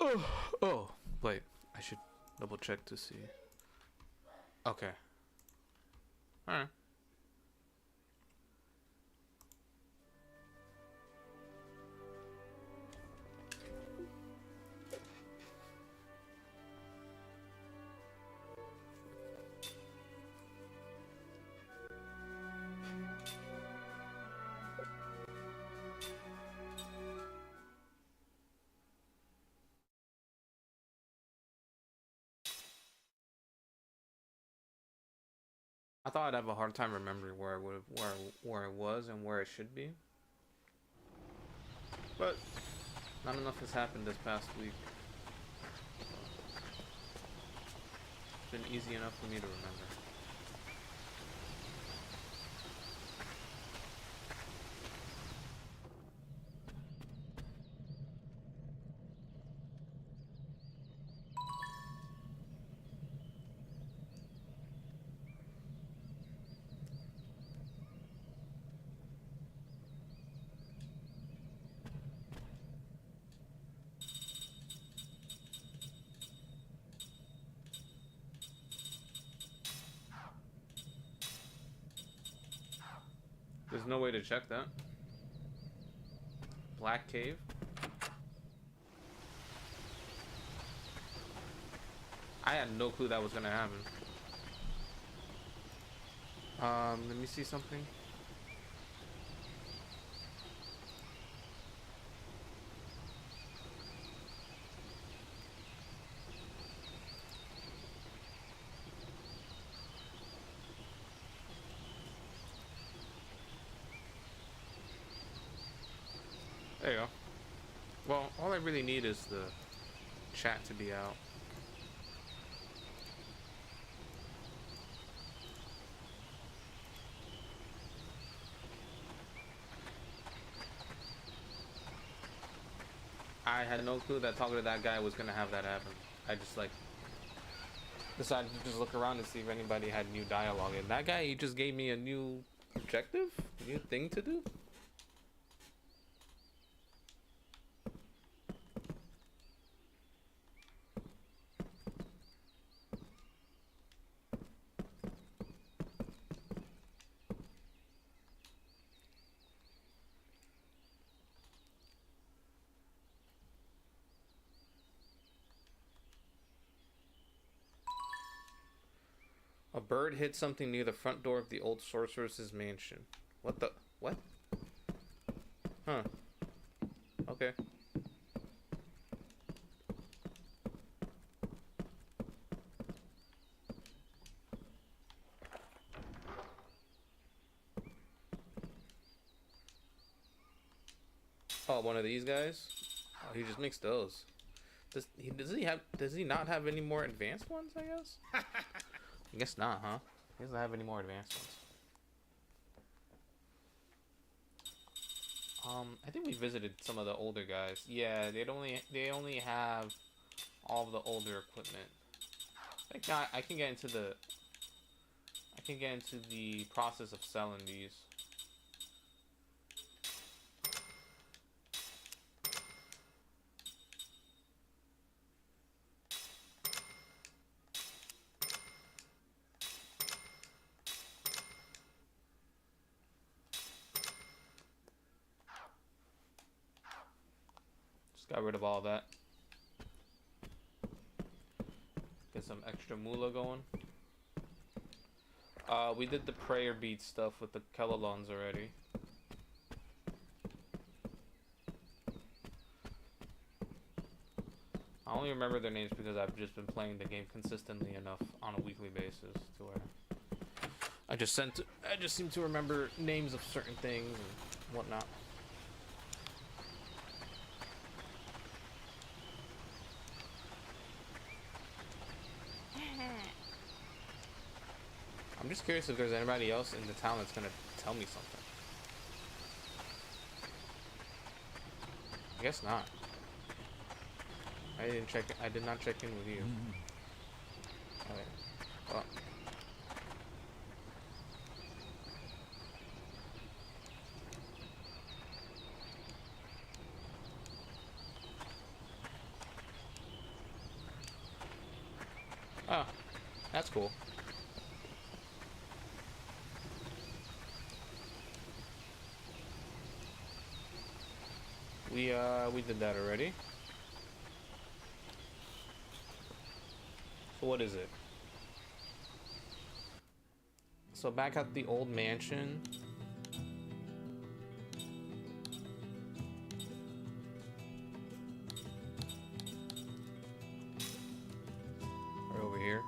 Oh, wait. I should double check to see. Okay. Alright. I thought I'd have a hard time remembering where I would where it was and where it should be. But not enough has happened this past week. It's been easy enough for me to remember. There's no way to check that. Black cave? I had no clue that was gonna happen. Let me see something. There you go. Well, all I really need is the chat to be out. I had no clue that talking to that guy was gonna have that happen. I just like decided to just look around and see if anybody had new dialogue, and that guy, he just gave me a new objective, new thing to do. A bird hit something near the front door of the old sorceress's mansion. What the? What? Huh. Okay. Oh, one of these guys? Oh, he just makes those. Does he not have any more advanced ones, I guess? I guess not, huh? He doesn't have any more advanced ones. I think we visited some of the older guys. Yeah, they only have all of the older equipment. Like, I can get into the process of selling these. Got rid of all that. Get some extra moolah going. We did the prayer bead stuff with the Kellalons already. I only remember their names because I've just been playing the game consistently enough on a weekly basis to where I just seem to remember names of certain things and whatnot. I'm just curious if there's anybody else in the town that's gonna tell me something. I guess not. I did not check in with you. Alright. Well. Oh, that's cool. We did that already. So what is it? So back at the old mansion. Right over here.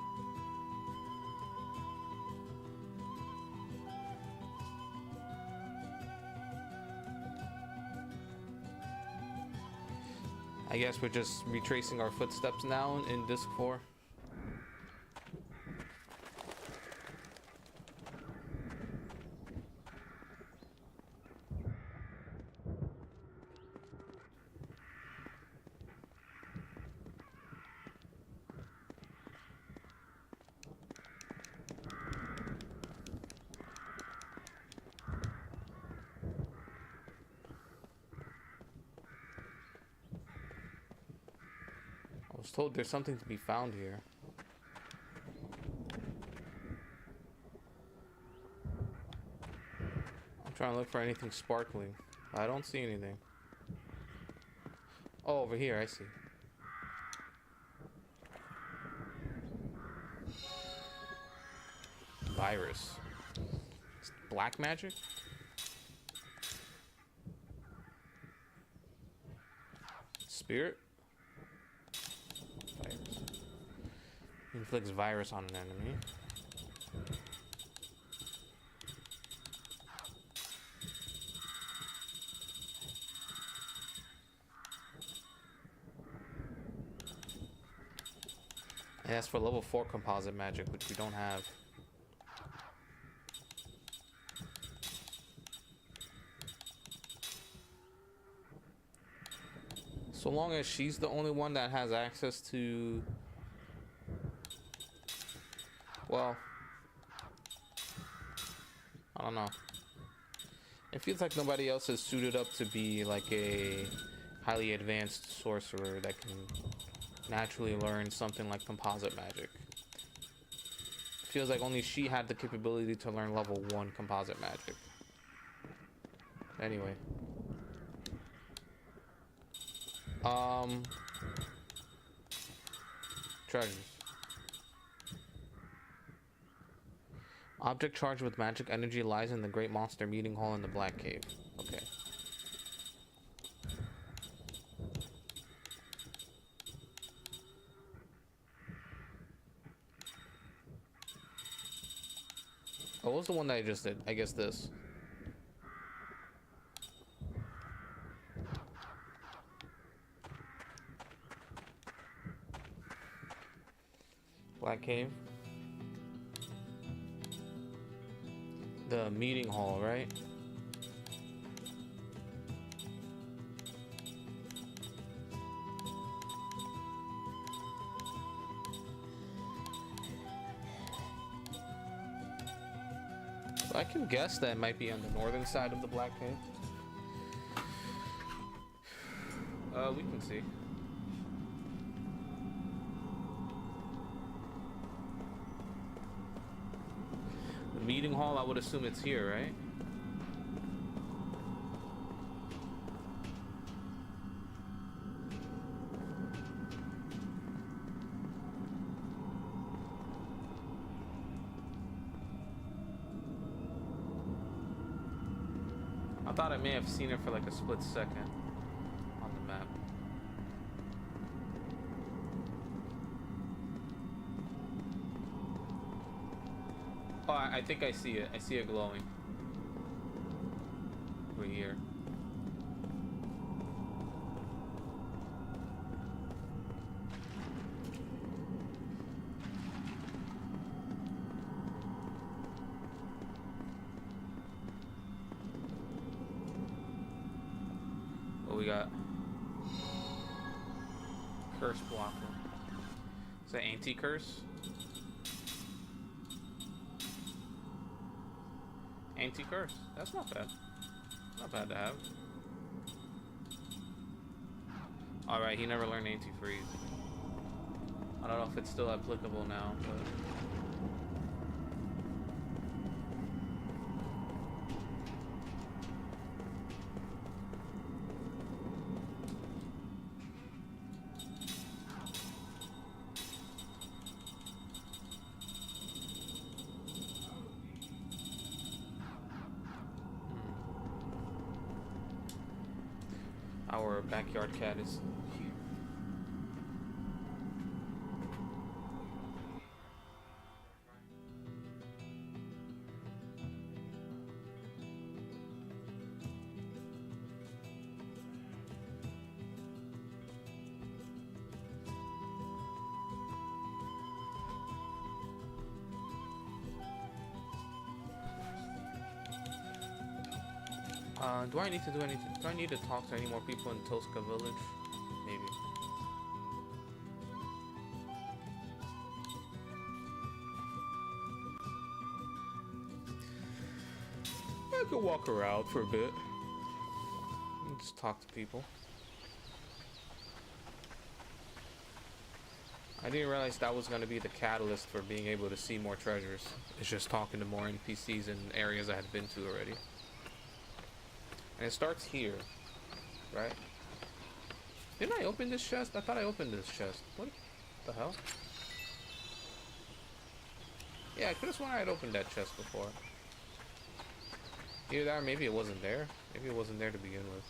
I guess we're just retracing our footsteps now in Disc 4. I was told there's something to be found here. I'm trying to look for anything sparkling. I don't see anything. Oh, over here, I see. Virus. It's black magic? Spirit? Virus. Inflicts virus on an enemy. And that's for level 4 composite magic, which we don't have. So long as she's the only one that has access to... Well... I don't know. It feels like nobody else is suited up to be like a highly advanced sorcerer that can naturally learn something like composite magic. It feels like only she had the capability to learn level 1 composite magic. Anyway. Treasures. Object charged with magic energy lies in the Great Monster Meeting Hall in the Black Cave. Okay. Oh, what was the one that I just did? I guess this. Black Cave. The meeting hall, right? So I can guess that might be on the northern side of the Black Cave. We can see. The meeting hall, I would assume it's here, right? I thought I may have seen it for like a split second on the map. Oh, I think I see it. I see it glowing. Over here. What we got? Curse blocker. Is that anti-curse? Anti-curse. That's not bad. Not bad to have. Alright, he never learned anti-freeze. I don't know if it's still applicable now, but our backyard cat is here. Do I need to do anything? Do I need to talk to any more people in Tosca Village? Maybe. I could walk around for a bit and just talk to people. I didn't realize that was going to be the catalyst for being able to see more treasures. It's just talking to more NPCs in areas I had been to already. And it starts here, right? Didn't I open this chest? I thought I opened this chest. What the hell? Yeah, I could have sworn I had opened that chest before. Either that or maybe it wasn't there. Maybe it wasn't there to begin with.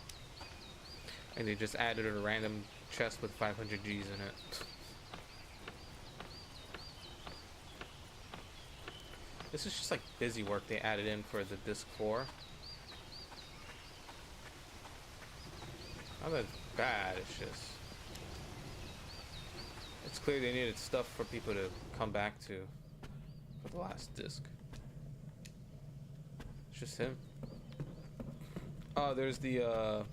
And they just added a random chest with 500 Gs in it. This is just like busy work they added in for the disc 4. Not that bad, it's just... It's clear they needed stuff for people to come back to for the last disc. It's just him. Oh, there's the,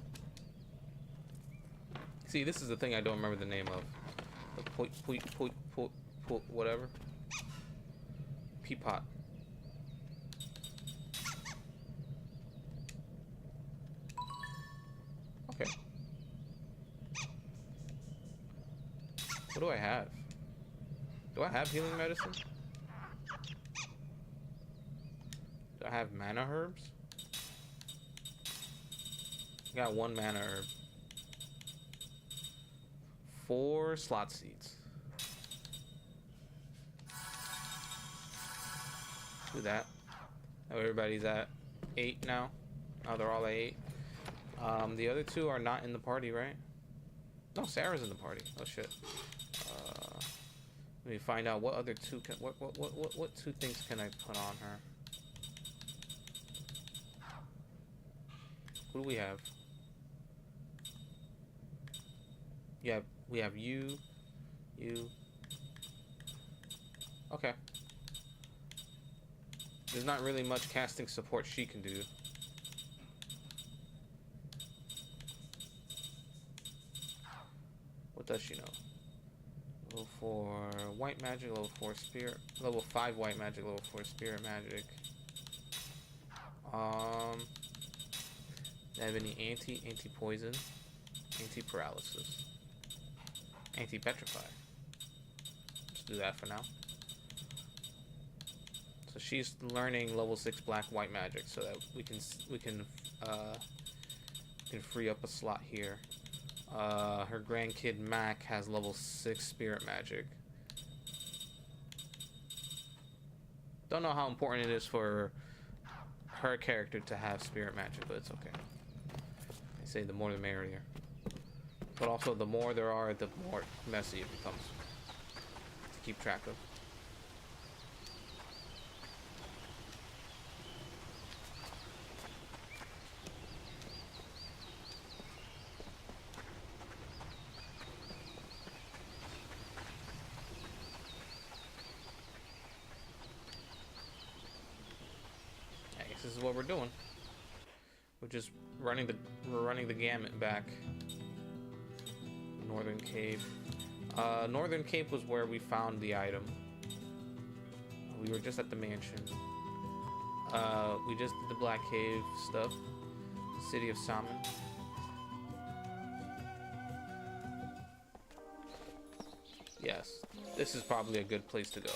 See, this is the thing I don't remember the name of. The whatever. Peapot. Okay. What do I have? Do I have healing medicine? Do I have mana herbs? I got 1 mana herb. 4 slot seeds. Do that. Oh, everybody's at 8 now. Oh, they're all at 8. The other 2 are not in the party, right? No, Sarah's in the party. Oh shit. Let me find out what other 2 can, what 2 things can I put on her? Who do we have? Yeah, we have you. Okay. There's not really much casting support she can do. What does she know? Level 4 white magic, level 4 spirit, level 5 white magic, level 4 spirit magic. Do I have any anti-poison, anti-paralysis, anti-petrify? Let's do that for now. So she's learning level 6 black white magic so that we can free up a slot here. Her grandkid Mac has level 6 spirit magic. Don't know how important it is for her character to have spirit magic, but it's okay. I say the more the merrier. But also the more there are, the more messy it becomes to keep track of. This is what we're doing. We're just running the gamut back. Northern Cave. Northern Cave was where we found the item. We were just at the mansion. We just did the Black Cave stuff. City of Salmon. Yes, this is probably a good place to go.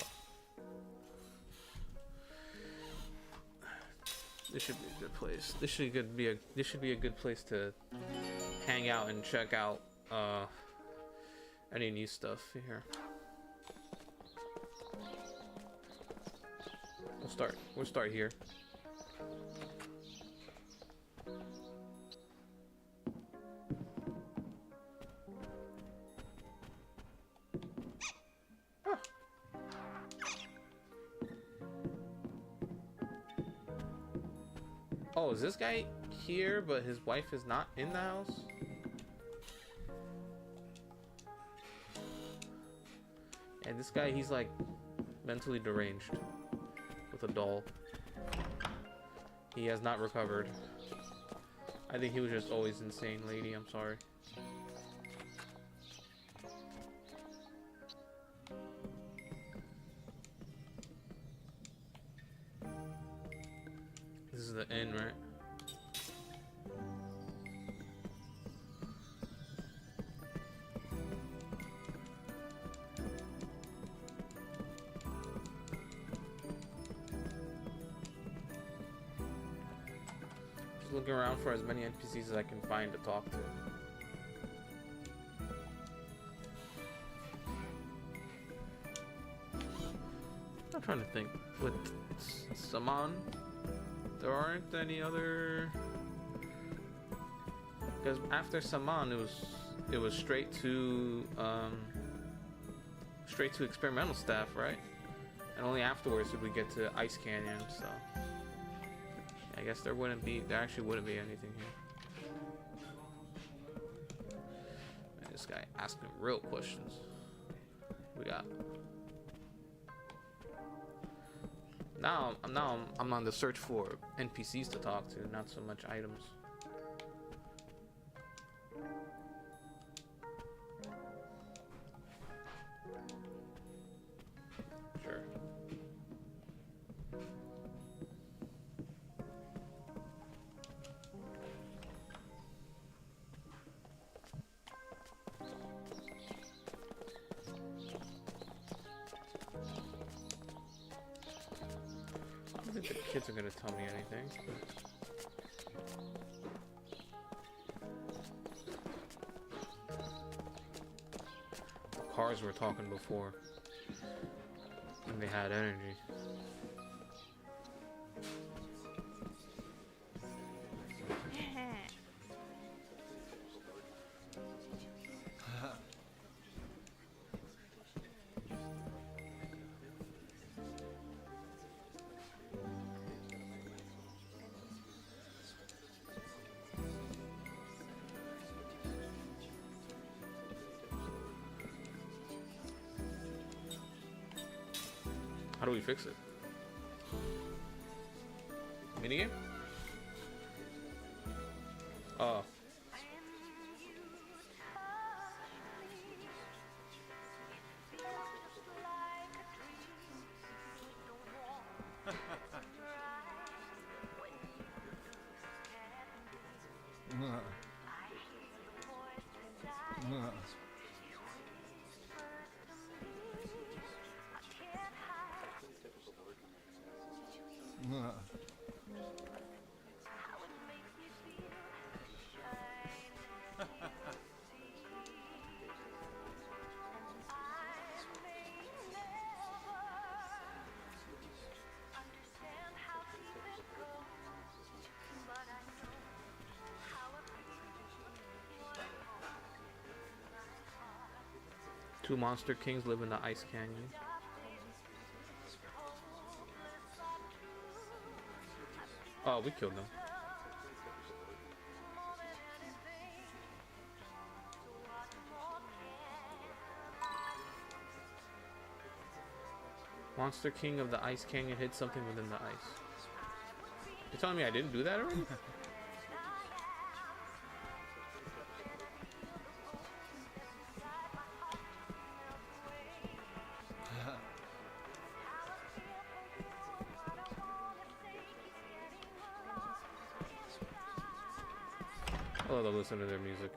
This should be a good place. This should be a good place to hang out and check out any new stuff here. We'll start here. Oh, is this guy here, but his wife is not in the house? And this guy, he's like mentally deranged with a doll. He has not recovered. I think he was just always insane, lady. I'm sorry. This is the end, right? Just looking around for as many NPCs as I can find to talk to. I'm trying to think. With Saman, there aren't any other, because after Saman it was straight to experimental staff, right? And only afterwards did we get to Ice Canyon. So I guess there actually wouldn't be anything here. Man, this guy asking real questions. We got. Now I'm on the search for NPCs to talk to, not so much items. Sure. I don't think the kids are gonna tell me anything. The cars were talking before, and they had energy. How do we fix it? Minigame? Oh. Two monster kings live in the Ice Canyon. Oh, we killed them. Monster King of the Ice Canyon hid something within the ice. You're telling me I didn't do that already? I love to listen to their music.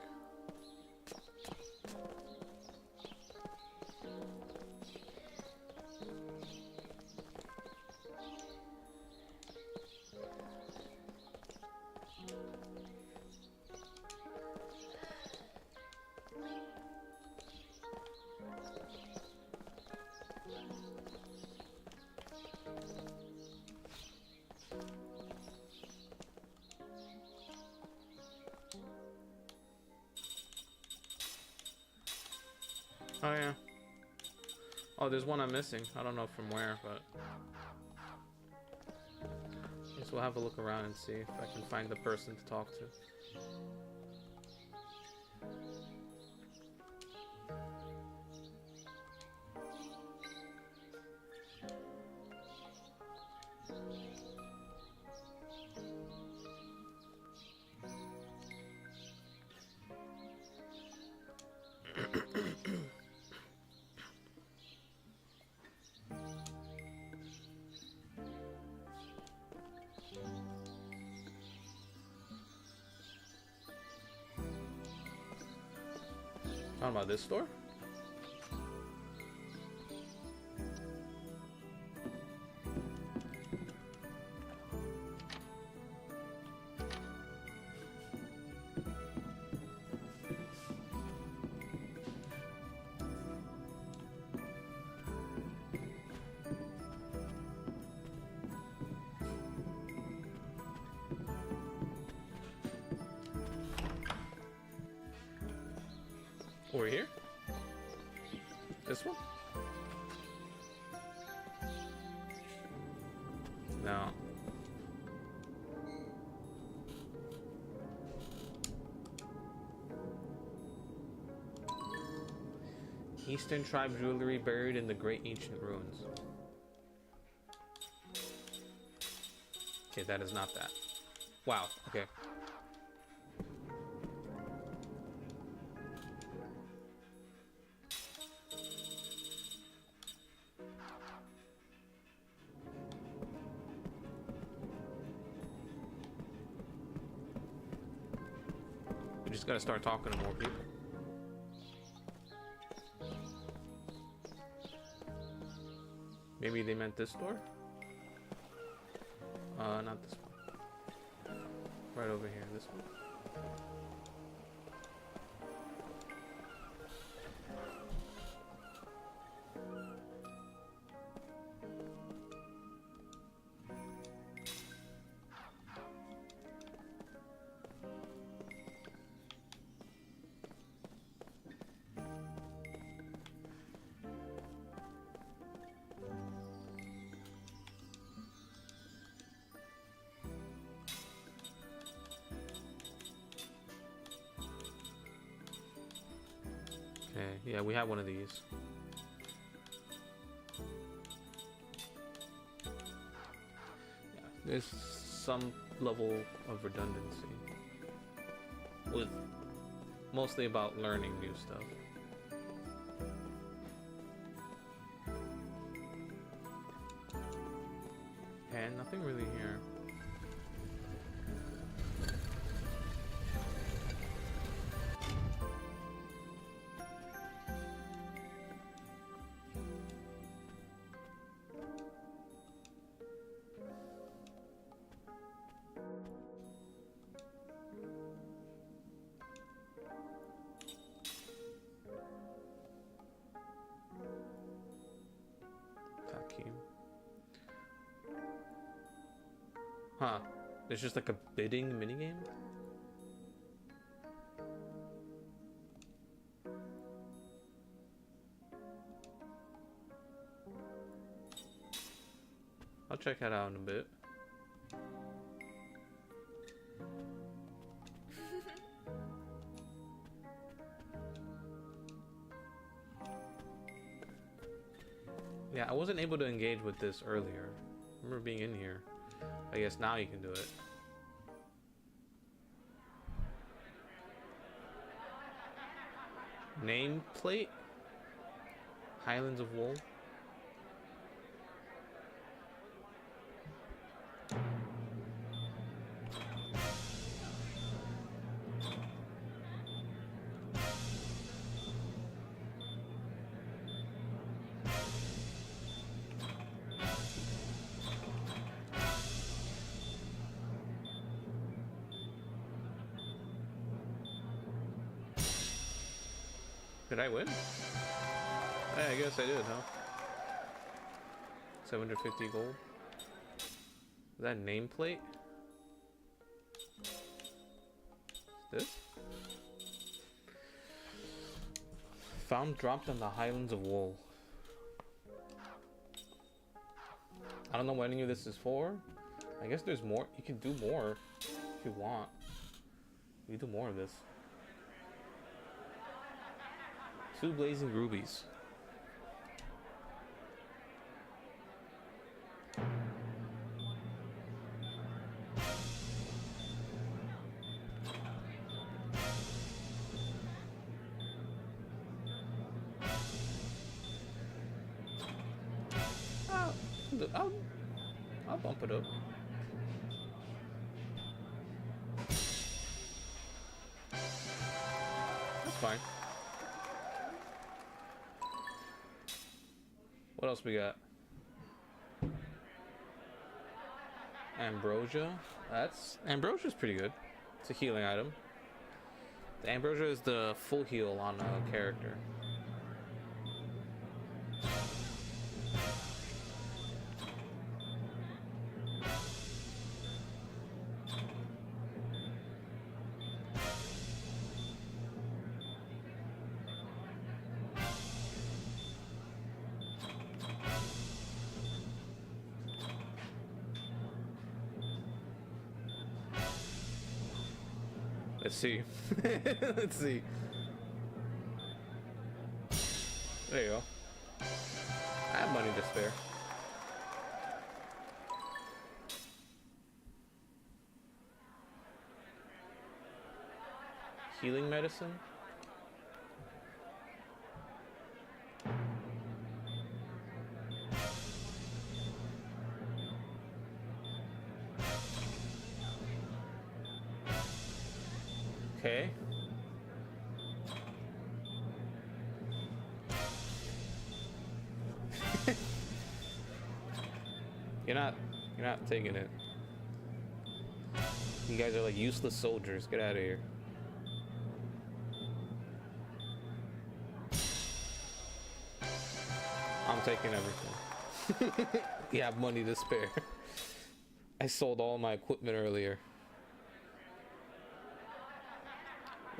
Oh yeah. Oh, there's one I'm missing. I don't know from where, but I guess we'll have a look around and see if I can find the person to talk to. Talking about this store? Over here? This one? No. Eastern tribe jewelry buried in the great ancient ruins. Okay, that is not that. Wow, okay. We just gotta start talking to more people. Maybe they meant this door? Not this one. Right over here, this one. Okay, yeah, we have one of these. Yeah, there's some level of redundancy with mostly about learning new stuff. And nothing really here. Huh. There's just like a bidding minigame? I'll check that out in a bit. Yeah, I wasn't able to engage with this earlier. I remember being in here. I guess now you can do it. Nameplate? Highlands of Wool? Did I win? Yeah, I guess I did, huh? 750 gold. Is that nameplate? This? Found dropped in the Highlands of Wool. I don't know what any of this is for. I guess there's more. You can do more if you want. You can do more of this. 2 blazing rubies. I'll bump it up. That's fine. What else we got? Ambrosia. Ambrosia's pretty good. It's a healing item. The Ambrosia is the full heal on a character. Let's see. Let's see. There you go. I have money to spare. Healing medicine? Okay. You're not taking it. You guys are like useless soldiers. Get out of here. I'm taking everything. You have money to spare. I sold all my equipment earlier.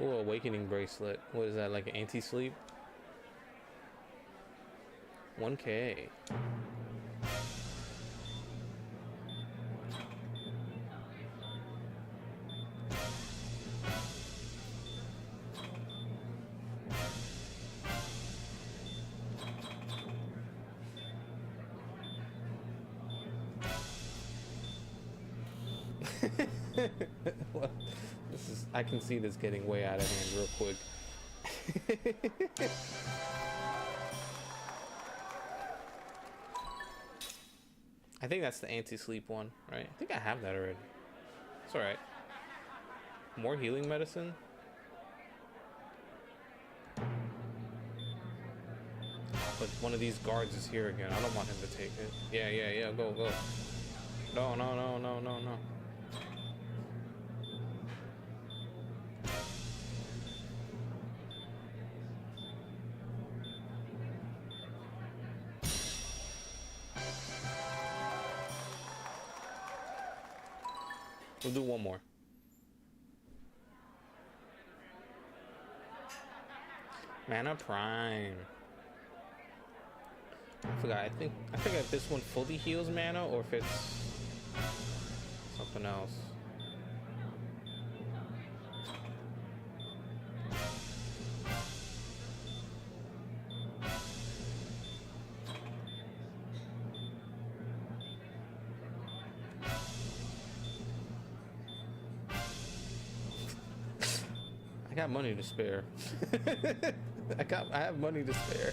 Oh, awakening bracelet. What is that, like an anti-sleep? 1K. Well, I can see this getting way out of hand real quick. I think that's the anti-sleep one, right? I think I have that already. It's alright. More healing medicine? But one of these guards is here again. I don't want him to take it. Yeah, go. No. We'll do one more. Mana Prime. I forgot. I forgot if this one fully heals mana or if it's something else. I got money to spare. I have money to spare.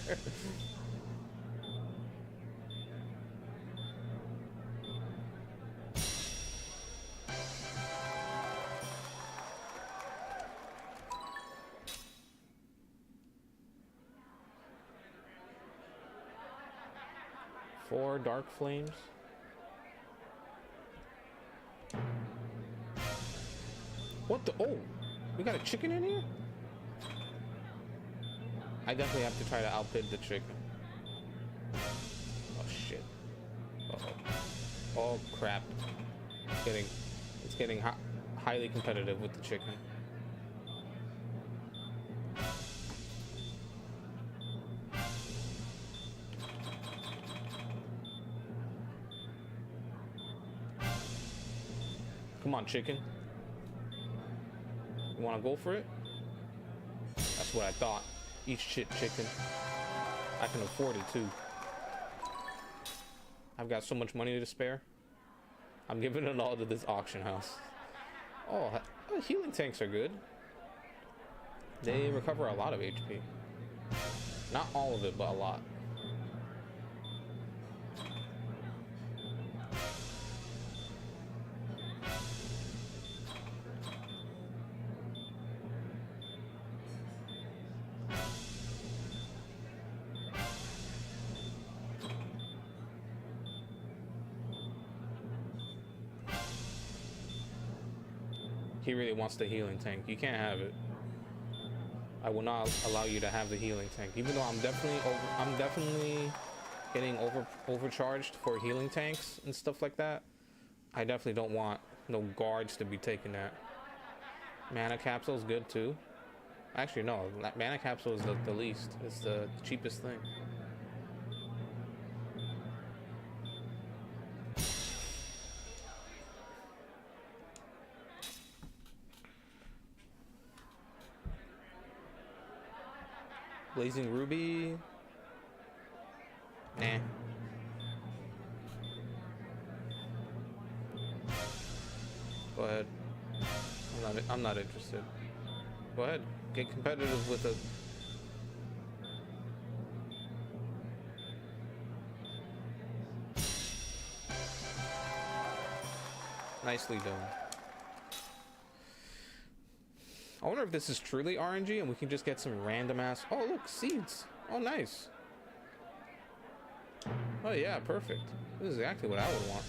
Four dark flames. What the? Oh, we got a chicken in here? I definitely have to try to outbid the chicken. Oh shit. Uh-oh. Oh crap. It's getting highly competitive with the chicken. Come on, chicken. You want to go for it? That's what I thought. Eat shit, chicken. I can afford it too. I've got so much money to spare. I'm giving it all to this auction house. Oh, healing tanks are good. They recover a lot of HP. Not all of it, but a lot. He really wants the healing tank. You can't have it. I will not allow you to have the healing tank, even though I'm definitely getting overcharged for healing tanks and stuff like that. I definitely don't want no guards to be taking that. Mana capsule is good too. Actually, no. Mana capsule is the least. It's the cheapest thing. Blazing Ruby. Nah. Go ahead. I'm not interested. Go ahead. Get competitive with it. Nicely done. I wonder if this is truly RNG and we can just get some random ass. Oh, look, seeds. Oh, nice. Oh, yeah, perfect. This is exactly what I would want.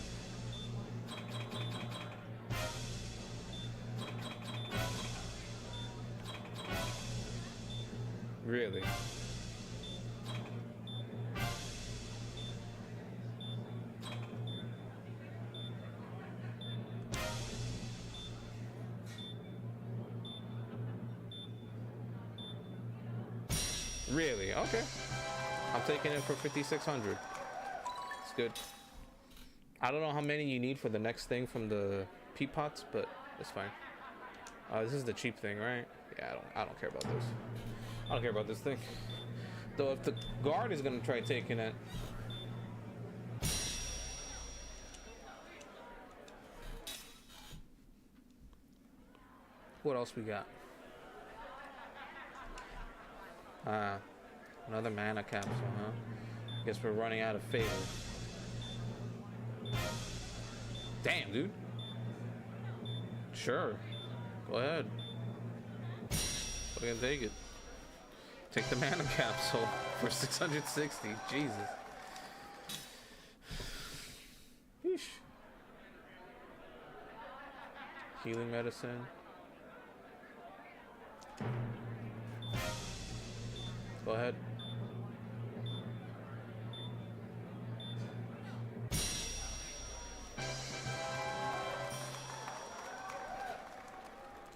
Really? Really? Okay. I'm taking it for 5,600. It's good. I don't know how many you need for the next thing from the peat pots, but it's fine. This is the cheap thing, right? Yeah, I don't care about this. I don't care about this thing. Though if the guard is gonna try taking it. What else we got? Another mana capsule, huh? Guess we're running out of favors. Damn, dude. Sure. Go ahead. Fucking take it. Take the mana capsule for 660. Jesus. Yeesh. Healing medicine. Go ahead.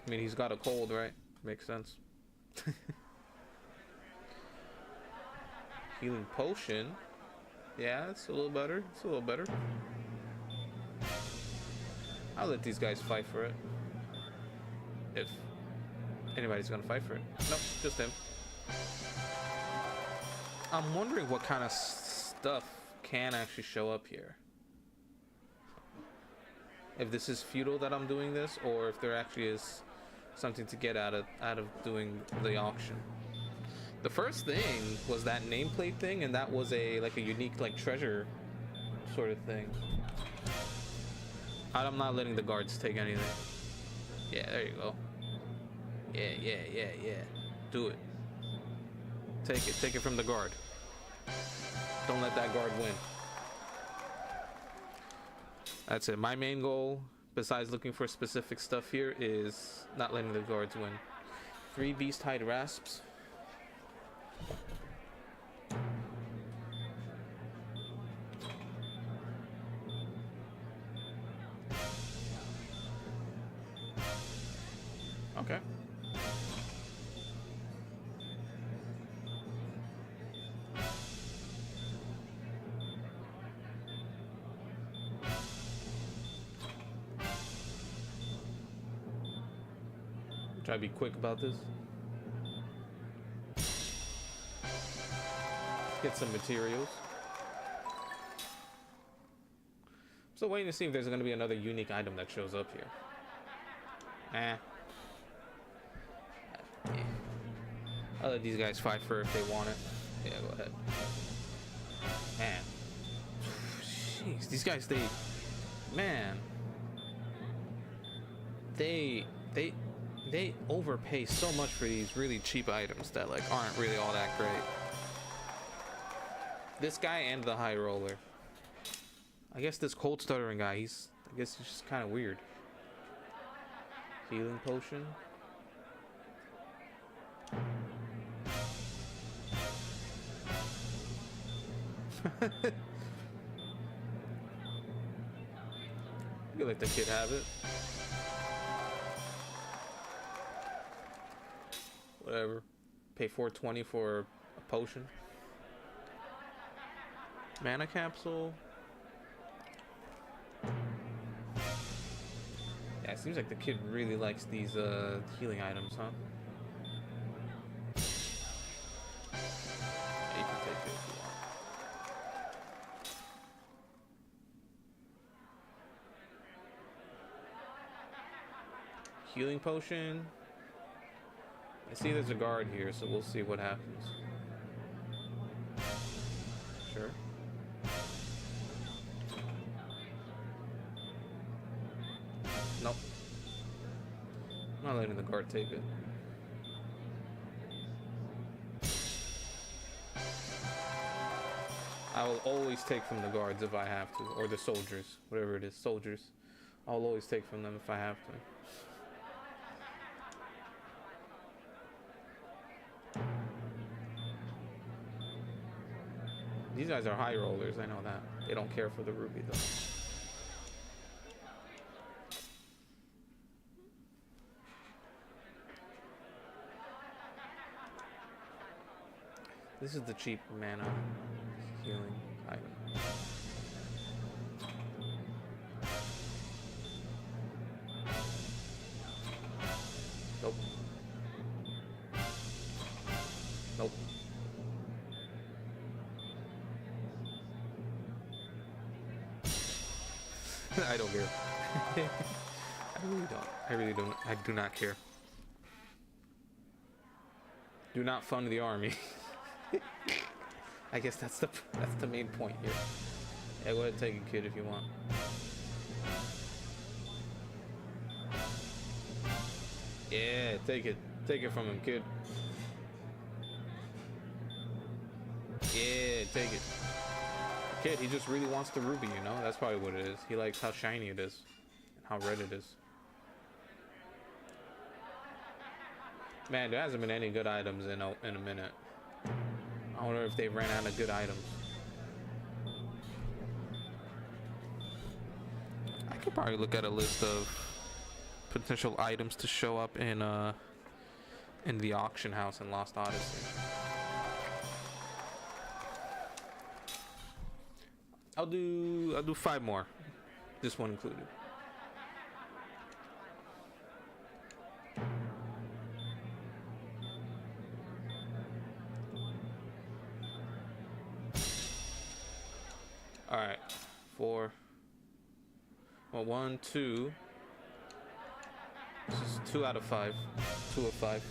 I mean, he's got a cold, right? Makes sense. Healing potion. Yeah, it's a little better. It's a little better. I'll let these guys fight for it. If anybody's gonna fight for it. Nope, just him. I'm wondering what kind of stuff can actually show up here. If this is futile that I'm doing this, or if there actually is something to get out of doing the auction. The first thing was that nameplate thing, and that was a unique treasure sort of thing. I'm not letting the guards take anything. Yeah, there you go. Yeah. Do it. Take it from the guard. Don't let that guard win. That's it. My main goal, besides looking for specific stuff here, is not letting the guards win. 3 beast hide rasps. Okay. Try to be quick about this. Get some materials. So waiting to see if there's going to be another unique item that shows up here. Yeah. I'll let these guys fight for if they want it. Yeah, go ahead. Man. Jeez, these guys, man. They overpay so much for these really cheap items that like aren't really all that great. This guy and the high roller. I guess this cold stuttering guy, I guess he's just kind of weird. Healing potion. You let the kid have it. Whatever. Pay $4.20 for a potion. Mana capsule. Yeah, it seems like the kid really likes these healing items, huh? Yeah, you can take it if you want. Healing potion. I see there's a guard here, so we'll see what happens. Sure. Nope. I'm not letting the guard take it. I will always take from the guards if I have to, or the soldiers, whatever it is, soldiers. I'll always take from them if I have to. These guys are high rollers, I know that. They don't care for the ruby though. This is the cheap mana healing item. Nope. Nope. I don't care. I really don't. I really don't. I do not care. Do not fund the army. I guess that's the main point here. Yeah, go ahead and take it, kid, if you want. Yeah, take it. Take it from him, kid. Yeah, take it. Kid, he just really wants the ruby, you know? That's probably what it is. He likes how shiny it is and how red it is. Man, there hasn't been any good items in a minute. I wonder if they ran out of good items. I could probably look at a list of potential items to show up in the auction house in Lost Odyssey. I'll do 5 more, this one included. All right, 4. Well, 1, 2. This is 2 out of 5. 2 of 5.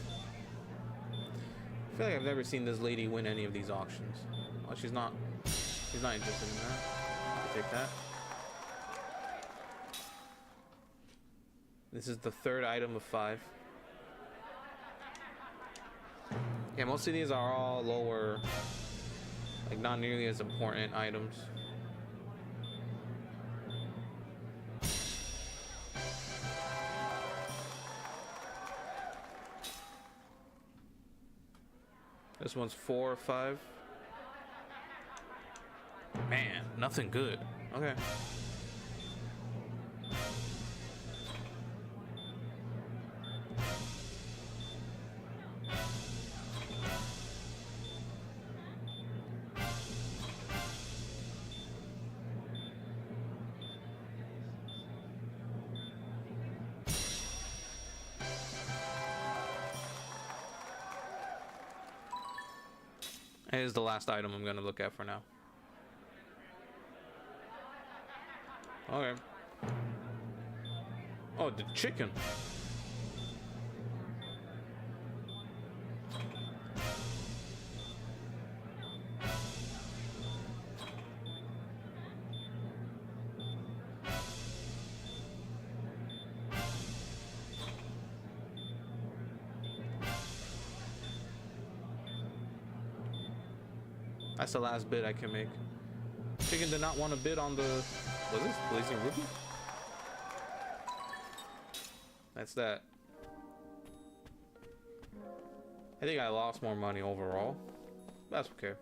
I feel like I've never seen this lady win any of these auctions. Oh, she's not interested in that. I'll take that. This is the 3rd item of 5. Yeah, most of these are all lower, like not nearly as important items. This one's 4 or 5. Man, nothing good. Okay. Here's the last item I'm gonna look at for now. Okay. Oh, the chicken. That's the last bid I can make. Chicken did not want to bid on the... Was this Blazing Ruby? That's that. I think I lost more money overall. That's okay.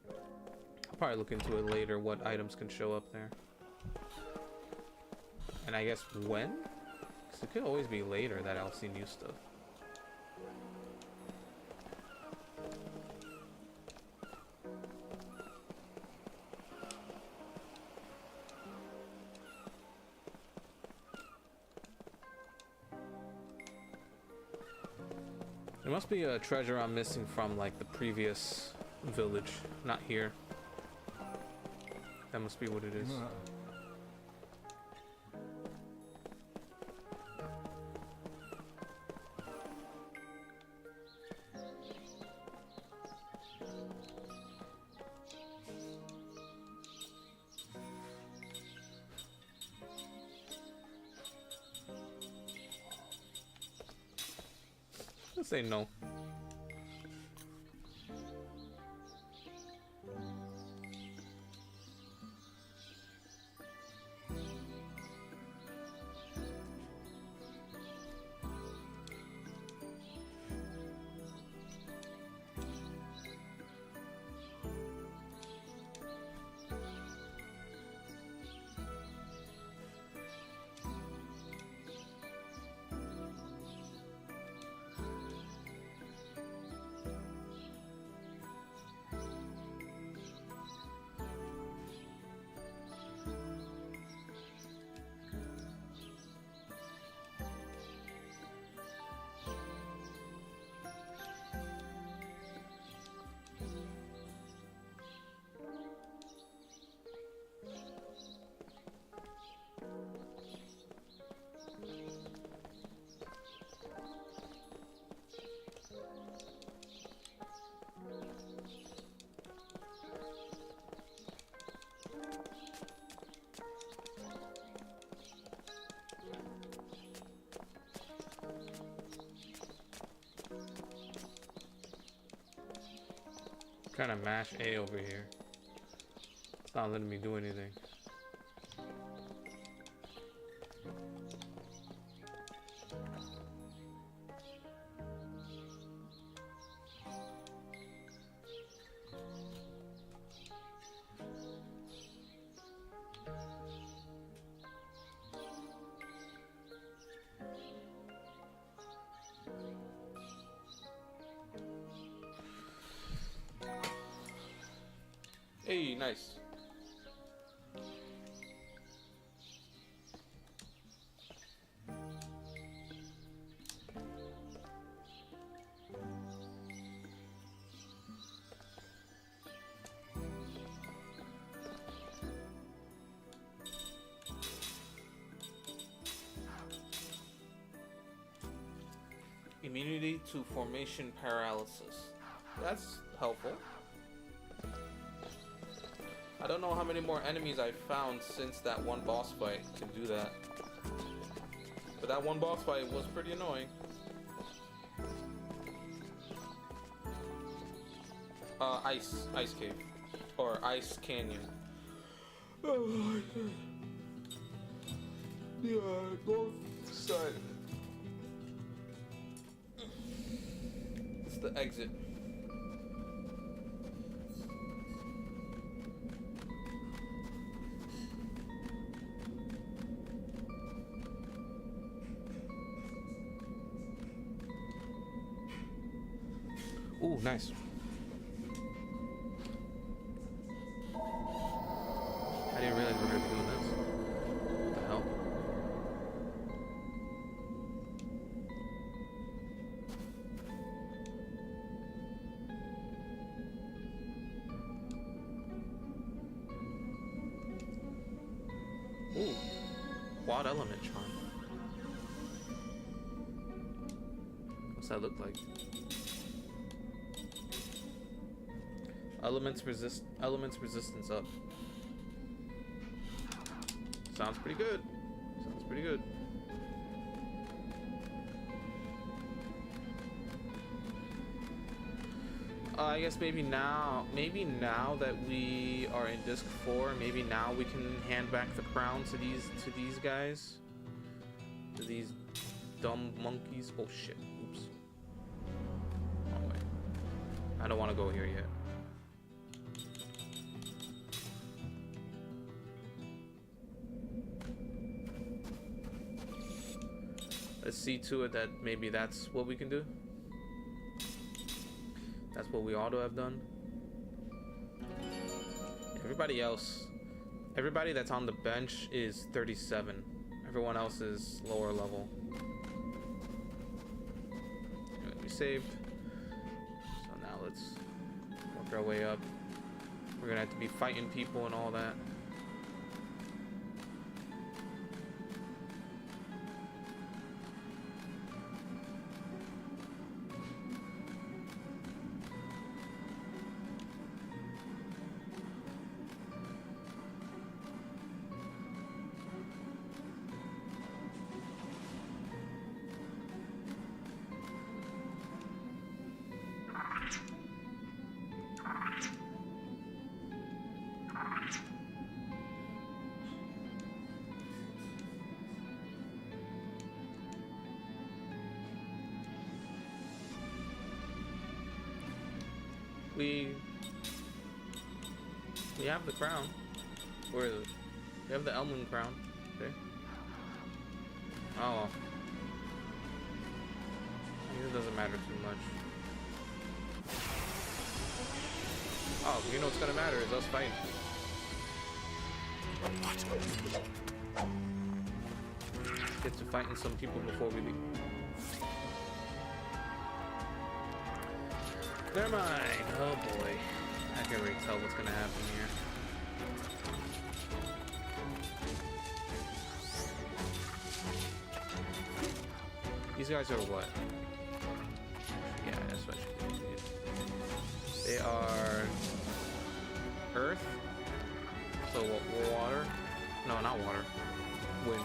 I'll probably look into it later, what items can show up there. And I guess when? Because it could always be later that I'll see new stuff. There must be a treasure I'm missing from like the previous village, not here. That must be what it is. Let's say no. Trying to mash A over here. It's not letting me do anything. Hey, nice. Immunity to formation paralysis. That's helpful. I don't know how many more enemies I've found since that one boss fight to do that. But that one boss fight was pretty annoying. Ice cave. Or ice canyon. Oh, yeah, north side. It's the exit. Ooh, nice. I didn't realize we were doing this. What the hell? Quad element charm. What's that look like? Elements resistance up. Sounds pretty good. Sounds pretty good. I guess maybe now that we are in disc 4, maybe now we can hand back the crown to these guys, to these dumb monkeys. Oh shit! Oops. Oh wait. I don't want to go here yet. Let's see to it that maybe that's what we can do. That's what we ought to have done. Everybody that's on the bench is 37. Everyone else is lower level. We saved. So now let's work our way up. We're gonna have to be fighting people and all that. We have the crown. Where is it? We have the Elmling crown. Okay. Oh. It doesn't matter too much. Oh, you know what's gonna matter is us fighting. Get to fighting some people before we leave. Never mind. Oh boy. I can already tell what's gonna happen here. These guys are what? Yeah, that's what I should do. They are earth. So what? Water? No, not water. Wind.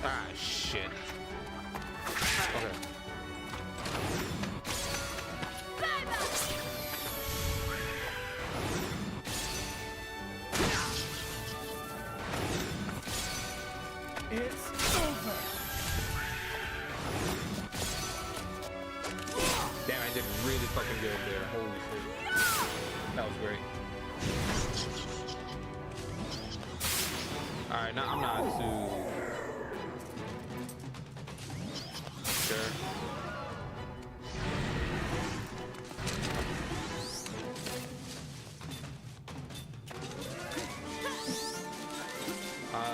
Ah, shit. Okay. It's over. Damn, I did really fucking good there. Holy shit. That was great. Alright, now I'm not too sure.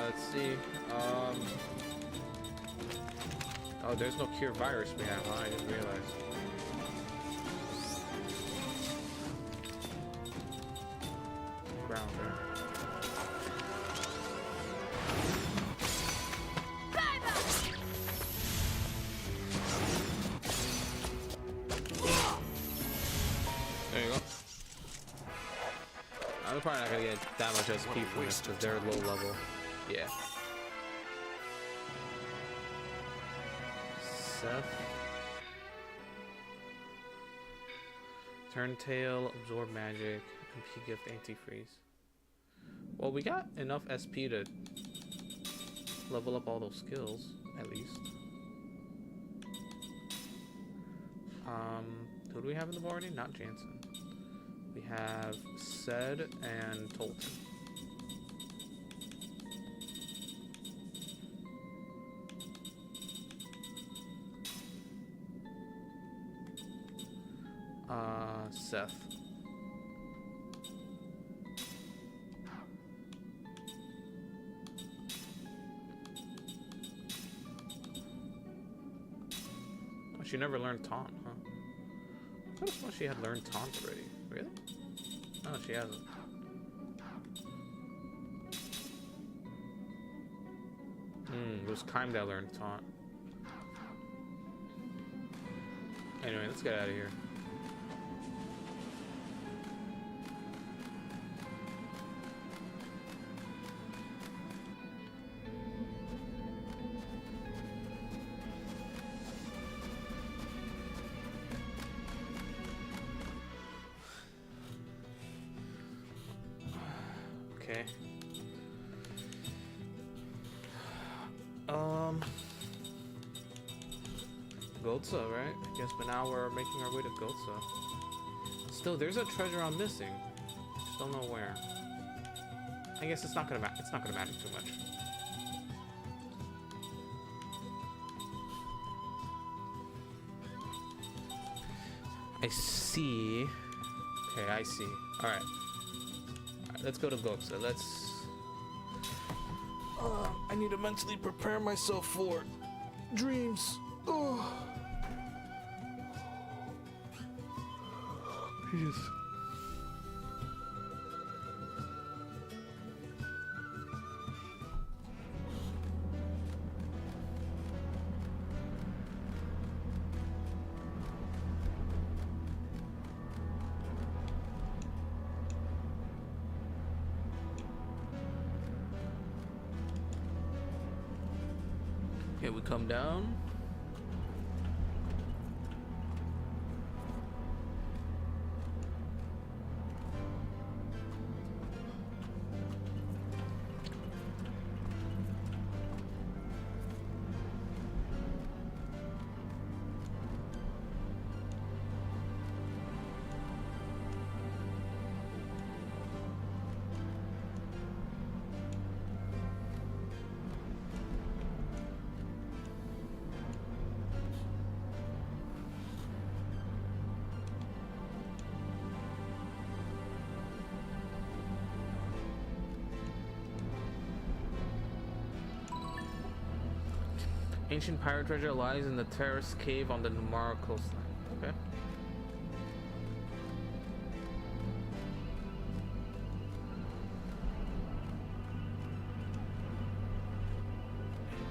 Let's see. Oh, there's no cure virus we have, huh? I didn't realize. ground there. There you go. I'm probably not gonna get that much SP from this because they're low level. Yeah. Seth. Turn tail, absorb magic, MP gift, anti-freeze. Well, we got enough SP to level up all those skills, at least. Who do we have in the party? Not Jansen. We have Sed and Tolton. Seth. Oh, she never learned taunt, huh? I could have thought she had learned taunt already. Really? No, she hasn't. It was Kaim that learned taunt. Anyway, let's get out of here. Okay. Gotsa, right? I guess, but now we're making our way to Gotsa. Still, there's a treasure I'm missing. Just don't know where. I guess it's not gonna matter. It's not gonna matter too much. I see. Okay, I see. All right. Let's go to Gotsa. Let's. I need to mentally prepare myself for dreams. Oh. Jeez. Okay, we come down. Ancient pirate treasure lies in the terrace cave on the Numara coastline. Okay.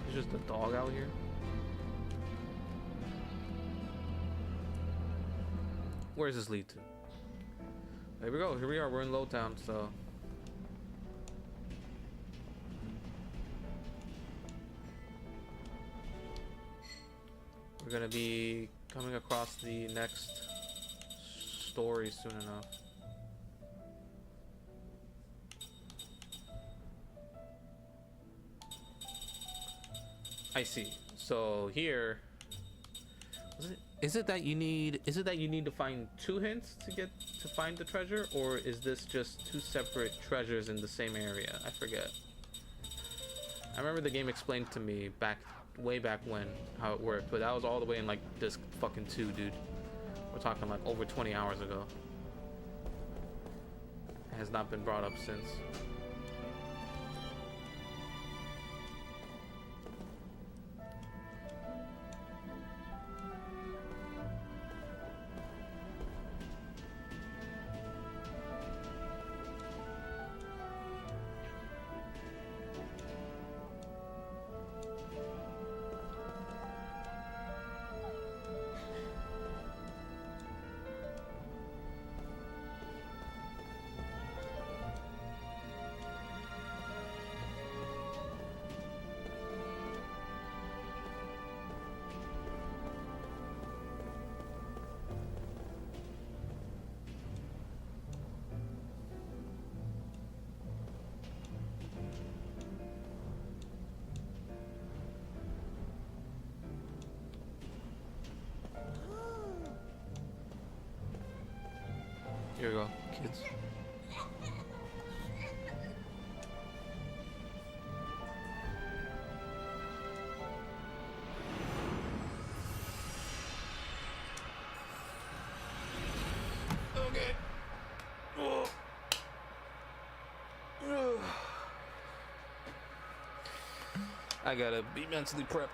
There's just a dog out here. Where does this lead to? There we go. Here we are. We're in Lowtown, so. We're gonna be coming across the next story soon enough. I see. So here, is it that you need to find 2 hints to find the treasure, or is this just 2 separate treasures in the same area? I forget. I remember the game explained to me way back when how it worked, but that was all the way in like disc fucking 2, dude. We're talking like over 20 hours ago. It has not been brought up since. kids. Okay. Oh. I gotta be mentally prepped.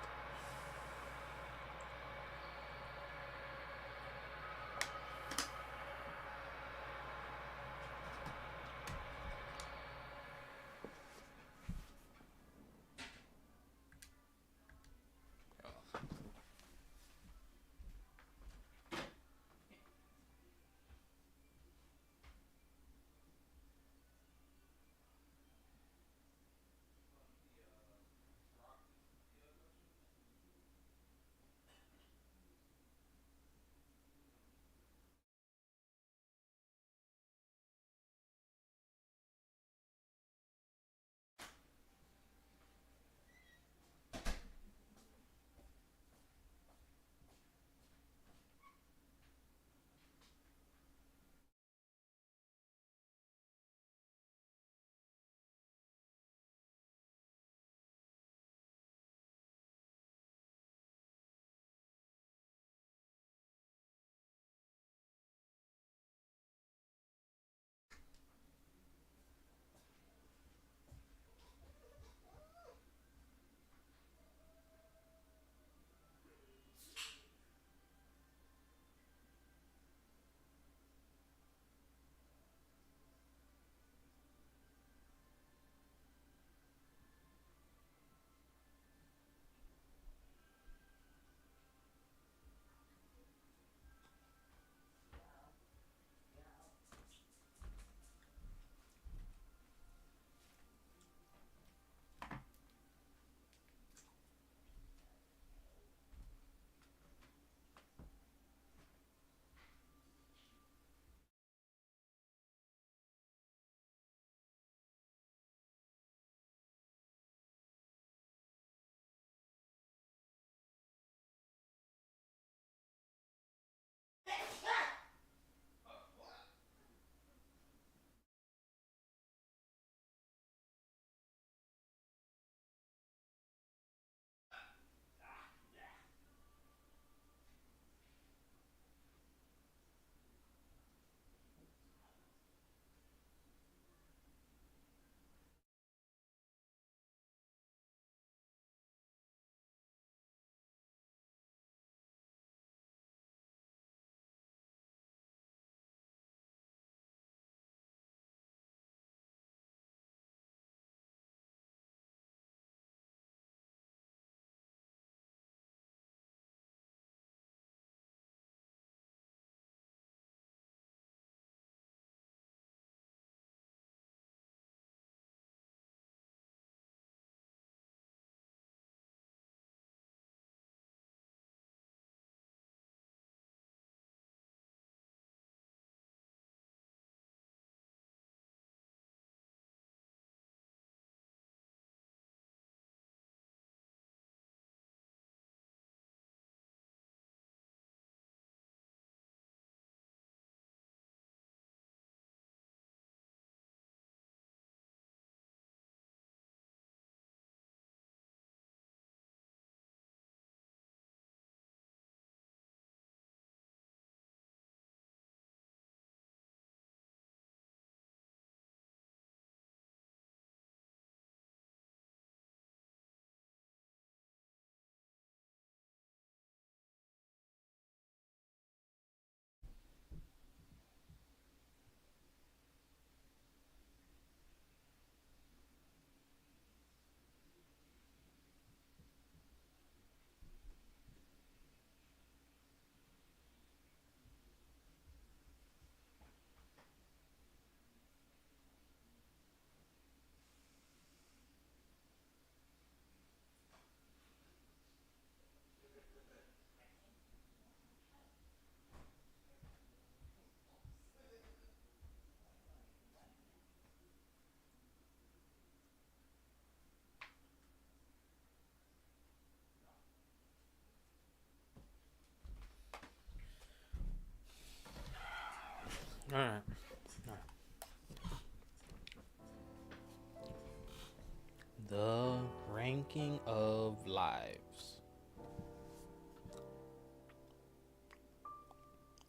Speaking of lives.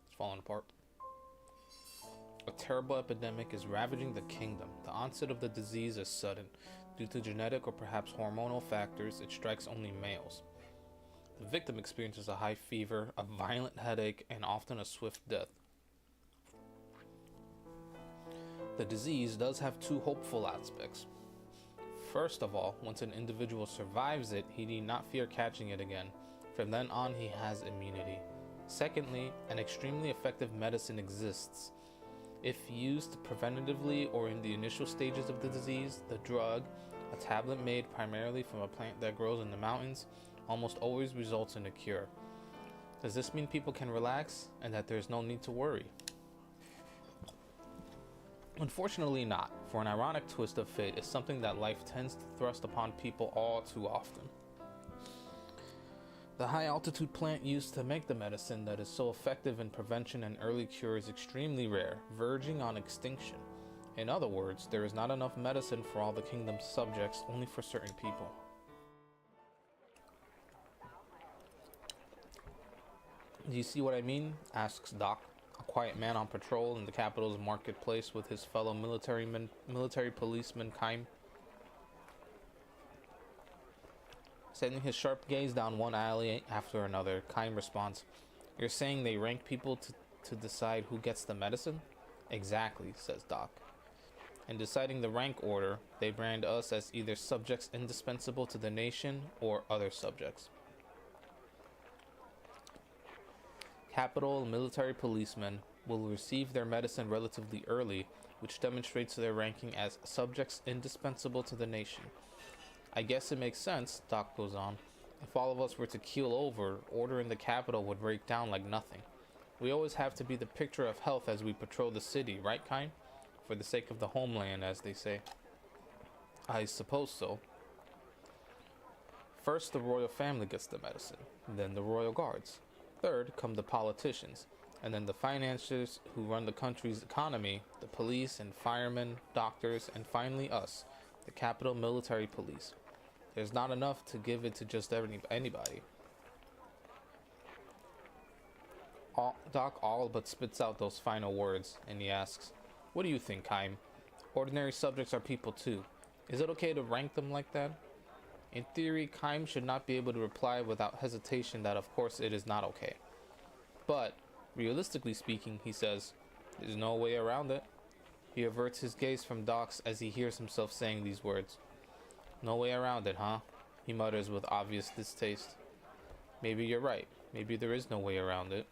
It's falling apart. A terrible epidemic is ravaging the kingdom. The onset of the disease is sudden. Due to genetic or perhaps hormonal factors, it strikes only males. The victim experiences a high fever, a violent headache, and often a swift death. The disease does have two hopeful aspects. First of all, once an individual survives it, he need not fear catching it again. From then on, he has immunity. Secondly, an extremely effective medicine exists. If used preventatively or in the initial stages of the disease, the drug, a tablet made primarily from a plant that grows in the mountains, almost always results in a cure. Does this mean people can relax and that there's no need to worry? Unfortunately not, for an ironic twist of fate is something that life tends to thrust upon people all too often. The high altitude plant used to make the medicine that is so effective in prevention and early cure is extremely rare, verging on extinction. In other words, there is not enough medicine for all the kingdom's subjects, only for certain people. Do you see what I mean? Asks Doc, a quiet man on patrol in the capital's marketplace with his fellow military policeman Kaim. Sending his sharp gaze down one alley after another, Kaim responds, "You're saying they rank people to decide who gets the medicine?" "Exactly," says Doc. In deciding the rank order, they brand us as either subjects indispensable to the nation or other subjects. Capital military policemen will receive their medicine relatively early, which demonstrates their ranking as subjects indispensable to the nation. I guess it makes sense, Doc goes on. If all of us were to keel over, order in the capital would break down like nothing. We always have to be the picture of health as we patrol the city, right, Kaim? For the sake of the homeland, as they say. I suppose so. First, the royal family gets the medicine, then the royal guards. Third come the politicians, and then the financiers who run the country's economy, the police and firemen, doctors, and finally us, the Capitol Military Police. There's not enough to give it to just anybody. Doc all but spits out those final words, and he asks, "What do you think, Kaim? Ordinary subjects are people too. Is it okay to rank them like that?" In theory, Kaim should not be able to reply without hesitation that of course it is not okay. But, realistically speaking, he says, there's no way around it. He averts his gaze from Doc's as he hears himself saying these words. "No way around it, huh?" he mutters with obvious distaste. Maybe you're right. Maybe there is no way around it.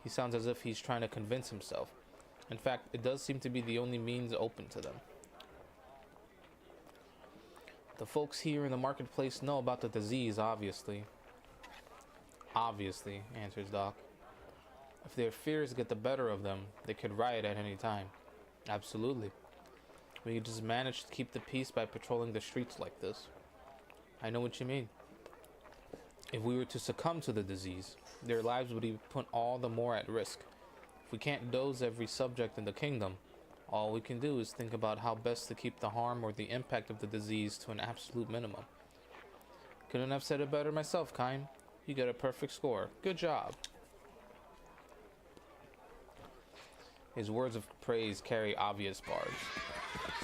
He sounds as if he's trying to convince himself. In fact, it does seem to be the only means open to them. The folks here in the marketplace know about the disease, obviously. Obviously, answers Doc. If their fears get the better of them, they could riot at any time. Absolutely. We could just manage to keep the peace by patrolling the streets like this. I know what you mean. If we were to succumb to the disease, their lives would be put all the more at risk. If we can't dose every subject in the kingdom, all we can do is think about how best to keep the harm or the impact of the disease to an absolute minimum. Couldn't have said it better myself, Kaim. You get a perfect score. Good job. His words of praise carry obvious bars.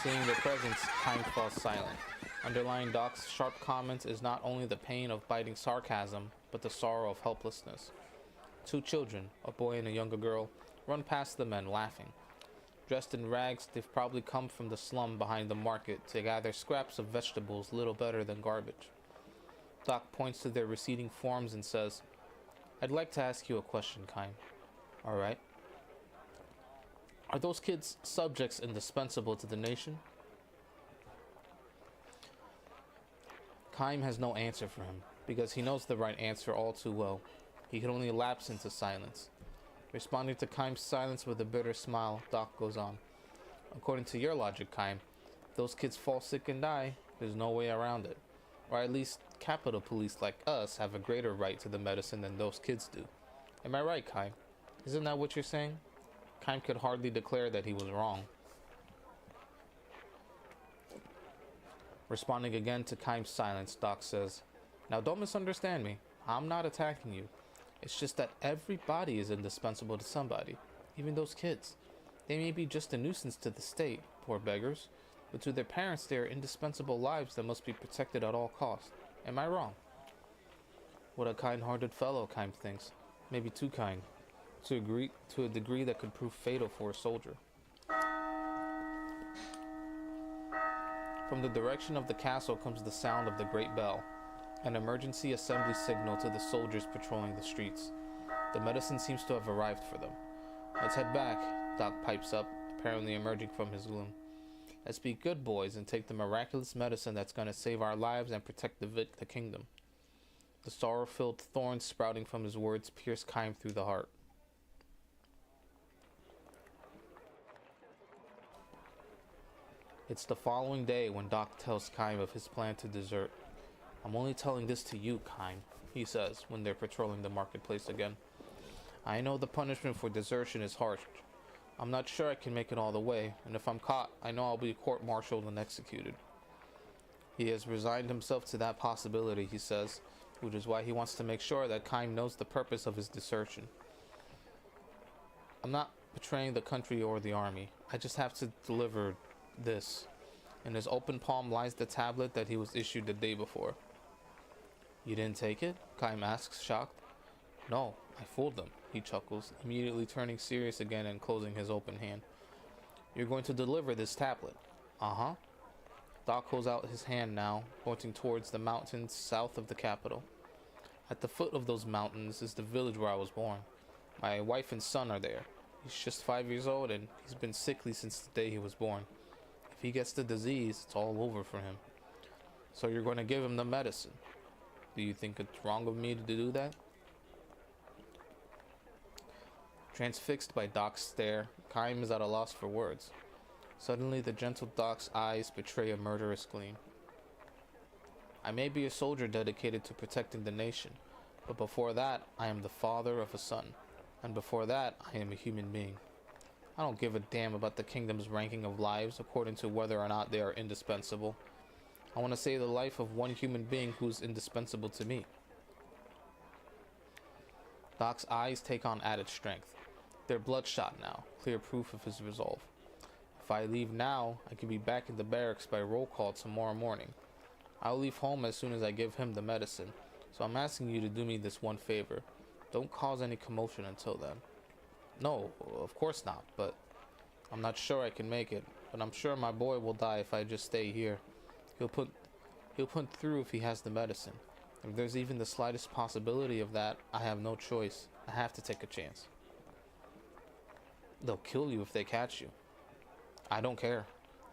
Seeing their presence, Kaim falls silent. Underlying Doc's sharp comments is not only the pain of biting sarcasm, but the sorrow of helplessness. Two children, a boy and a younger girl, run past the men laughing. Dressed in rags, they've probably come from the slum behind the market to gather scraps of vegetables little better than garbage. Doc points to their receding forms and says, "I'd like to ask you a question, Kaim." "All right." "Are those kids subjects indispensable to the nation?" Kaim has no answer for him, because he knows the right answer all too well. He can only lapse into silence. Responding to Kaim's silence with a bitter smile, Doc goes on. "According to your logic, Kaim, if those kids fall sick and die, there's no way around it. Or at least Capitol Police like us have a greater right to the medicine than those kids do. Am I right, Kaim? Isn't that what you're saying?" Kaim could hardly declare that he was wrong. Responding again to Kaim's silence, Doc says, "Now don't misunderstand me. I'm not attacking you. It's just that everybody is indispensable to somebody, even those kids. They may be just a nuisance to the state, poor beggars, but to their parents they are indispensable lives that must be protected at all costs. Am I wrong?" What a kind-hearted fellow, Kaim thinks. Maybe too kind, to a degree that could prove fatal for a soldier. From the direction of the castle comes the sound of the great bell, an emergency assembly signal to the soldiers patrolling the streets. The medicine seems to have arrived for them. "Let's head back," Doc pipes up, apparently emerging from his gloom. "Let's be good boys and take the miraculous medicine that's going to save our lives and protect the kingdom." The sorrow-filled thorns sprouting from his words pierce Kaim through the heart. It's the following day when Doc tells Kaim of his plan to desert. "I'm only telling this to you, Kaim," he says when they're patrolling the marketplace again. "I know the punishment for desertion is harsh. I'm not sure I can make it all the way, and if I'm caught, I know I'll be court-martialed and executed." He has resigned himself to that possibility, he says, which is why he wants to make sure that Kaim knows the purpose of his desertion. "I'm not betraying the country or the army. I just have to deliver this." In his open palm lies the tablet that he was issued the day before. "You didn't take it?" Kaim asks, shocked. "No, I fooled them," he chuckles, immediately turning serious again and closing his open hand. "You're going to deliver this tablet?" "Uh-huh." Doc holds out his hand now, pointing towards the mountains south of the capital. "At the foot of those mountains is the village where I was born. My wife and son are there. He's just 5 years old and he's been sickly since the day he was born. If he gets the disease, it's all over for him. So you're going to give him the medicine. Do you think it's wrong of me to do that?" Transfixed by Doc's stare, Kaim is at a loss for words. Suddenly, the gentle Doc's eyes betray a murderous gleam. "I may be a soldier dedicated to protecting the nation, but before that, I am the father of a son, and before that, I am a human being. I don't give a damn about the kingdom's ranking of lives according to whether or not they are indispensable. I want to save the life of one human being who's indispensable to me." Doc's eyes take on added strength. They're bloodshot now, clear proof of his resolve. "If I leave now, I can be back in the barracks by roll call tomorrow morning. I'll leave home as soon as I give him the medicine, so I'm asking you to do me this one favor. Don't cause any commotion until then." "No, of course not, but I'm not sure I can make it, but I'm sure my boy will die if I just stay here. He'll put through if he has the medicine. If there's even the slightest possibility of that, I have no choice. I have to take a chance." "They'll kill you if they catch you." "I don't care.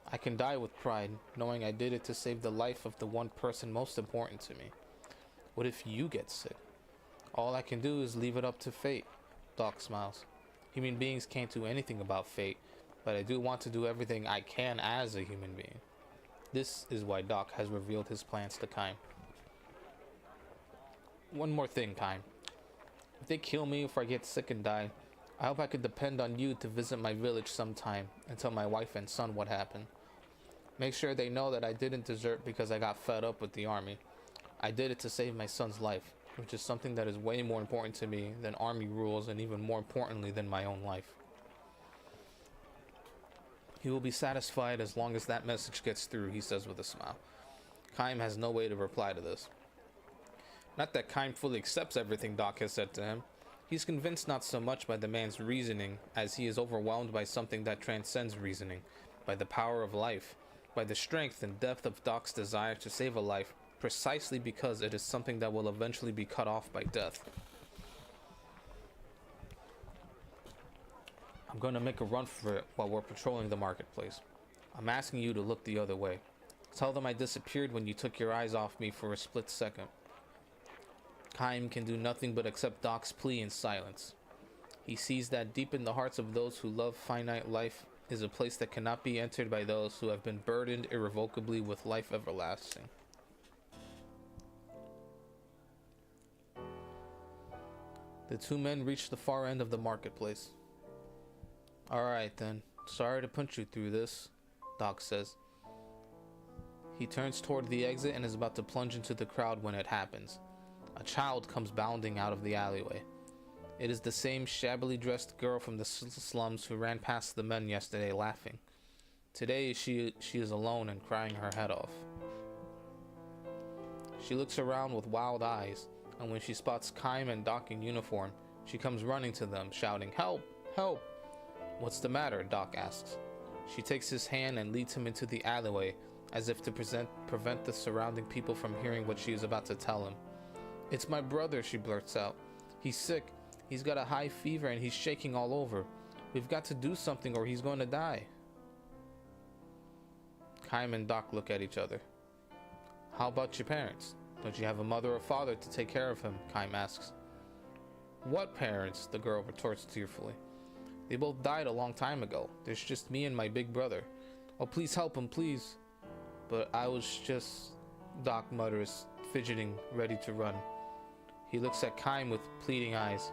I can die with pride, knowing I did it to save the life of the one person most important to me. What if you get sick? All I can do is leave it up to fate." Doc smiles. "Human beings can't do anything about fate, but I do want to do everything I can as a human being." This is why Doc has revealed his plans to Kaim. "One more thing, Kaim. If they kill me, if I get sick and die, I hope I could depend on you to visit my village sometime and tell my wife and son what happened. Make sure they know that I didn't desert because I got fed up with the army. I did it to save my son's life, which is something that is way more important to me than army rules and even more importantly than my own life." "He will be satisfied as long as that message gets through," he says with a smile. Kaim has no way to reply to this. Not that Kaim fully accepts everything Doc has said to him. He's convinced not so much by the man's reasoning as he is overwhelmed by something that transcends reasoning, by the power of life, by the strength and depth of Doc's desire to save a life precisely because it is something that will eventually be cut off by death. "I'm going to make a run for it while we're patrolling the marketplace. I'm asking you to look the other way. Tell them I disappeared when you took your eyes off me for a split second." Kaim can do nothing but accept Doc's plea in silence. He sees that deep in the hearts of those who love finite life is a place that cannot be entered by those who have been burdened irrevocably with life everlasting. The two men reach the far end of the marketplace. "Alright then, sorry to put you through this," Doc says. He turns toward the exit and is about to plunge into the crowd when it happens. A child comes bounding out of the alleyway. It is the same shabbily dressed girl from the slums who ran past the men yesterday laughing. Today she is alone and crying her head off. She looks around with wild eyes, and when she spots Kime and Doc in uniform, she comes running to them, shouting, "Help! Help!" "What's the matter?" Doc asks. She takes his hand and leads him into the alleyway, as if to prevent the surrounding people from hearing what she is about to tell him. "It's my brother," she blurts out. "He's sick. He's got a high fever and he's shaking all over. We've got to do something or he's going to die." Kime and Doc look at each other. "How about your parents? Don't you have a mother or father to take care of him?" Kime asks. "What parents?" the girl retorts tearfully. "They both died a long time ago. There's just me and my big brother. Oh, please help him, please." "But I was just..." Doc mutters, fidgeting, ready to run. He looks at Kime with pleading eyes.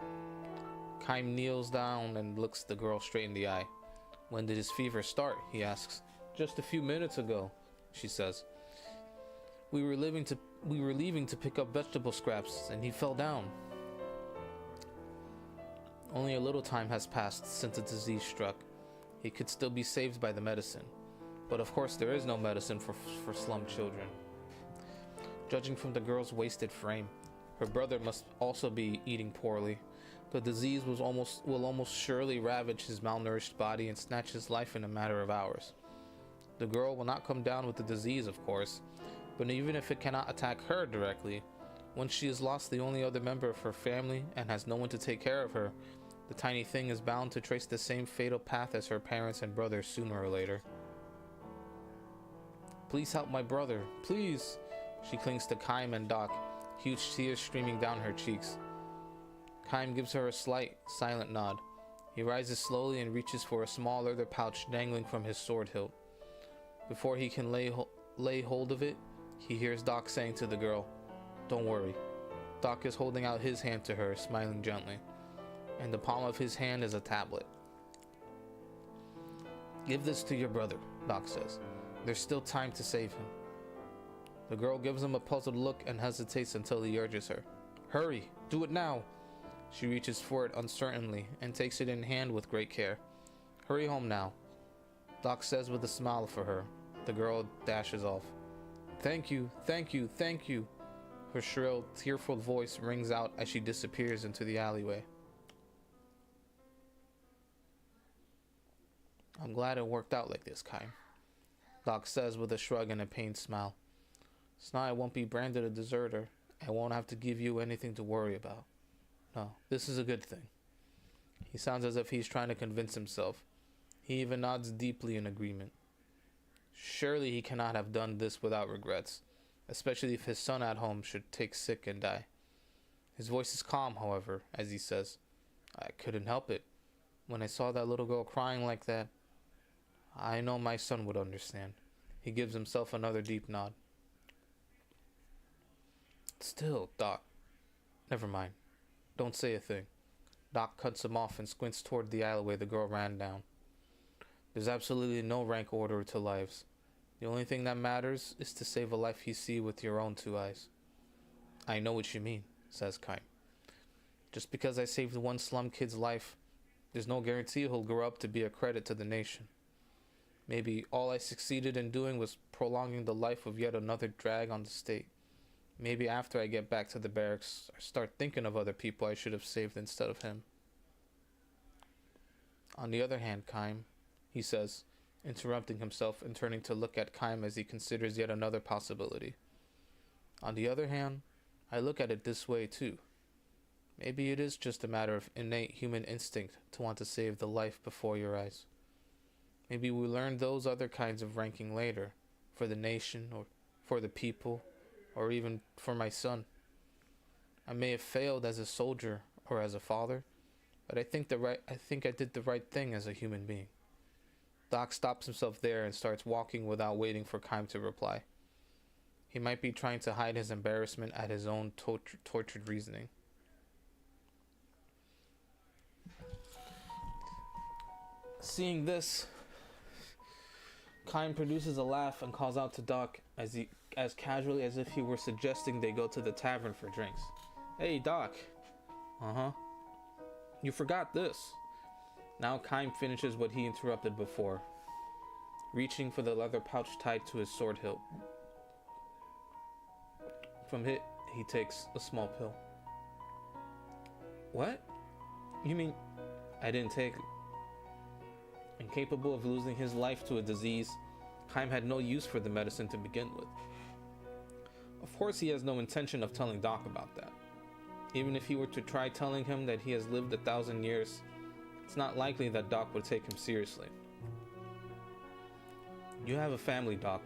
Kime kneels down and looks the girl straight in the eye. "When did his fever start?" he asks. "Just a few minutes ago," she says. We were leaving to pick up vegetable scraps and he fell down." Only a little time has passed since the disease struck. He could still be saved by the medicine. But of course there is no medicine for slum children. Judging from the girl's wasted frame, her brother must also be eating poorly. The disease will almost surely ravage his malnourished body and snatch his life in a matter of hours. The girl will not come down with the disease, of course, but even if it cannot attack her directly, once she has lost the only other member of her family and has no one to take care of her, the tiny thing is bound to trace the same fatal path as her parents and brother sooner or later. "Please help my brother, please!" She clings to Kime and Doc, huge tears streaming down her cheeks. Kime gives her a slight, silent nod. He rises slowly and reaches for a small leather pouch dangling from his sword hilt. Before he can lay hold of it, he hears Doc saying to the girl, "Don't worry." Doc is holding out his hand to her, smiling gently. In the palm of his hand is a tablet. "Give this to your brother," Doc says. "There's still time to save him." The girl gives him a puzzled look and hesitates until he urges her. "Hurry, do it now." She reaches for it uncertainly and takes it in hand with great care. "Hurry home now," Doc says with a smile for her. The girl dashes off. "Thank you, thank you, thank you." Her shrill, tearful voice rings out as she disappears into the alleyway. "I'm glad it worked out like this, Kime," Doc says with a shrug and a pained smile. "So now I won't be branded a deserter. I won't have to give you anything to worry about. No, this is a good thing." He sounds as if he's trying to convince himself. He even nods deeply in agreement. Surely he cannot have done this without regrets, especially if his son at home should take sick and die. His voice is calm, however, as he says, "I couldn't help it. When I saw that little girl crying like that, I know my son would understand." He gives himself another deep nod. "Still, Doc..." "Never mind. Don't say a thing." Doc cuts him off and squints toward the alleyway the girl ran down. "There's absolutely no rank order to lives. The only thing that matters is to save a life you see with your own two eyes." "I know what you mean," says Kime. "Just because I saved one slum kid's life, there's no guarantee he'll grow up to be a credit to the nation. Maybe all I succeeded in doing was prolonging the life of yet another drag on the state. Maybe after I get back to the barracks, I start thinking of other people I should have saved instead of him." "On the other hand, Kime," he says, interrupting himself and turning to look at Kime as he considers yet another possibility. "On the other hand, I look at it this way too. Maybe it is just a matter of innate human instinct to want to save the life before your eyes. Maybe we learn those other kinds of ranking later, for the nation or for the people, or even for my son. I may have failed as a soldier or as a father, but I think I did the right thing as a human being." Doc stops himself there and starts walking without waiting for Kime to reply. He might be trying to hide his embarrassment at his own tortured reasoning. Seeing this, Kine produces a laugh and calls out to Doc as casually as if he were suggesting they go to the tavern for drinks. Hey, Doc. Uh-huh. You forgot this. Now Kine finishes what he interrupted before, reaching for the leather pouch tied to his sword hilt. From it, he takes a small pill. What? You mean I didn't take it? Incapable of losing his life to a disease, Kime had no use for the medicine to begin with. Of course he has no intention of telling Doc about that. Even if he were to try telling him that he has lived 1,000 years, it's not likely that Doc would take him seriously. You have a family, Doc.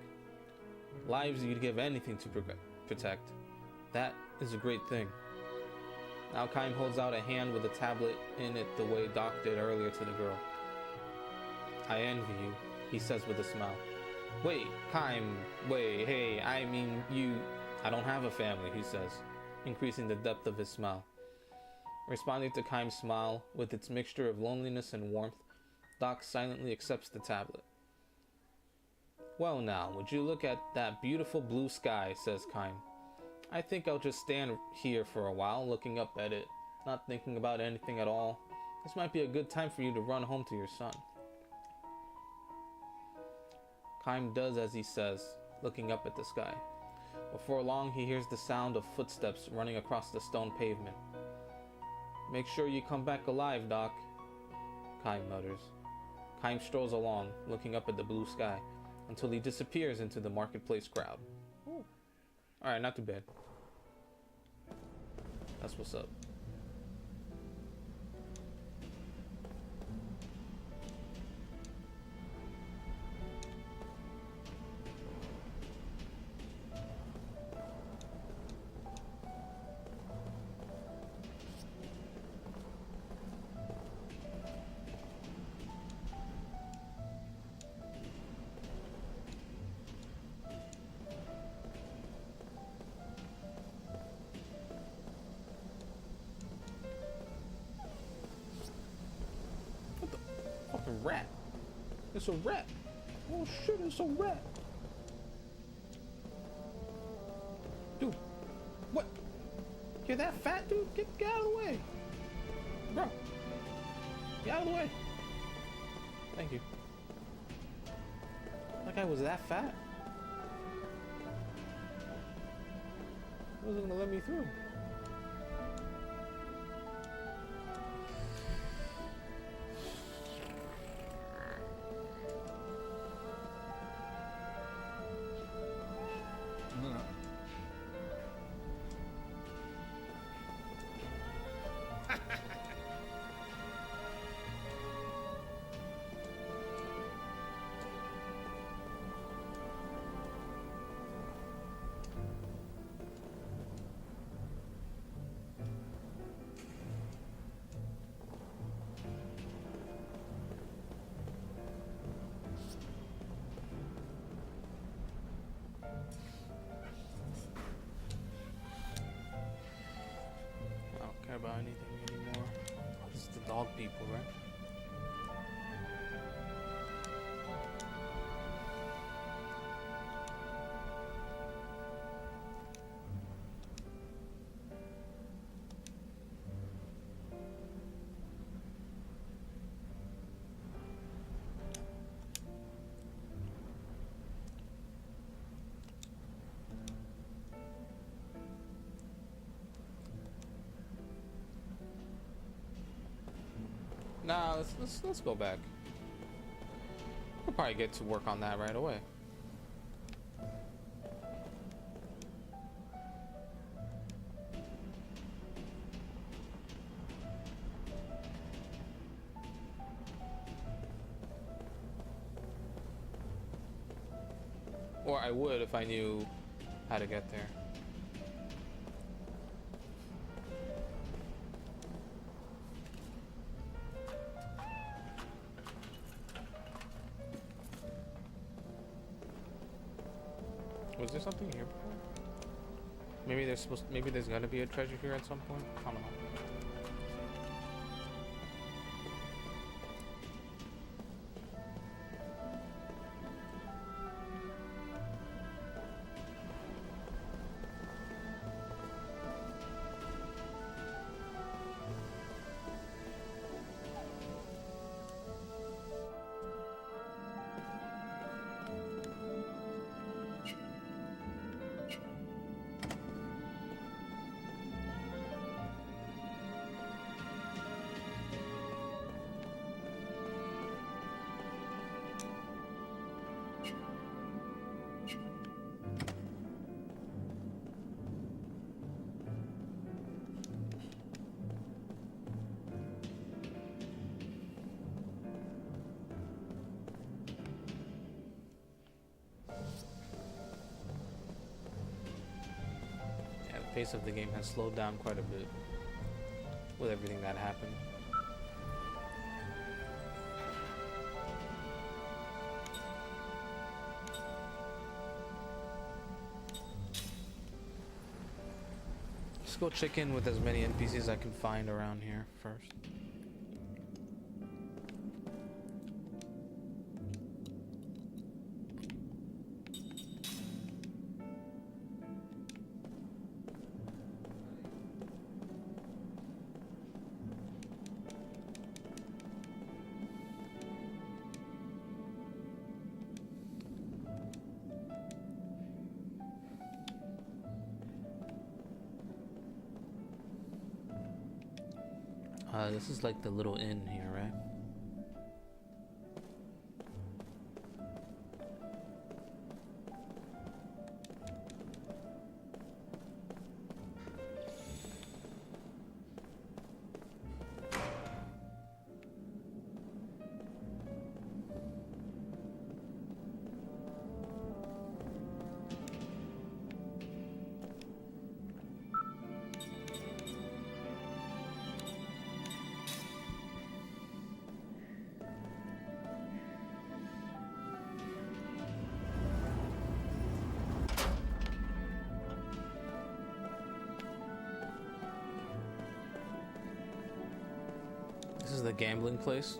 Lives you'd give anything to protect. That is a great thing. Now Kime holds out a hand with a tablet in it the way Doc did earlier to the girl. I envy you, he says with a smile. Wait, Kime, wait, hey, I mean you. I don't have a family, he says, increasing the depth of his smile. Responding to Kime's smile with its mixture of loneliness and warmth, Doc silently accepts the tablet. Well now, would you look at that beautiful blue sky, says Kime. I think I'll just stand here for a while, looking up at it, not thinking about anything at all. This might be a good time for you to run home to your son. Kime does as he says, looking up at the sky. Before long, he hears the sound of footsteps running across the stone pavement. Make sure you come back alive, Doc, Kime mutters. Kime strolls along, looking up at the blue sky, until he disappears into the marketplace crowd. Alright, not too bad. That's what's up. Rat. It's a rat. Oh shit, it's a rat. Dude, what? You're that fat, dude? Get out of the way. Bro, get out of the way. Thank you. That guy was that fat. He wasn't gonna let me through. About anything anymore. This is the dog people, right? Nah, let's go back. We'll probably get to work on that right away. Or I would if I knew how to get there. Was there something here before? Maybe there's gonna be a treasure here at some point? I don't know. pace of the game has slowed down quite a bit with everything that happened. Let's go check in with as many NPCs I can find around here first. This is like the little inn here, right? This is the gambling place.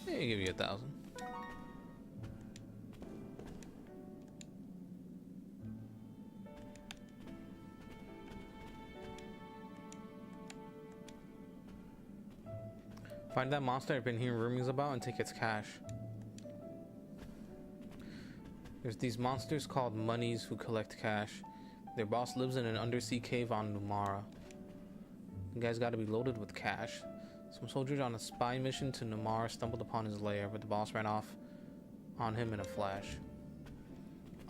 Yeah, give you 1,000. Find that monster I've been hearing rumors about and take its cash. There's these monsters called Monies who collect cash. Their boss lives in an undersea cave on Numara. You guys gotta be loaded with cash. Some soldiers on a spy mission to Numara stumbled upon his lair, but the boss ran off on him in a flash.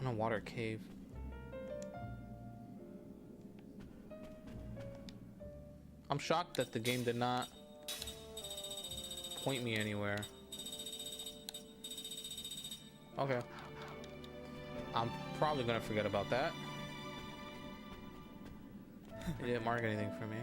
On a water cave. I'm shocked that the game did not point me anywhere. Okay. I'm probably gonna forget about that. It didn't mark anything for me.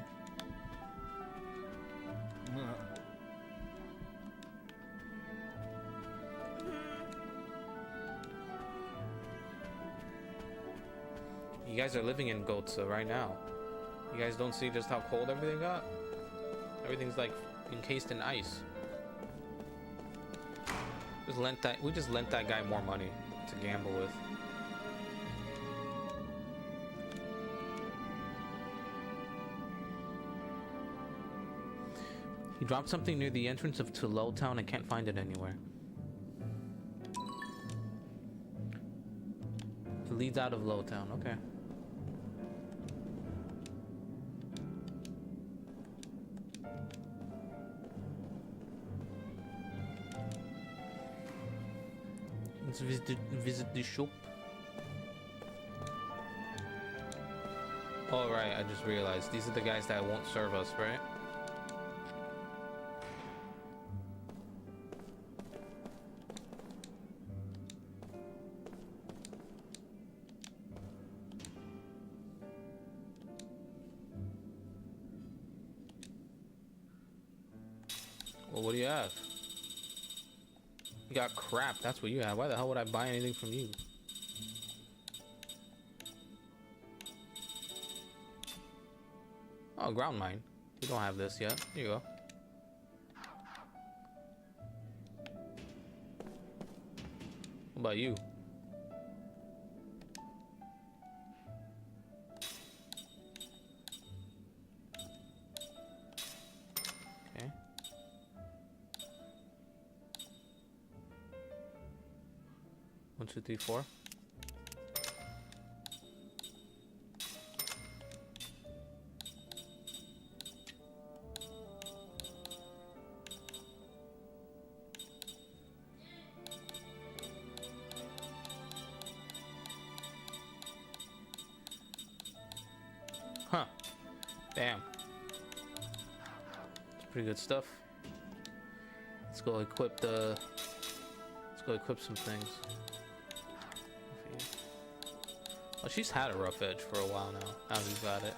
You guys are living in Gotsa right now. You guys don't see just how cold everything got? Everything's like encased in ice. We just lent that guy more money to gamble with. He dropped something near the entrance of Tulou Town and can't find it anywhere. It leads out of Lowtown, okay. Let's visit the shop. Oh right, I just realized these are the guys that won't serve us, right? Well, what do you have? You got crap. That's what you have. Why the hell would I buy anything from you? Oh, ground mine. You don't have this yet. Here you go. What about you? Okay. One, two, three, four. Huh. Damn. It's pretty good stuff. Let's go equip the... Let's go equip some things. Well, she's had a rough edge for a while now. Now you got it.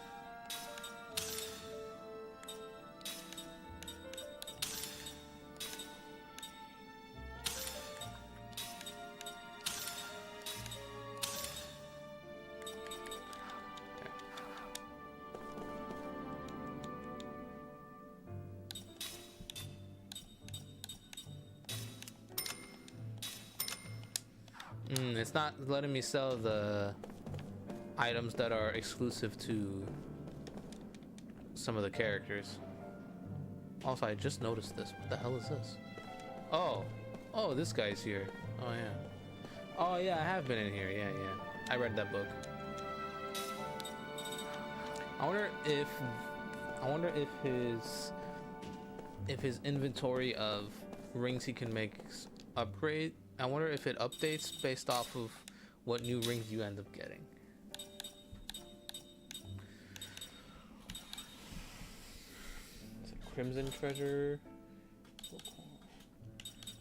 It's not letting me sell the items that are exclusive to some of the characters. Also, I just noticed this. What the hell is this? Oh, this guy's here. Oh yeah. Oh yeah, I have been in here. Yeah. I read that book. I wonder if his inventory of rings he can make upgrade. I wonder if it updates based off of what new rings you end up getting. It's a crimson treasure.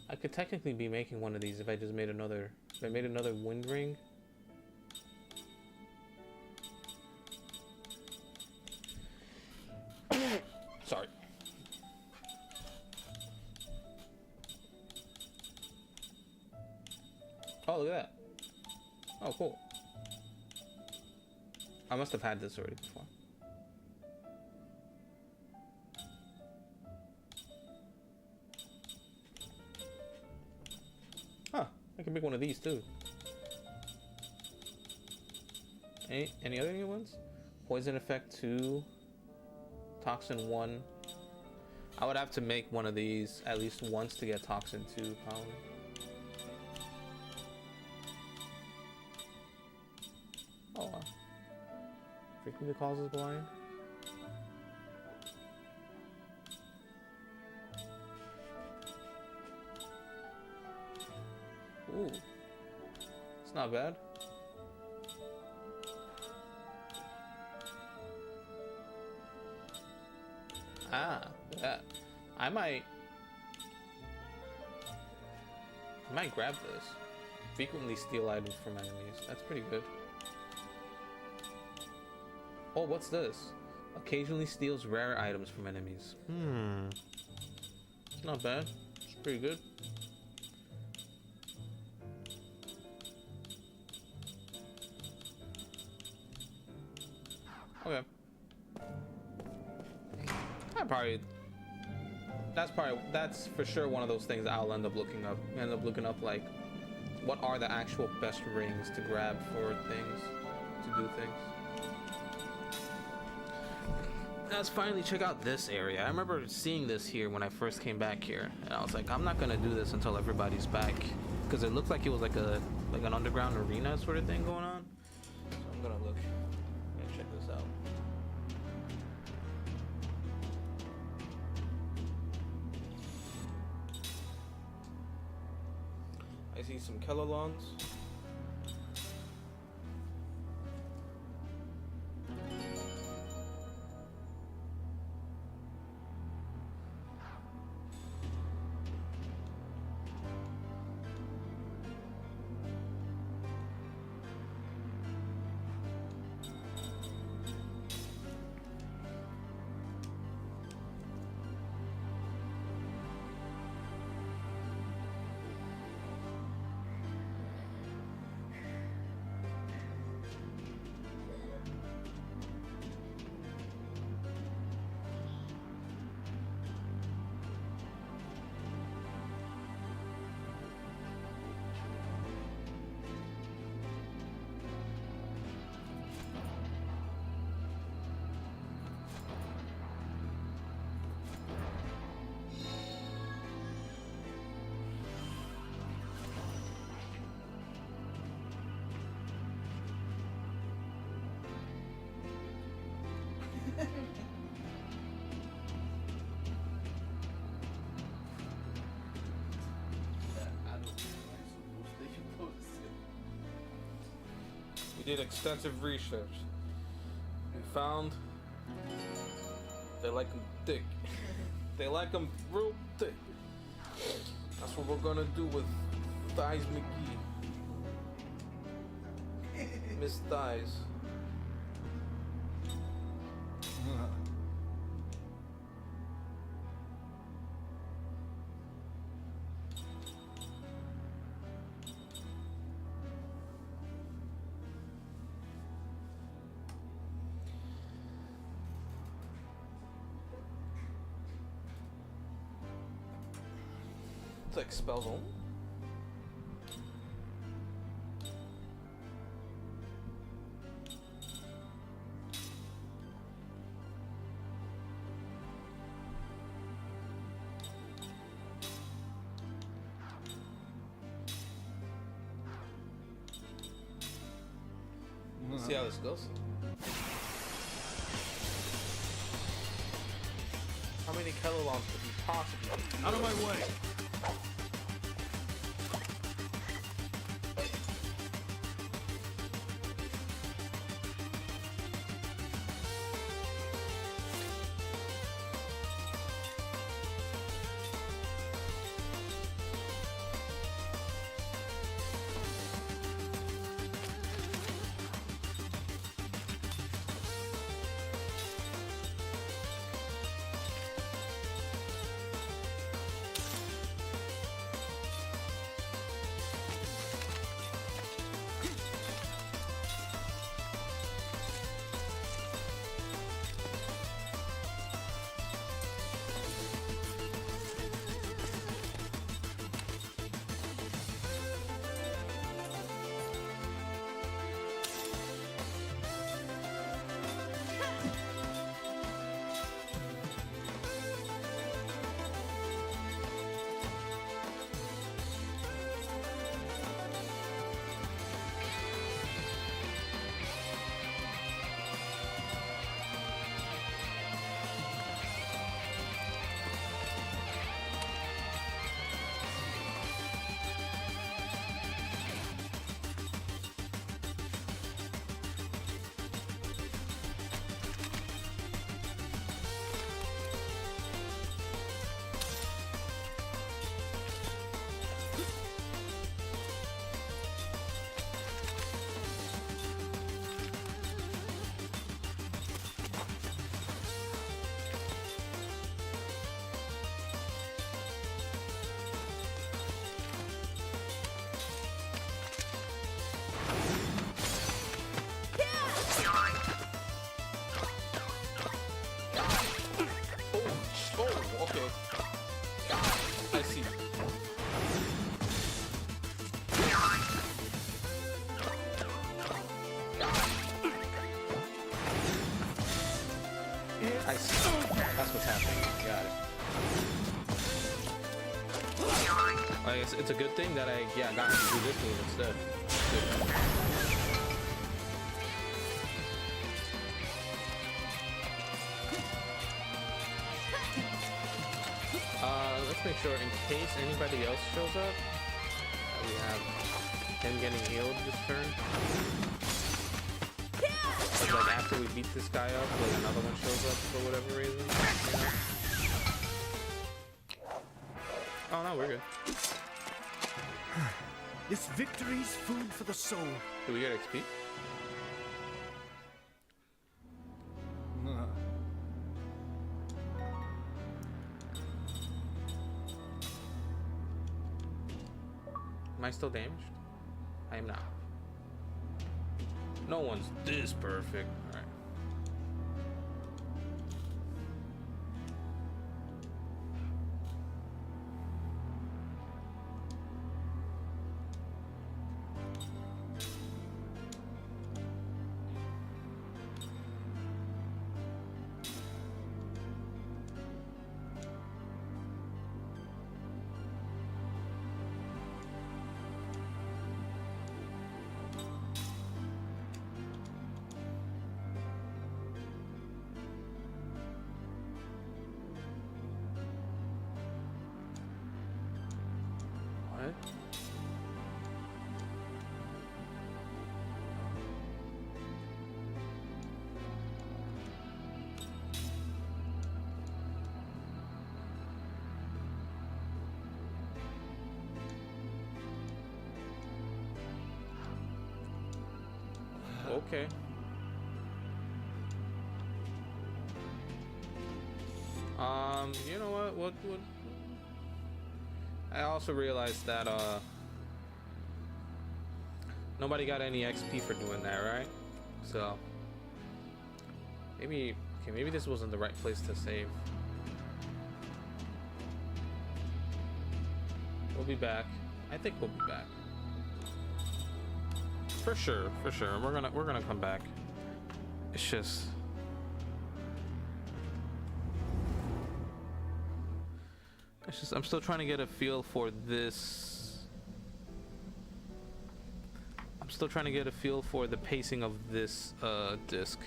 I could technically be making one of these if I just made another. If I made another wind ring. Sorry. Oh, look at that. Oh, cool. I must have had this already before. Huh. I can make one of these too. Any other new ones? Poison effect 2. Toxin 1. I would have to make one of these at least once to get Toxin 2, probably. Oh wow. Frequently causes blind. Ooh. It's not bad. Ah, that. I might grab this. Frequently steal items from enemies. That's pretty good. Oh, what's this? Occasionally steals rare items from enemies. It's not bad. It's pretty good. Okay. That's for sure one of those things I'll end up looking up. Like, what are the actual best rings to grab for things, to do things. Let's finally check out this area. I remember seeing this here when I first came back here, and I was like, I'm not gonna do this until everybody's back, because it looked like it was like an underground arena sort of thing going on. So I'm gonna look. I'm gonna check this out. I see some Kellolons. We did extensive research. We found they like them thick. They like them real thick. That's what we're gonna do with Thighs McGee. Miss Thighs. It's like spells only. Let's see how this goes. How many Kelolons could we possibly? Out of my way. Okay. I see. I see. That's what's happening. Got it. I guess it's a good thing that I got to do this move instead. Good. Let's make sure in case anybody else shows up, we have him getting healed this turn. Like after we beat this guy up, like another one shows up for whatever reason. You know? Oh no, we're good. This victory's food for the soul. Do we get XP? Am I still damaged? I am not. No one's this perfect. All right. okay. You know what? I also realized that nobody got any XP for doing that, right? So maybe this wasn't the right place to save. We'll be back. I think we'll be back. For sure. We're gonna come back. It's just I'm still trying to get a feel for this. I'm still trying to get a feel for the pacing of this disc.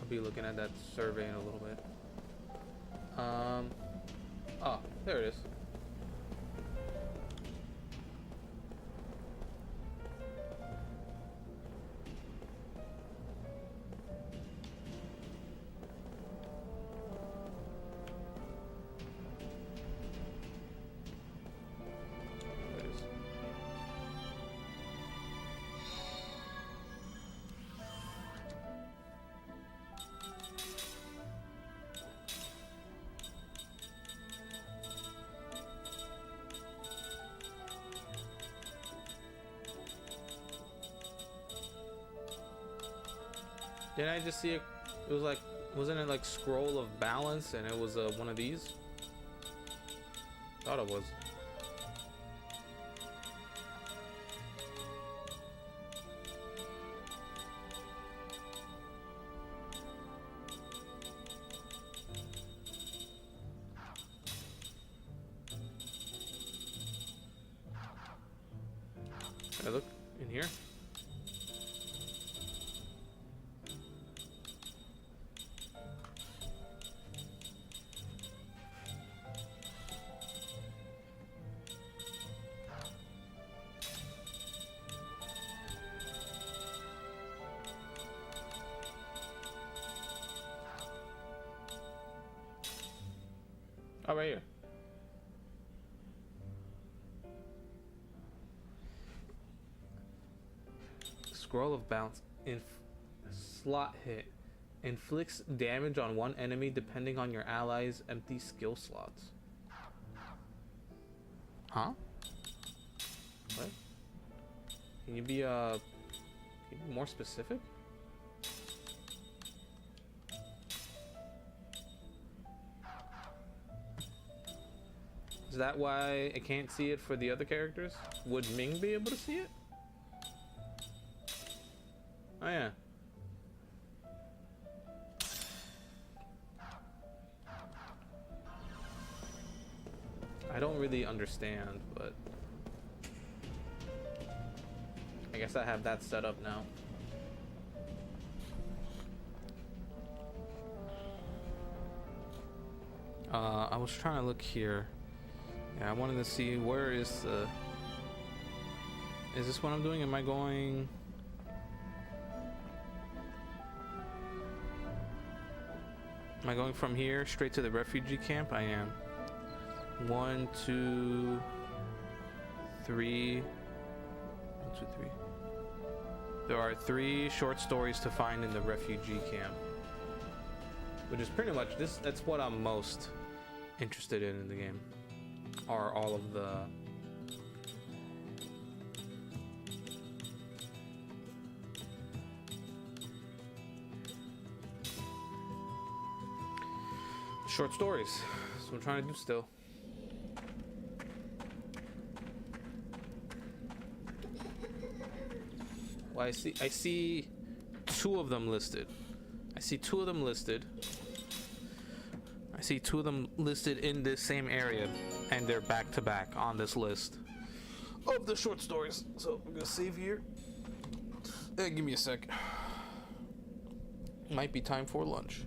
I'll be looking at that survey in a little bit. Oh, there it is. There it is. Didn't I just see it? It was like, wasn't it like scroll of balance, and it was one of these? Thought it was. Can I look in here? Oh, right here. Scroll of bounce. Slot hit. Inflicts damage on one enemy depending on your ally's empty skill slots. Huh? What? Can you be more specific? Is that why I can't see it for the other characters? Would Ming be able to see it? Oh yeah. I don't really understand, but I guess I have that set up now. I was trying to look here. Yeah, I wanted to see where is the... Is this what I'm doing? Am I going... Am I going from here straight to the refugee camp? I am. 1, 2, 3. 1, 2, 3. There are 3 short stories to find in the refugee camp, which is pretty much this. That's what I'm most interested in the game. Are all of the short stories. That's what I'm trying to do still. Well, I see 2 of them listed. I see 2 of them listed. I see 2 of them listed in this same area, and they're back to back on this list of the short stories. So I'm gonna save here. Hey, give me a sec. Might be time for lunch.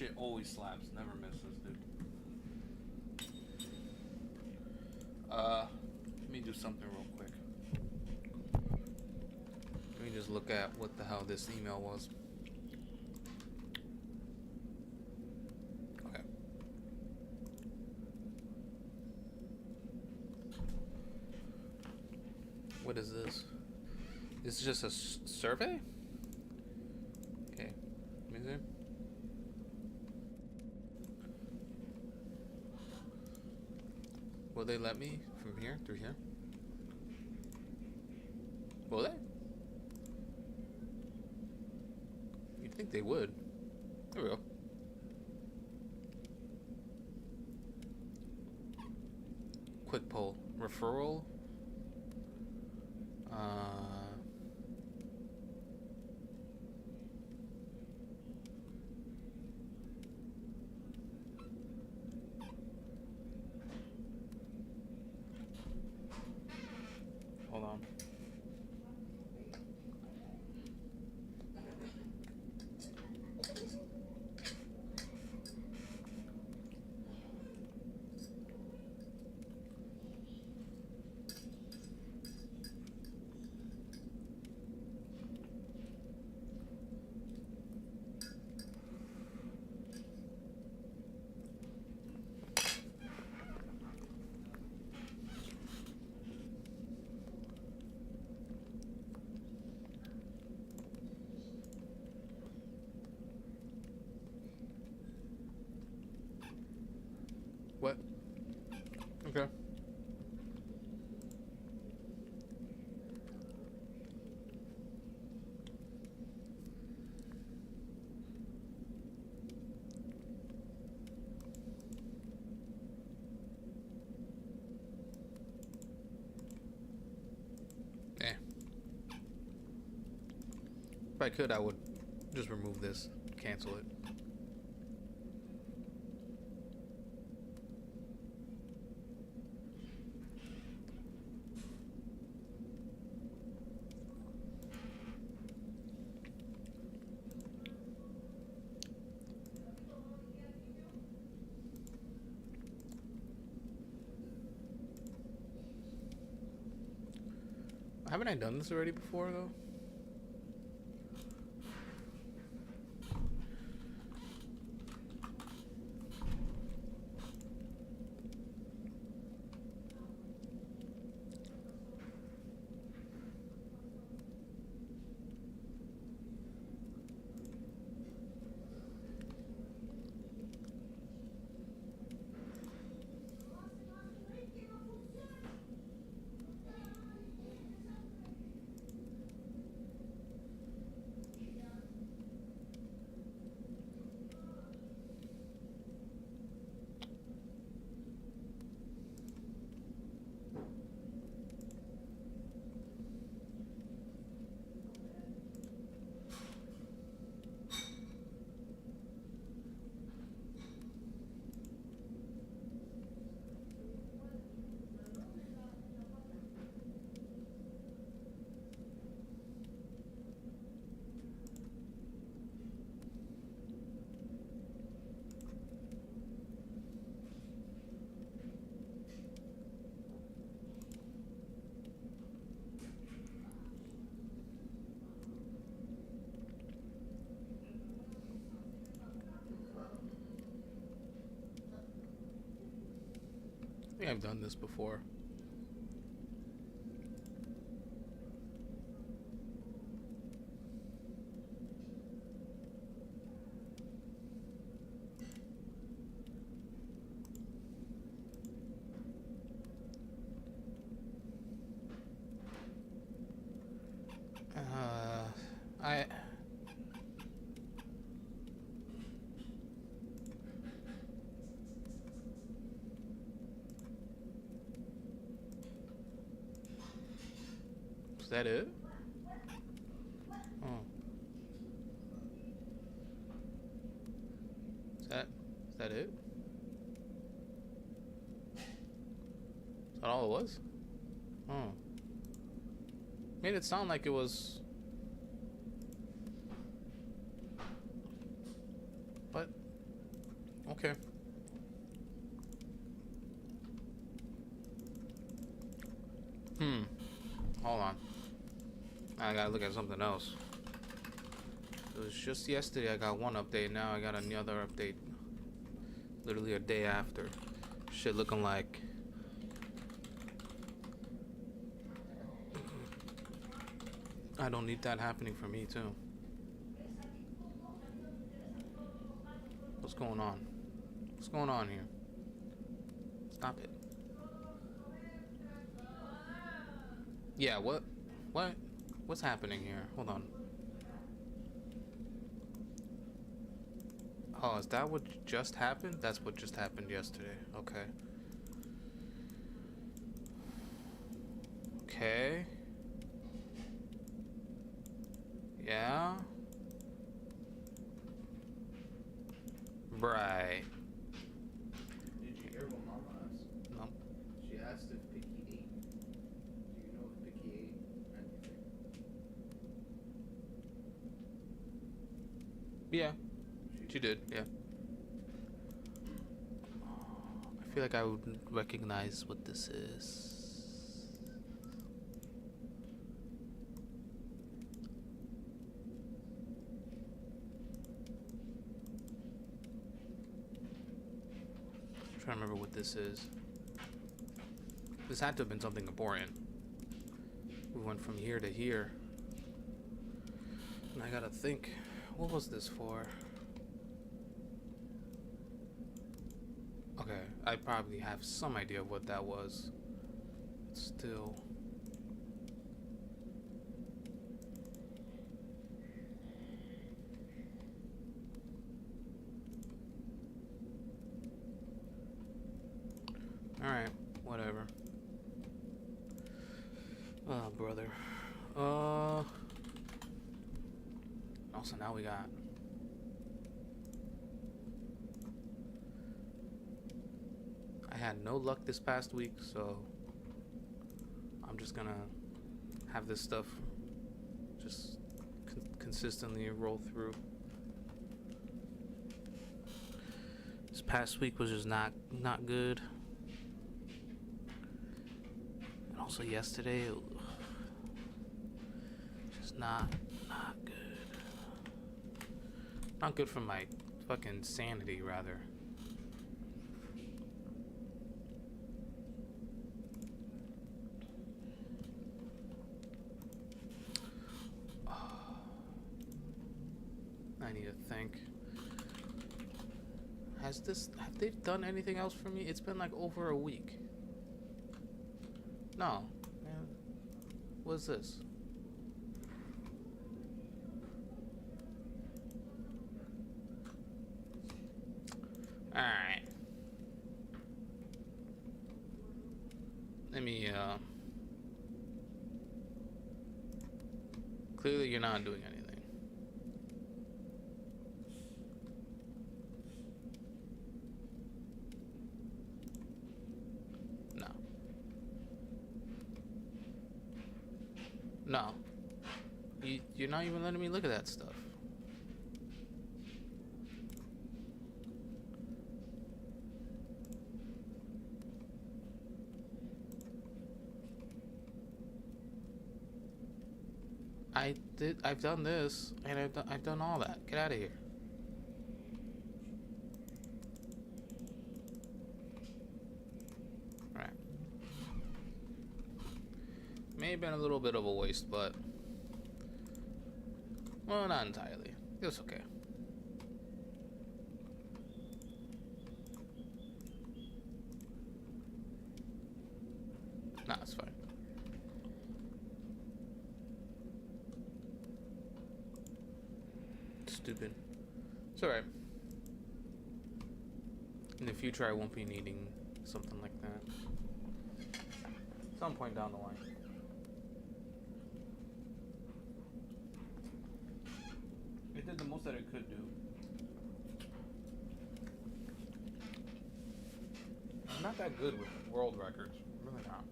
shit always slaps, never misses, dude. Let me do something real quick. Let me just look at what the hell this email was. Okay. What is this? This is just a survey? Okay. Let me see. Will they let me from here through here? Will they? You'd think they would. There we go. Quick poll. Referral. Hold on. What? Okay. If I could, I would just remove this, cancel it. Haven't I done this already before, though? I think I've done this before. I Is that it? Oh. Is that it? Is that all it was? Oh. Made it sound like it was. What? Okay. Hold on. I gotta look at something else. It was just yesterday I got one update, now I got another update. Literally a day after. Shit looking like... I don't need that happening for me too. What's going on? What's going on here? Stop it. Yeah, what? What? What's happening here? Hold on. Oh, is that what just happened? That's what just happened yesterday. Okay. Okay. Yeah. Right. Did you hear what Mama asked? No. She asked if Picky ate. Do you know if Picky ate anything? Yeah. She did, yeah. I feel like I would recognize what this is. I'm trying to remember what this is. This had to have been something important. We went from here to here. And I gotta think, what was this for? Okay, I probably have some idea of what that was. Still. Alright, whatever. Oh, brother. Also, now we got... I had no luck this past week, so I'm just gonna have this stuff just consistently roll through. This past week was just not good. And also yesterday, just not good. Not good for my fucking sanity, rather. I need to think. Have they done anything else for me? It's been like over a week. No. Man. What is this? Alright. Let me, clearly you're not doing anything. No. You're not even letting me look at that stuff. I've done this, and I've done all that. Get out of here. Right. May have been a little bit of a waste, but... well, not entirely. It was okay. Nah, it's fine. Stupid. It's alright. In the future, I won't be needing something like that. Some point down the line. It did the most that it could do. I'm not that good with world records. Really not.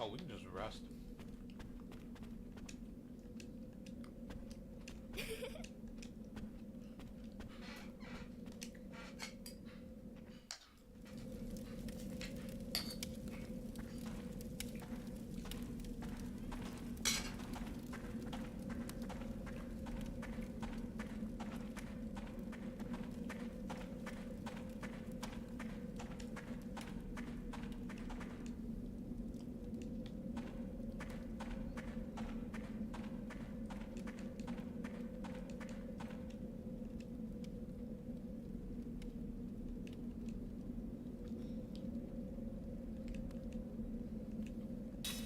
Oh, we can just rest.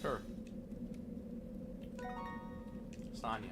Sure. Sonya.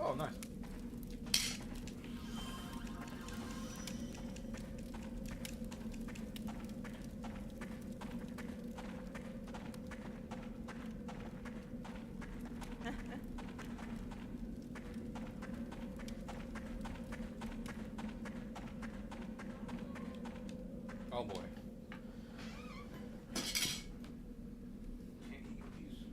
Oh, nice. Oh boy. Can't eat these.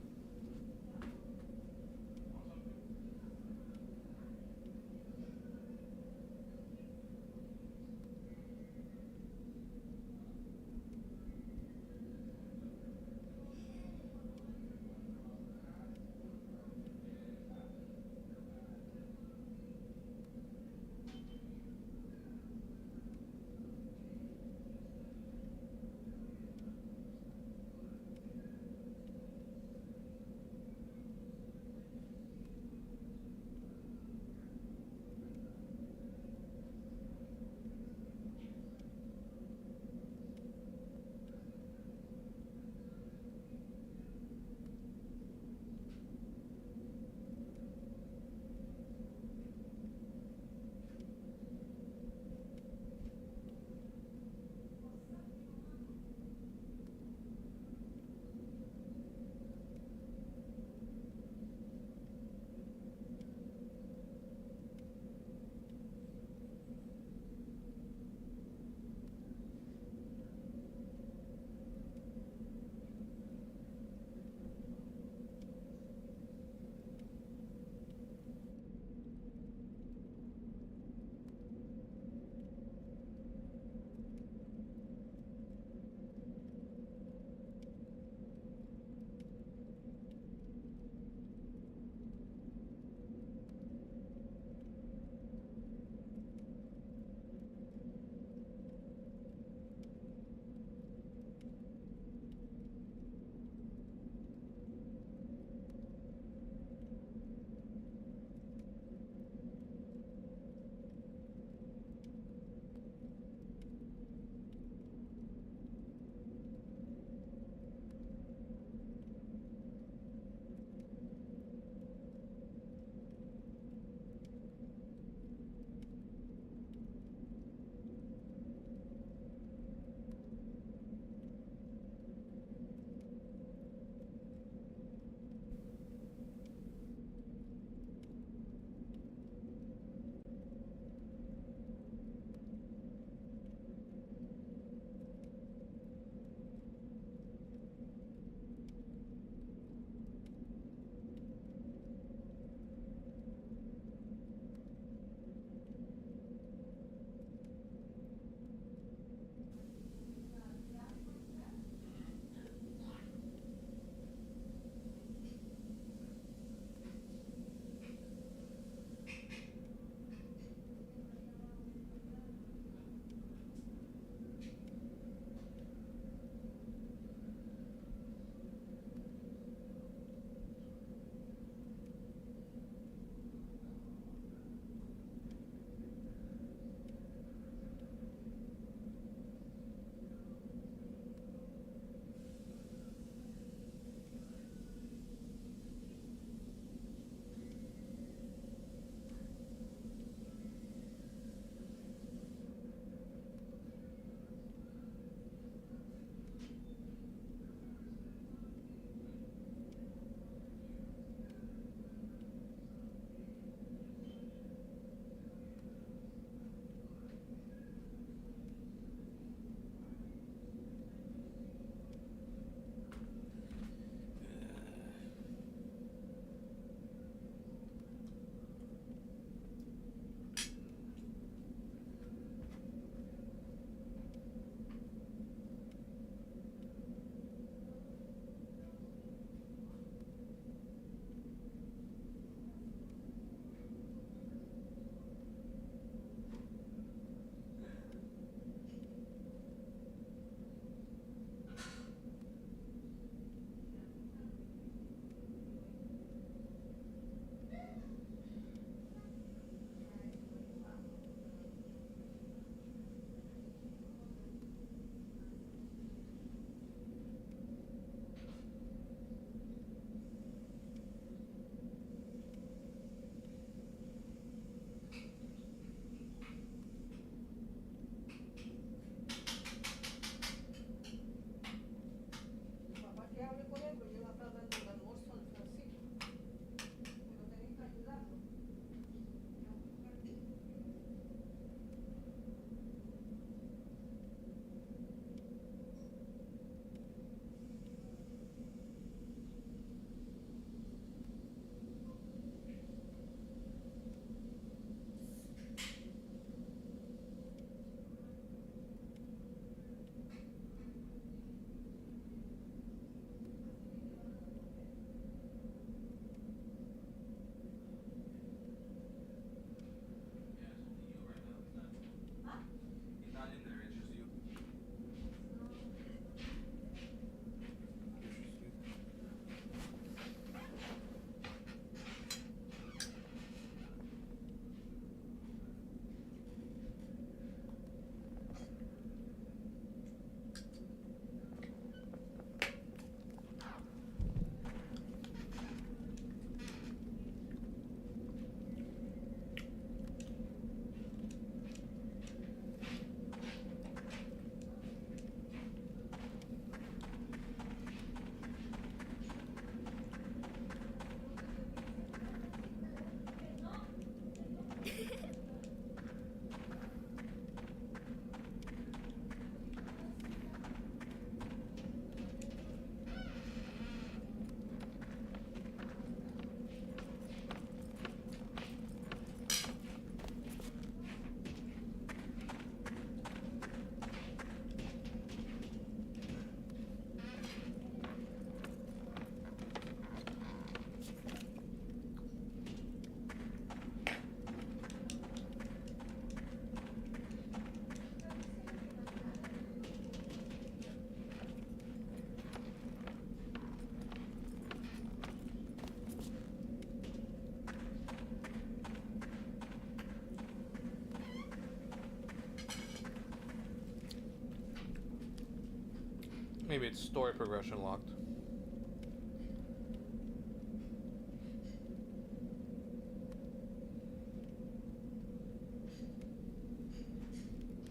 Maybe it's story progression locked.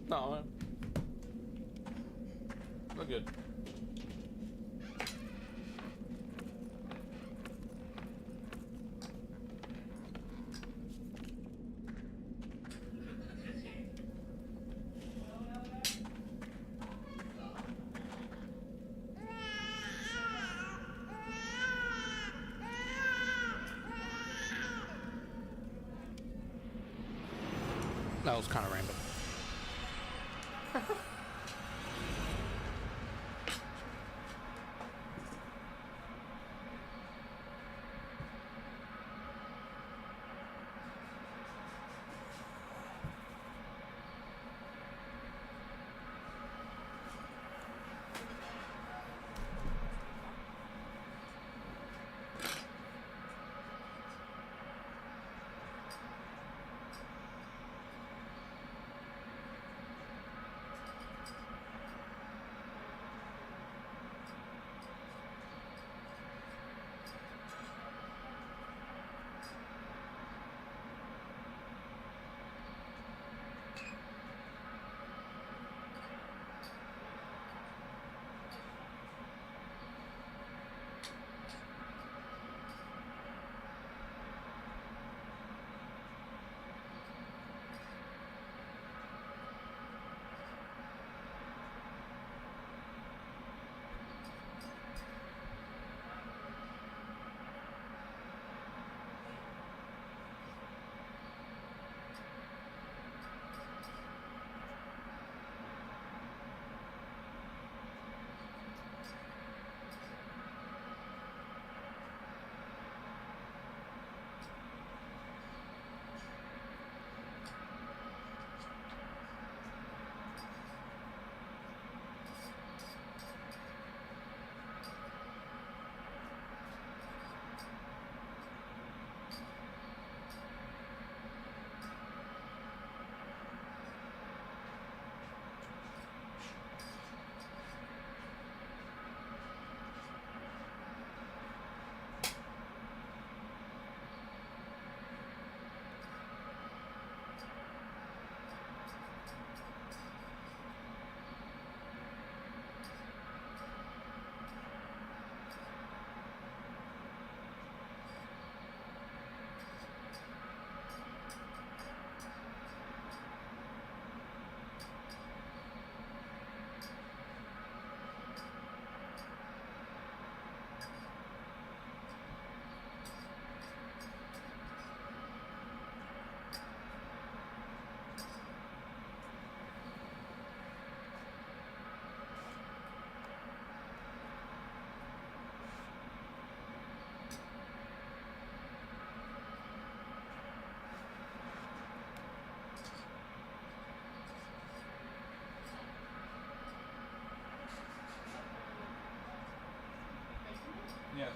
No, we're good. That was kind of random. Yes.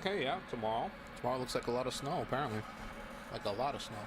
Okay, yeah, tomorrow. Tomorrow looks like a lot of snow, apparently. Like a lot of snow.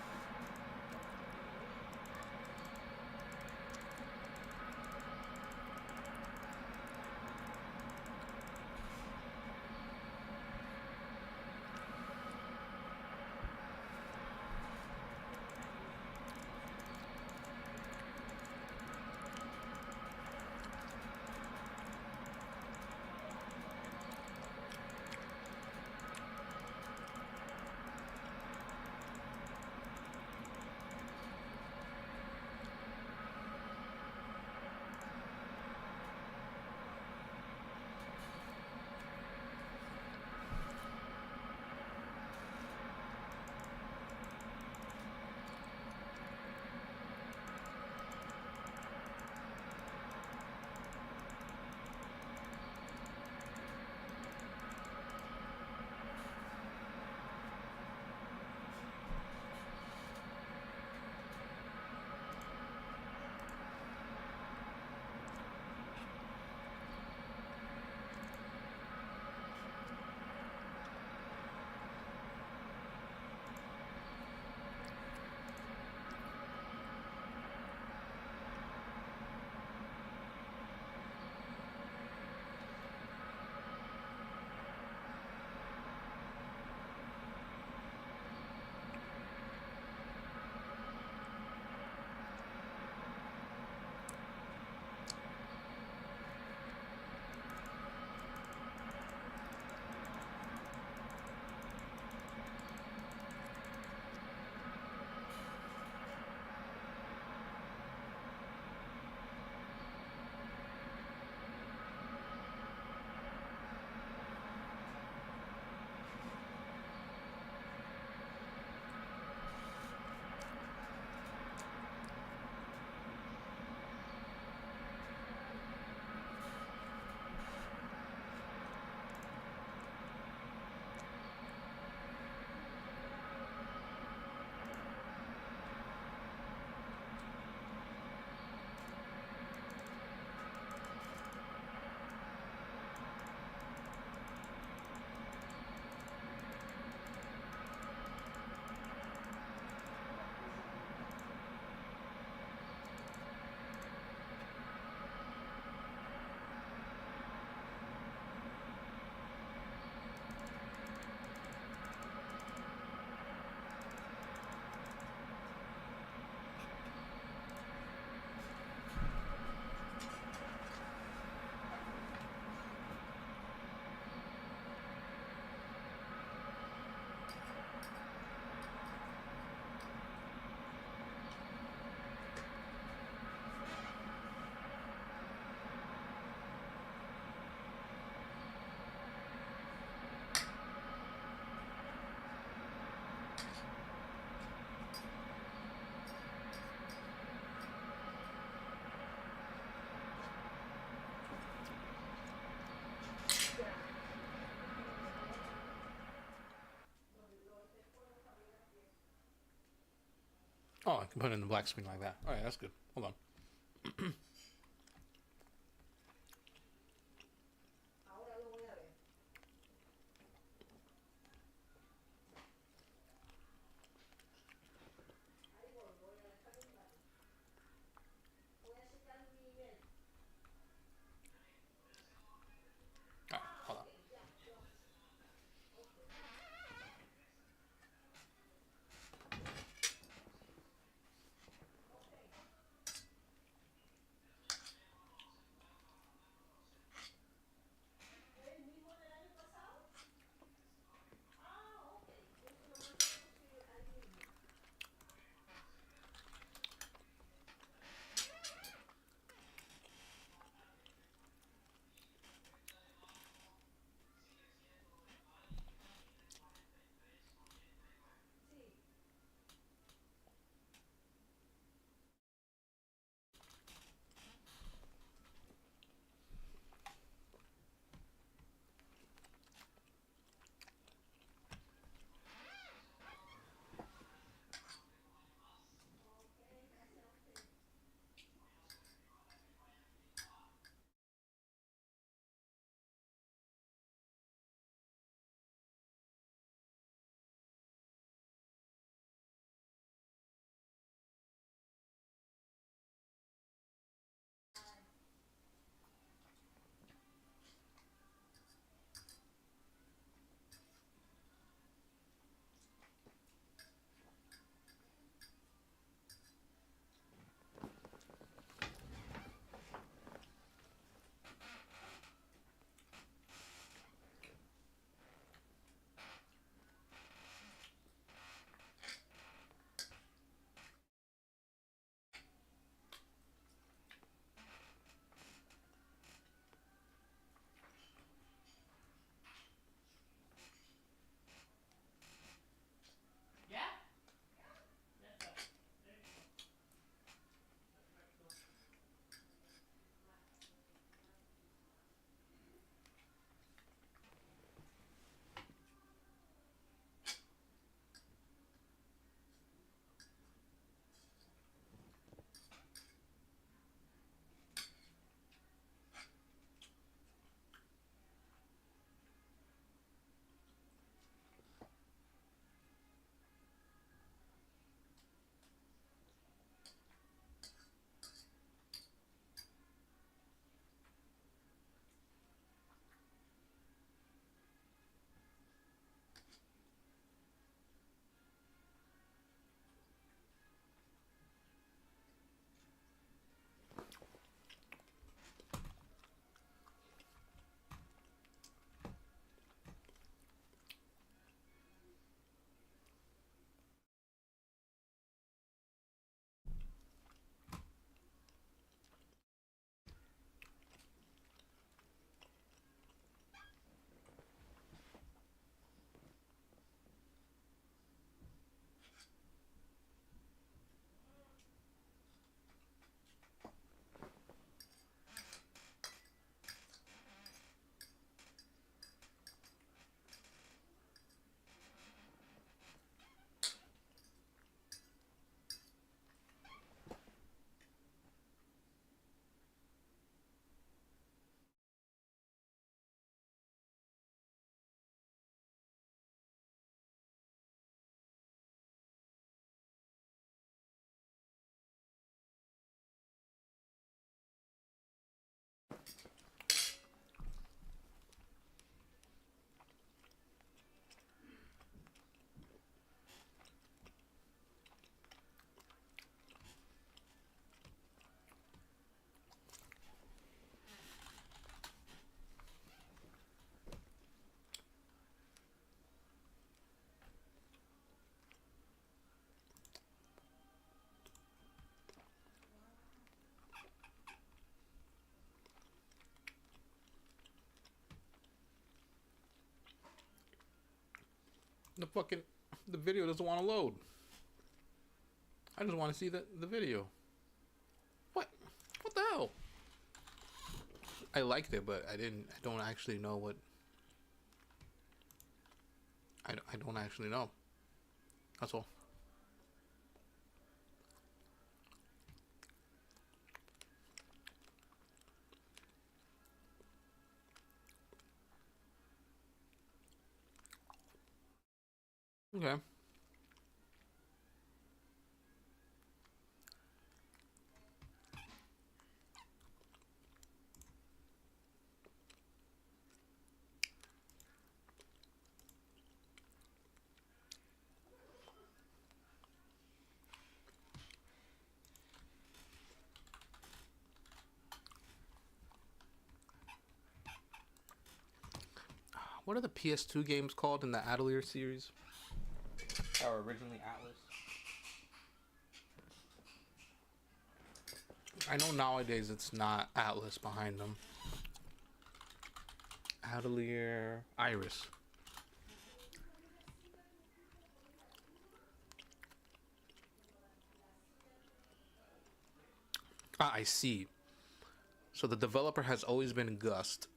Oh, I can put it in the black screen like that. All right, that's good. Hold on. All right, hold on. The video doesn't want to load. I just want to see the video. What the hell? I liked it, but I don't actually know what. I don't actually know. That's all. Okay. What are the PS2 games called in the Atelier series? Or originally Atlas? I know nowadays it's not Atlas behind them. Atelier Iris. Ah, I see. So the developer has always been Gust.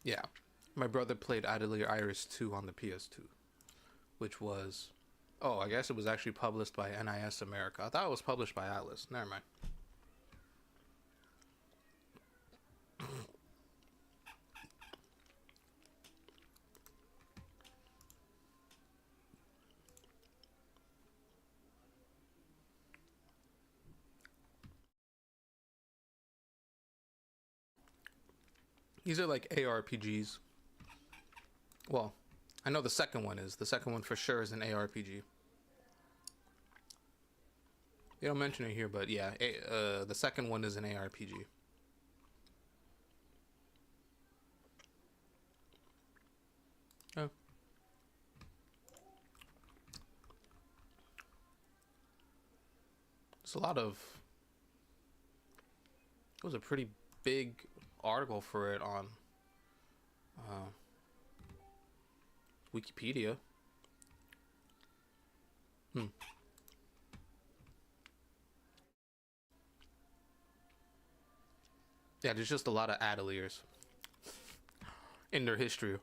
Yeah. My brother played Atelier Iris 2 on the PS2, which was... Oh, I guess it was actually published by NIS America. I thought it was published by Atlas. Never mind. These are like ARPGs. Well, I know the second one is. The second one for sure is an ARPG. They don't mention it here, but yeah, the second one is an ARPG. Oh. There's a lot of... It was a pretty big article for it on Wikipedia. Yeah, there's just a lot of Ateliers in their history.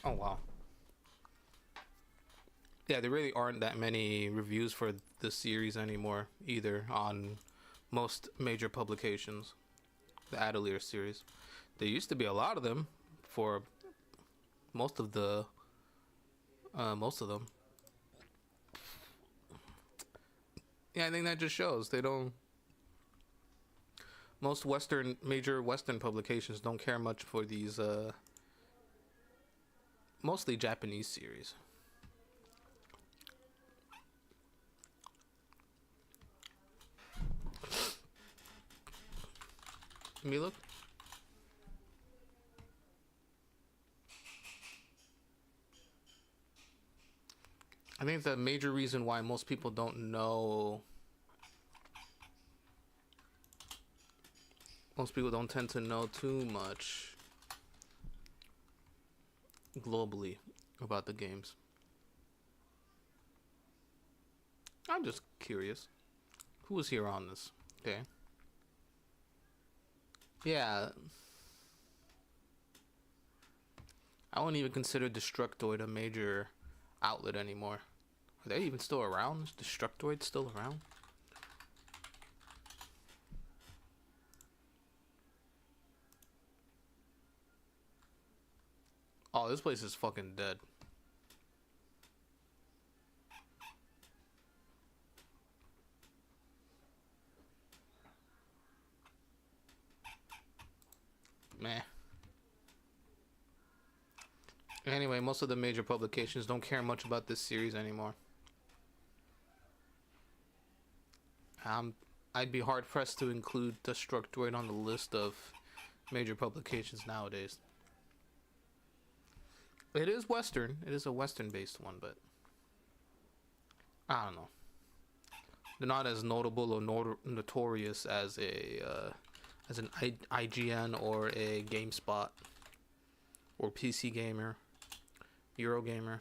Oh wow. Yeah, there really aren't that many reviews for the series anymore either on most major publications. The Atelier series. There used to be a lot of them for most of them. Yeah, I think that just shows they don't. Most major Western publications don't care much for these mostly Japanese series. Let me look. I think the major reason why most people don't know, most people don't tend to know too much globally about the games. I'm just curious. Who was here on this? Okay. Yeah. I wouldn't even consider Destructoid a major outlet anymore. Are they even still around? Is Destructoid still around? Oh, this place is fucking dead. Meh. Anyway, most of the major publications don't care much about this series anymore. I'm I'd be hard pressed to include Destructoid on the list of major publications nowadays. It is Western. It is a Western-based one, but I don't know. They're not as notable or notorious as an IGN or a GameSpot or PC Gamer, Eurogamer.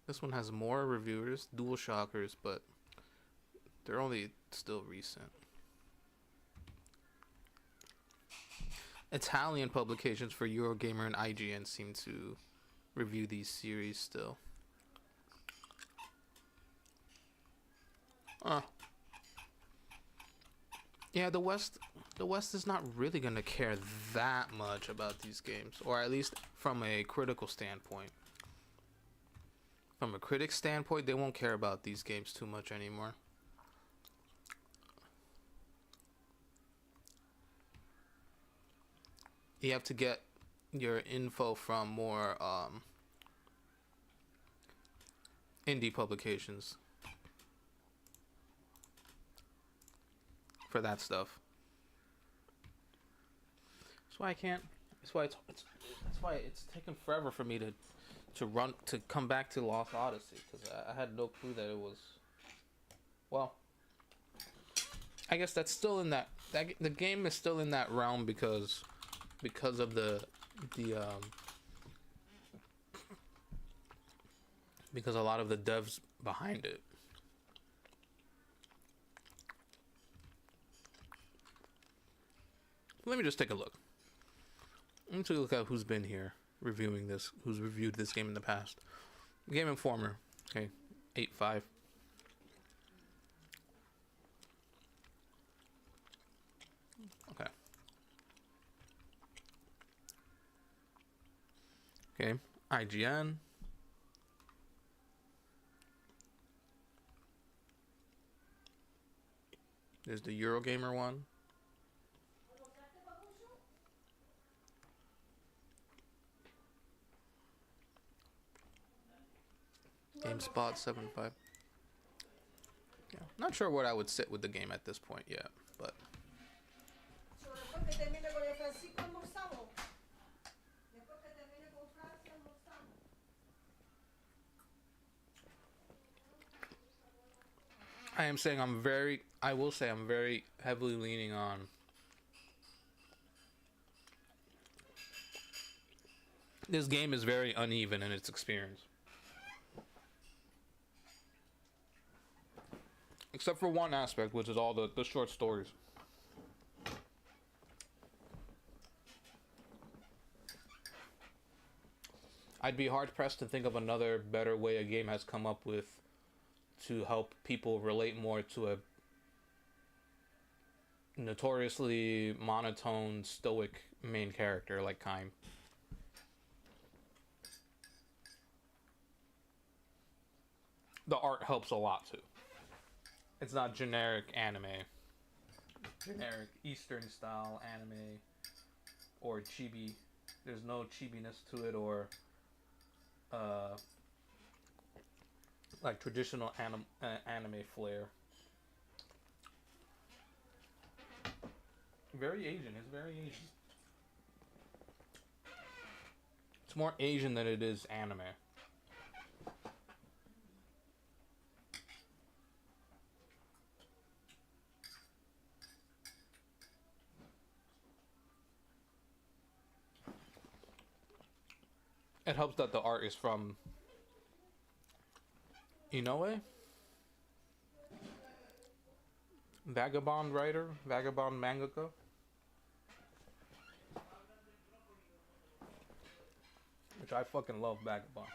This one has more reviewers, Dual Shockers, but they're only still recent. Italian publications for Eurogamer and IGN seem to review these series still. Yeah, the West is not really gonna care that much about these games, or at least from a critical standpoint. From a critic standpoint, they won't care about these games too much anymore. You have to get your info from more indie publications for that stuff. That's why I can't. That's why it's taken forever for me to come back to Lost Odyssey, because I had no clue that it was. Well, I guess that's still in that the game is still in that realm because of because a lot of the devs behind it. Let me just take a look. Let me take a look at who's been here reviewing this, who's reviewed this game in the past. Game Informer, okay, 8.5. Okay. Okay, IGN. There's the Eurogamer one. GameSpot 7.5. Yeah, not sure what I would sit with the game at this point yet, but I will say I'm very heavily leaning on this game is very uneven in its experience. Except for one aspect, which is all the short stories. I'd be hard pressed to think of another better way a game has come up with to help people relate more to a notoriously monotone, stoic main character like Kaim. The art helps a lot too. It's not generic anime, generic Eastern style anime or chibi. There's no chibiness to it or like traditional anime flair. Very Asian. It's very Asian. It's more Asian than it is anime. It helps that the art is from Inoue? Vagabond writer? Vagabond mangaka? Which I fucking love Vagabond.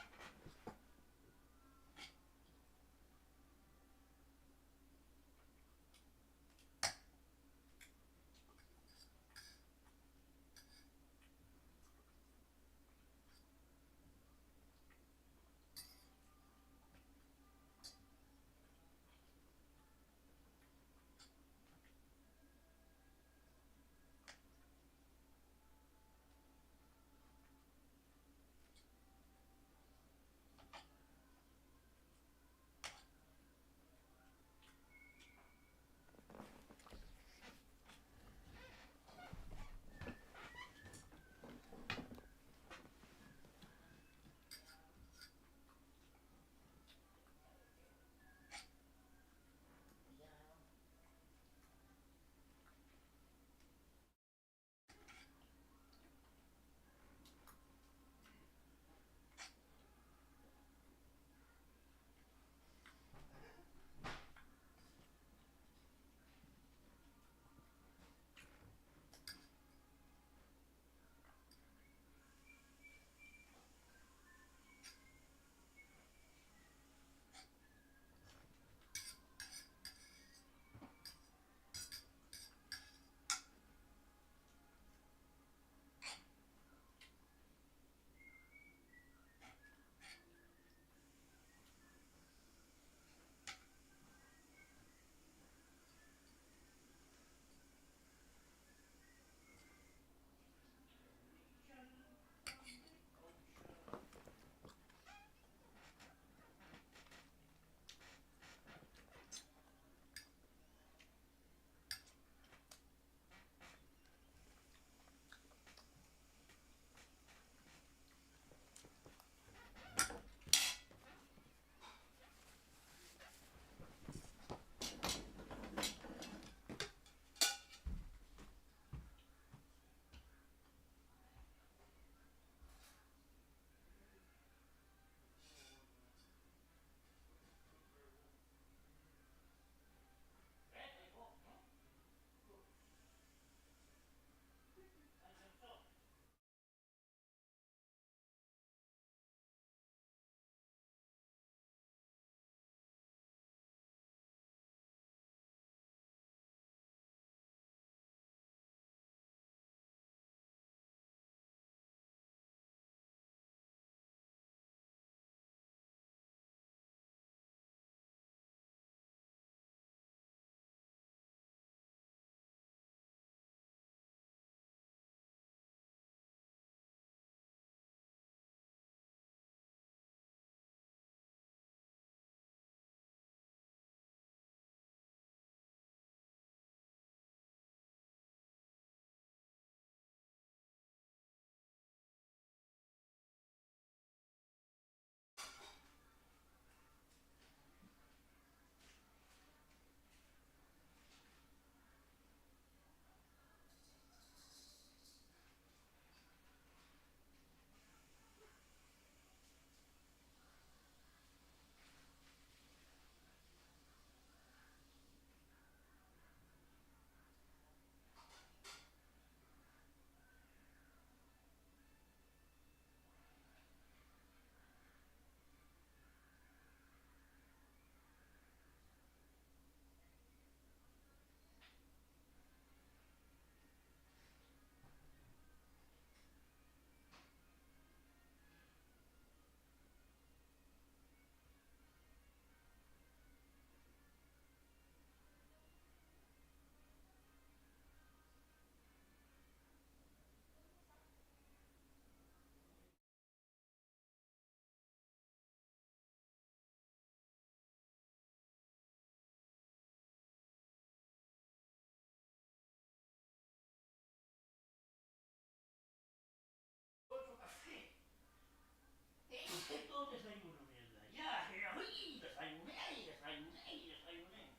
desayuno, mierda. Ya, ya, uy, desayuné, desayuné, desayuné.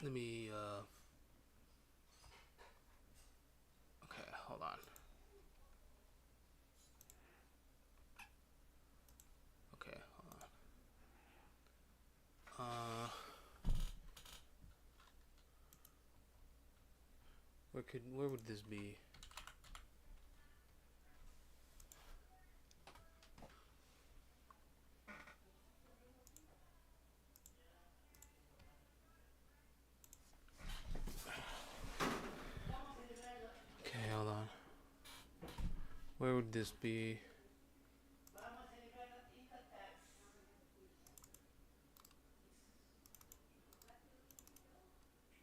Let me okay, hold on. Okay, hold on. Where would this be? Okay, hold on. Where would this be?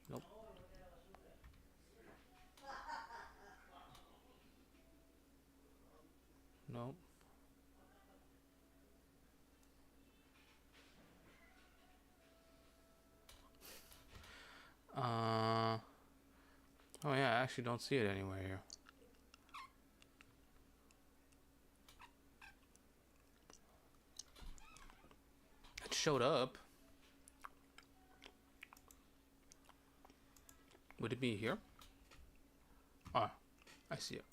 Nope. Nope. Oh yeah, I actually don't see it anywhere here. It showed up. Would it be here? Ah, I see it.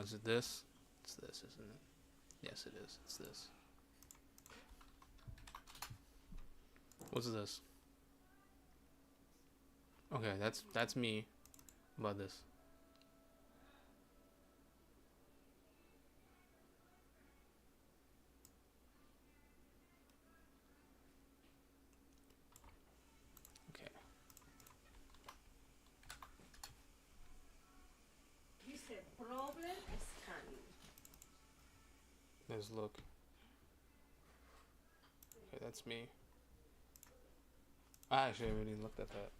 Is it this? It's this, isn't it? Yes, it is. It's this. What's this? Okay, that's me. How about this? Okay. Dice problem scanning. Let's look. Okay, that's me. I actually already looked at that.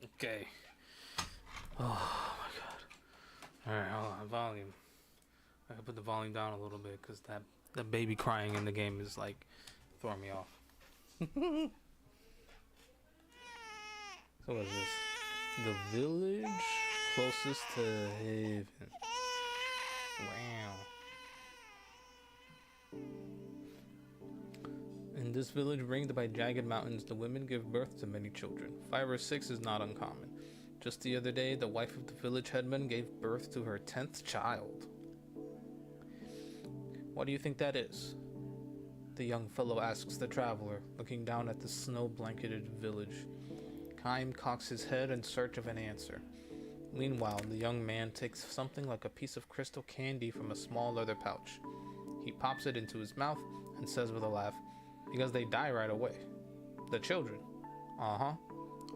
Okay. Oh my god. Alright, hold on. Volume. I can put the volume down a little bit because that baby crying in the game is like throwing me off. So what is this? The village closest to Haven. Wow. In this village ringed by jagged mountains, the women give birth to many children. 5 or 6 is not uncommon. Just the other day, the wife of the village headman gave birth to her 10th child. What do you think that is? The young fellow asks the traveler, looking down at the snow-blanketed village. Kaim cocks his head in search of an answer. Meanwhile, the young man takes something like a piece of crystal candy from a small leather pouch. He pops it into his mouth and says with a laugh, because they die right away. The children. Uh-huh.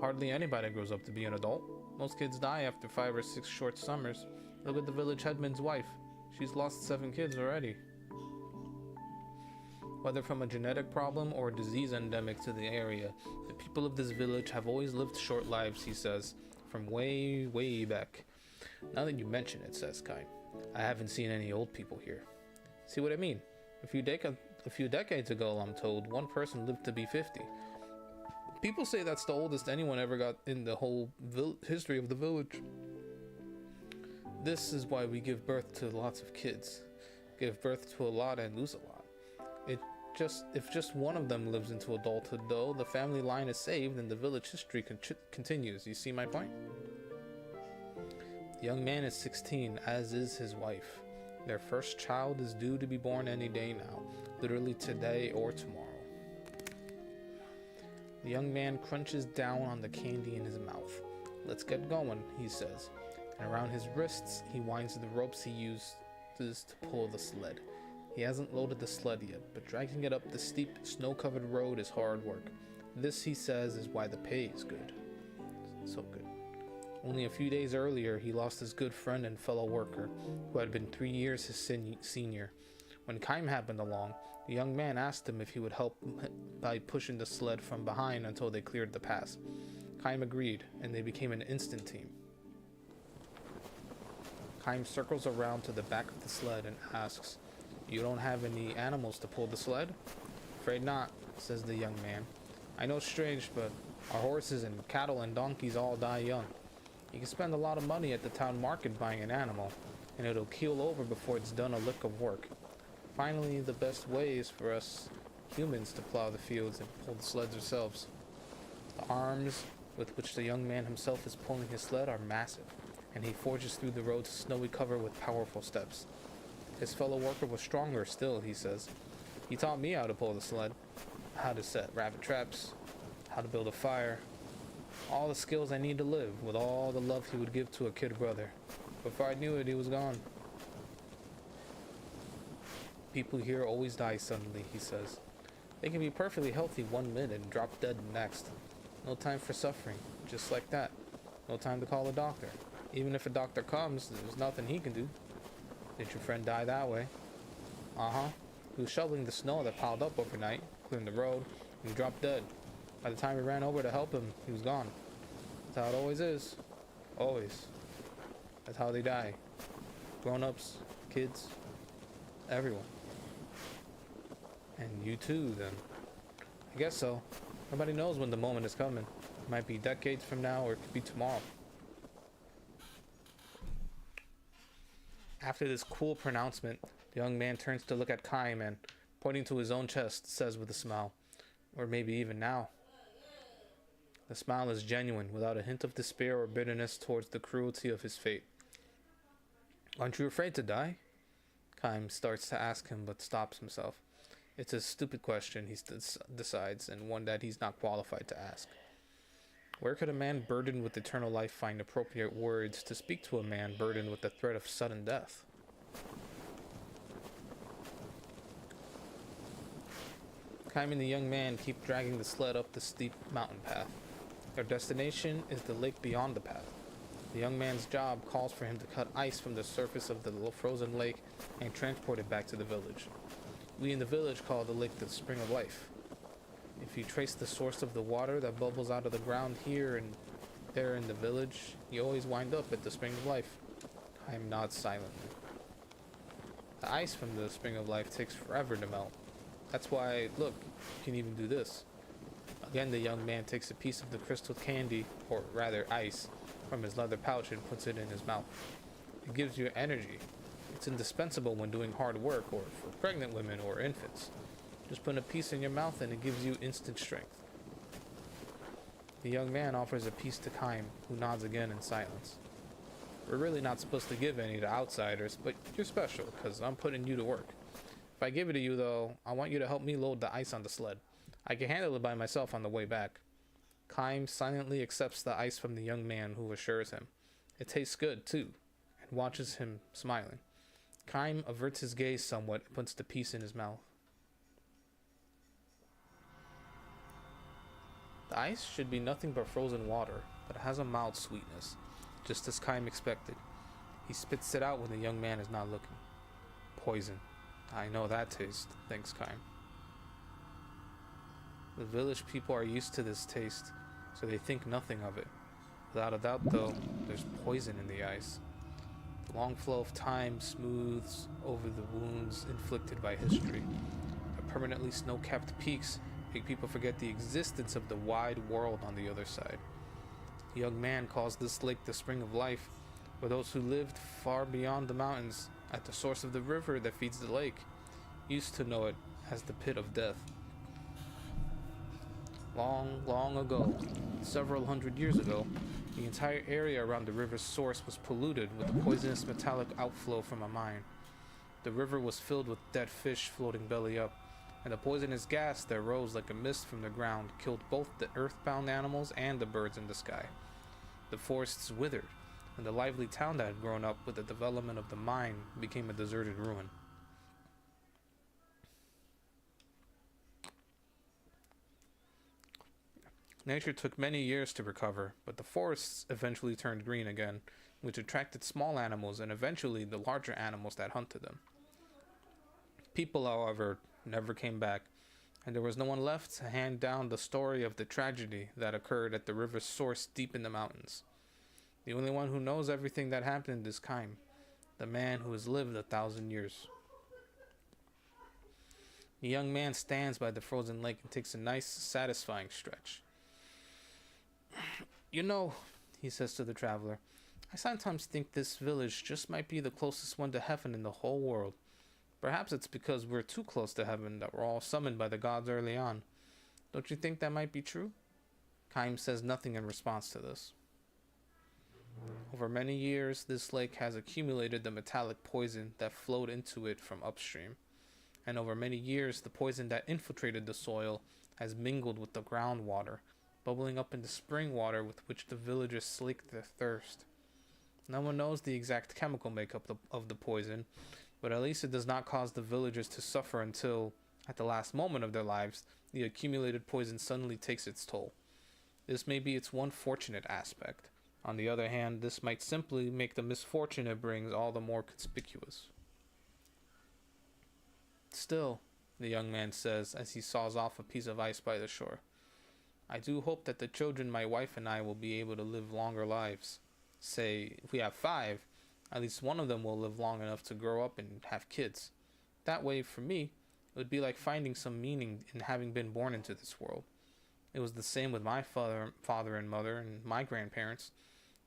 Hardly anybody grows up to be an adult. Most kids die after 5 or 6 short summers. Look at the village headman's wife. She's lost 7 kids already. Whether from a genetic problem or a disease endemic to the area, the people of this village have always lived short lives, he says, from way, way back. Now that you mention it, says Kaim, I haven't seen any old people here. See what I mean? A few decades ago, I'm told, one person lived to be 50. People say that's the oldest anyone ever got in the whole history of the village. This is why we give birth to lots of kids. Give birth to a lot and lose a lot. If just one of them lives into adulthood, though, the family line is saved and the village history continues. You see my point? The young man is 16, as is his wife. Their first child is due to be born any day now, literally today or tomorrow. The young man crunches down on the candy in his mouth. Let's get going, he says, and around his wrists he winds the ropes he uses to pull the sled. He hasn't loaded the sled yet, but dragging it up the steep, snow-covered road is hard work. This, he says, is why the pay is good. So good. Only a few days earlier, he lost his good friend and fellow worker, who had been 3 years his senior. When Kaim happened along, the young man asked him if he would help by pushing the sled from behind until they cleared the pass. Kaim agreed, and they became an instant team. Kaim circles around to the back of the sled and asks, You don't have any animals to pull the sled? Afraid not, says the young man. I know it's strange, but our horses and cattle and donkeys all die young. You can spend a lot of money at the town market buying an animal, and it'll keel over before it's done a lick of work. Finally, the best way is for us humans to plow the fields and pull the sleds ourselves. The arms with which the young man himself is pulling his sled are massive, and he forges through the road's snowy cover with powerful steps. His fellow worker was stronger still, he says. He taught me how to pull the sled, how to set rabbit traps, how to build a fire. All the skills I need to live, with all the love he would give to a kid brother. Before I knew it, he was gone. People here always die suddenly, he says. They can be perfectly healthy 1 minute and drop dead the next. No time for suffering, just like that. No time to call a doctor. Even if a doctor comes, there's nothing he can do. Did your friend die that way? Uh-huh. He was shoveling the snow that piled up overnight, clearing the road, and he dropped dead. By the time we ran over to help him, he was gone. That's how it always is. Always. That's how they die. Grown-ups, kids, everyone. And you too, then. I guess so. Nobody knows when the moment is coming. It might be decades from now, or it could be tomorrow. After this cool pronouncement, the young man turns to look at Kaim and, pointing to his own chest, says with a smile, or maybe even now. The smile is genuine, without a hint of despair or bitterness towards the cruelty of his fate. Aren't you afraid to die? Kaim starts to ask him, but stops himself. It's a stupid question, he decides, and one that he's not qualified to ask. Where could a man burdened with eternal life find appropriate words to speak to a man burdened with the threat of sudden death? Kaim and the young man keep dragging the sled up the steep mountain path. Their destination is the lake beyond the path. The young man's job calls for him to cut ice from the surface of the frozen lake and transport it back to the village. We in the village call the lake the Spring of Life. If you trace the source of the water that bubbles out of the ground here and there in the village, you always wind up at the Spring of Life. Kaim nods silently. The ice from the Spring of Life takes forever to melt. That's why, look, you can even do this. Again, the young man takes a piece of the crystal candy, or rather ice, from his leather pouch and puts it in his mouth. It gives you energy. It's indispensable when doing hard work or for pregnant women or infants. Just put a piece in your mouth and it gives you instant strength. The young man offers a piece to Kaim, who nods again in silence. We're really not supposed to give any to outsiders, but you're special, because I'm putting you to work. If I give it to you, though, I want you to help me load the ice on the sled. I can handle it by myself on the way back. Kaim silently accepts the ice from the young man, who assures him it tastes good, too, and watches him smiling. Kaim averts his gaze somewhat and puts the piece in his mouth. The ice should be nothing but frozen water, but it has a mild sweetness, just as Kaim expected. He spits it out when the young man is not looking. Poison. I know that taste, thinks Kaim. The village people are used to this taste, so they think nothing of it. Without a doubt, though, there's poison in the ice. The long flow of time smooths over the wounds inflicted by history. The permanently snow-capped peaks make people forget the existence of the wide world on the other side. The young man calls this lake the Spring of Life, for those who lived far beyond the mountains, at the source of the river that feeds the lake, used to know it as the Pit of Death. Long, long ago, several hundred years ago, the entire area around the river's source was polluted with a poisonous metallic outflow from a mine. The river was filled with dead fish floating belly up, and the poisonous gas that rose like a mist from the ground killed both the earthbound animals and the birds in the sky. The forests withered, and the lively town that had grown up with the development of the mine became a deserted ruin. Nature took many years to recover, but the forests eventually turned green again, which attracted small animals and eventually the larger animals that hunted them. People, however, never came back, and there was no one left to hand down the story of the tragedy that occurred at the river's source deep in the mountains. The only one who knows everything that happened is Kaim, the man who has lived 1,000 years. The young man stands by the frozen lake and takes a nice, satisfying stretch. You know, he says to the traveler, I sometimes think this village just might be the closest one to heaven in the whole world. Perhaps it's because we're too close to heaven that we're all summoned by the gods early on. Don't you think that might be true? Kaim says nothing in response to this. Over many years, this lake has accumulated the metallic poison that flowed into it from upstream. And over many years, the poison that infiltrated the soil has mingled with the groundwater, bubbling up into spring water with which the villagers slake their thirst. No one knows the exact chemical makeup of the poison, but at least it does not cause the villagers to suffer until, at the last moment of their lives, the accumulated poison suddenly takes its toll. This may be its one fortunate aspect. On the other hand, this might simply make the misfortune it brings all the more conspicuous. Still, the young man says as he saws off a piece of ice by the shore, I do hope that the children my wife and I will be able to live longer lives. Say, if we have 5, at least one of them will live long enough to grow up and have kids. That way, for me, it would be like finding some meaning in having been born into this world. It was the same with my father and mother and my grandparents.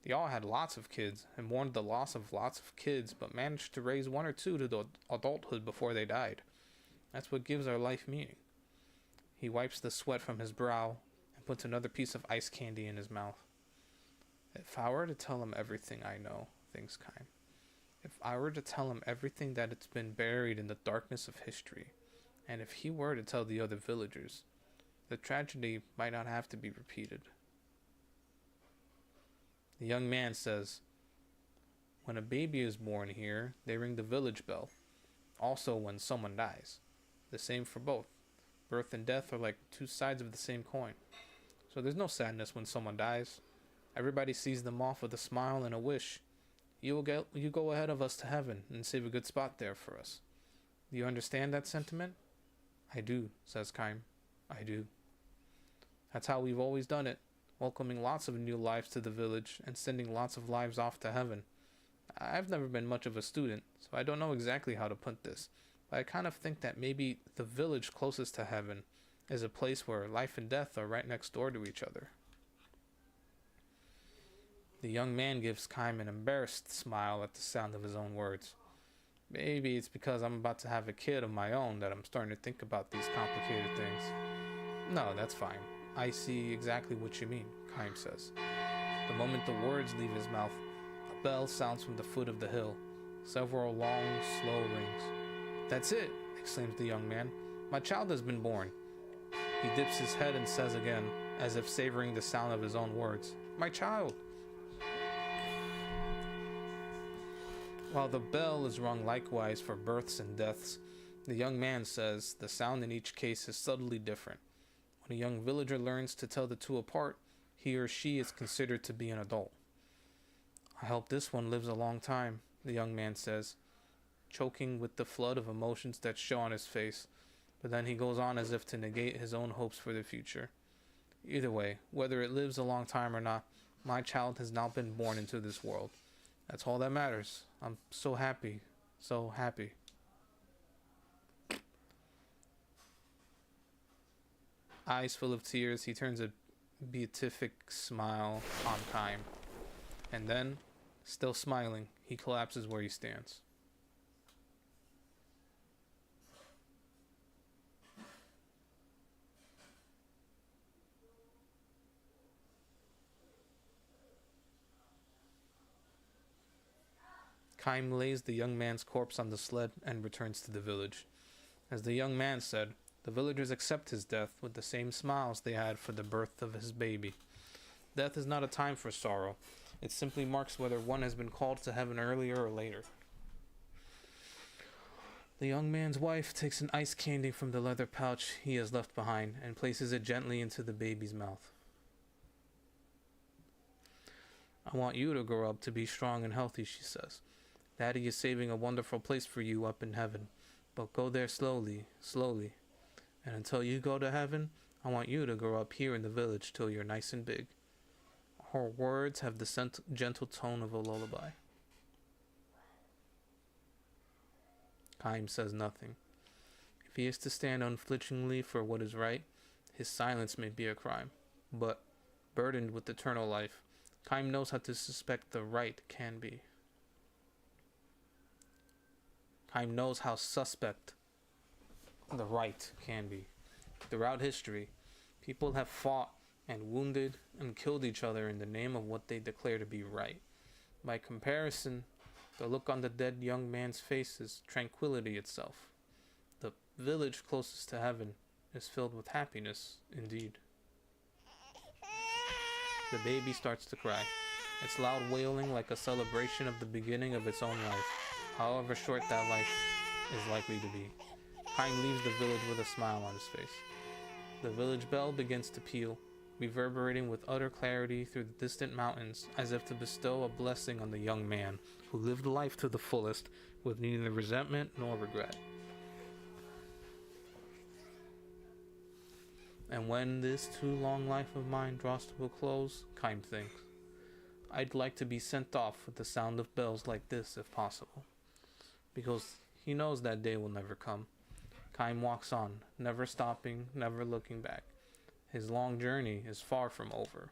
They all had lots of kids and mourned the loss of lots of kids, but managed to raise 1 or 2 to adulthood before they died. That's what gives our life meaning. He wipes the sweat from his brow and puts another piece of ice candy in his mouth. If I were to tell him everything I know, thinks Kaim, if I were to tell him everything that it's been buried in the darkness of history, and if he were to tell the other villagers, the tragedy might not have to be repeated. The young man says, when a baby is born here, they ring the village bell. Also when someone dies. The same for both. Birth and death are like 2 sides of the same coin. So there's no sadness when someone dies. Everybody sees them off with a smile and a wish. You go ahead of us to heaven and save a good spot there for us. Do you understand that sentiment? I do, says Kaim. I do. That's how we've always done it, welcoming lots of new lives to the village and sending lots of lives off to heaven. I've never been much of a student, so I don't know exactly how to put this, but I kind of think that maybe the village closest to heaven is a place where life and death are right next door to each other. The young man gives Kaim an embarrassed smile at the sound of his own words. Maybe it's because I'm about to have a kid of my own that I'm starting to think about these complicated things. No, that's fine. I see exactly what you mean, Kaim says. The moment the words leave his mouth, a bell sounds from the foot of the hill. Several long, slow rings. That's it, exclaims the young man. My child has been born. He dips his head and says again, as if savoring the sound of his own words, my child. While the bell is rung likewise for births and deaths, the young man says the sound in each case is subtly different. When a young villager learns to tell the two apart, he or she is considered to be an adult. I hope this one lives a long time, the young man says, choking with the flood of emotions that show on his face, but then he goes on as if to negate his own hopes for the future. Either way, whether it lives a long time or not, my child has now been born into this world. That's all that matters. I'm so happy. So happy. Eyes full of tears, he turns a beatific smile on Kaim. And then, still smiling, he collapses where he stands. Kaim lays the young man's corpse on the sled and returns to the village. As the young man said, the villagers accept his death with the same smiles they had for the birth of his baby. Death is not a time for sorrow. It simply marks whether one has been called to heaven earlier or later. The young man's wife takes an ice candy from the leather pouch he has left behind and places it gently into the baby's mouth. I want you to grow up to be strong and healthy, she says. Daddy is saving a wonderful place for you up in heaven, but go there slowly, slowly. And until you go to heaven, I want you to grow up here in the village till you're nice and big. Her words have the gentle tone of a lullaby. Kaim says nothing. If he is to stand unflinchingly for what is right, his silence may be a crime. But, burdened with eternal life, Kaim knows how to suspect the right can be. Kaim knows how suspect the right can be. Throughout history, people have fought and wounded and killed each other in the name of what they declare to be right. By comparison, the look on the dead young man's face is tranquility itself. The village closest to heaven is filled with happiness indeed. The baby starts to cry, its loud wailing like a celebration of the beginning of its own life, however short that life is likely to be. Kaim leaves the village with a smile on his face. The village bell begins to peal, reverberating with utter clarity through the distant mountains, as if to bestow a blessing on the young man who lived life to the fullest with neither resentment nor regret. And when this too long life of mine draws to a close, Kaim thinks, I'd like to be sent off with the sound of bells like this if possible. Because he knows that day will never come. Kaim walks on, never stopping, never looking back. His long journey is far from over.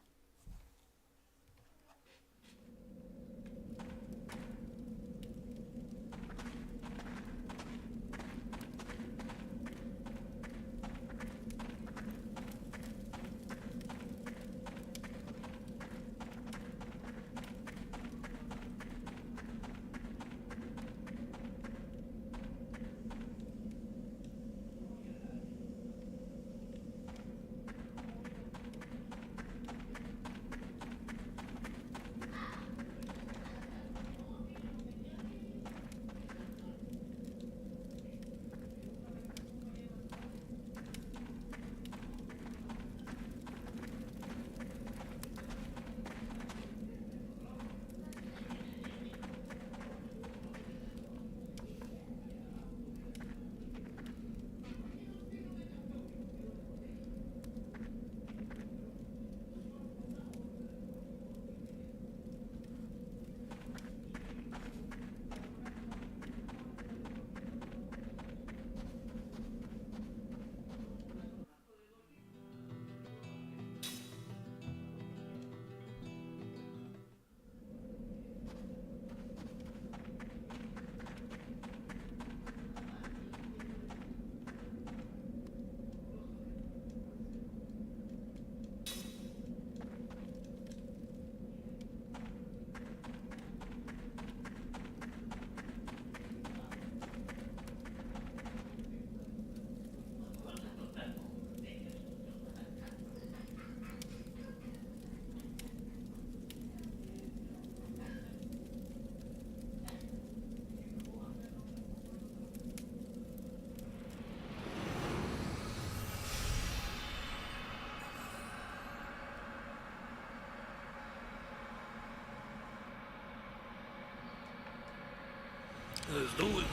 Let's do it.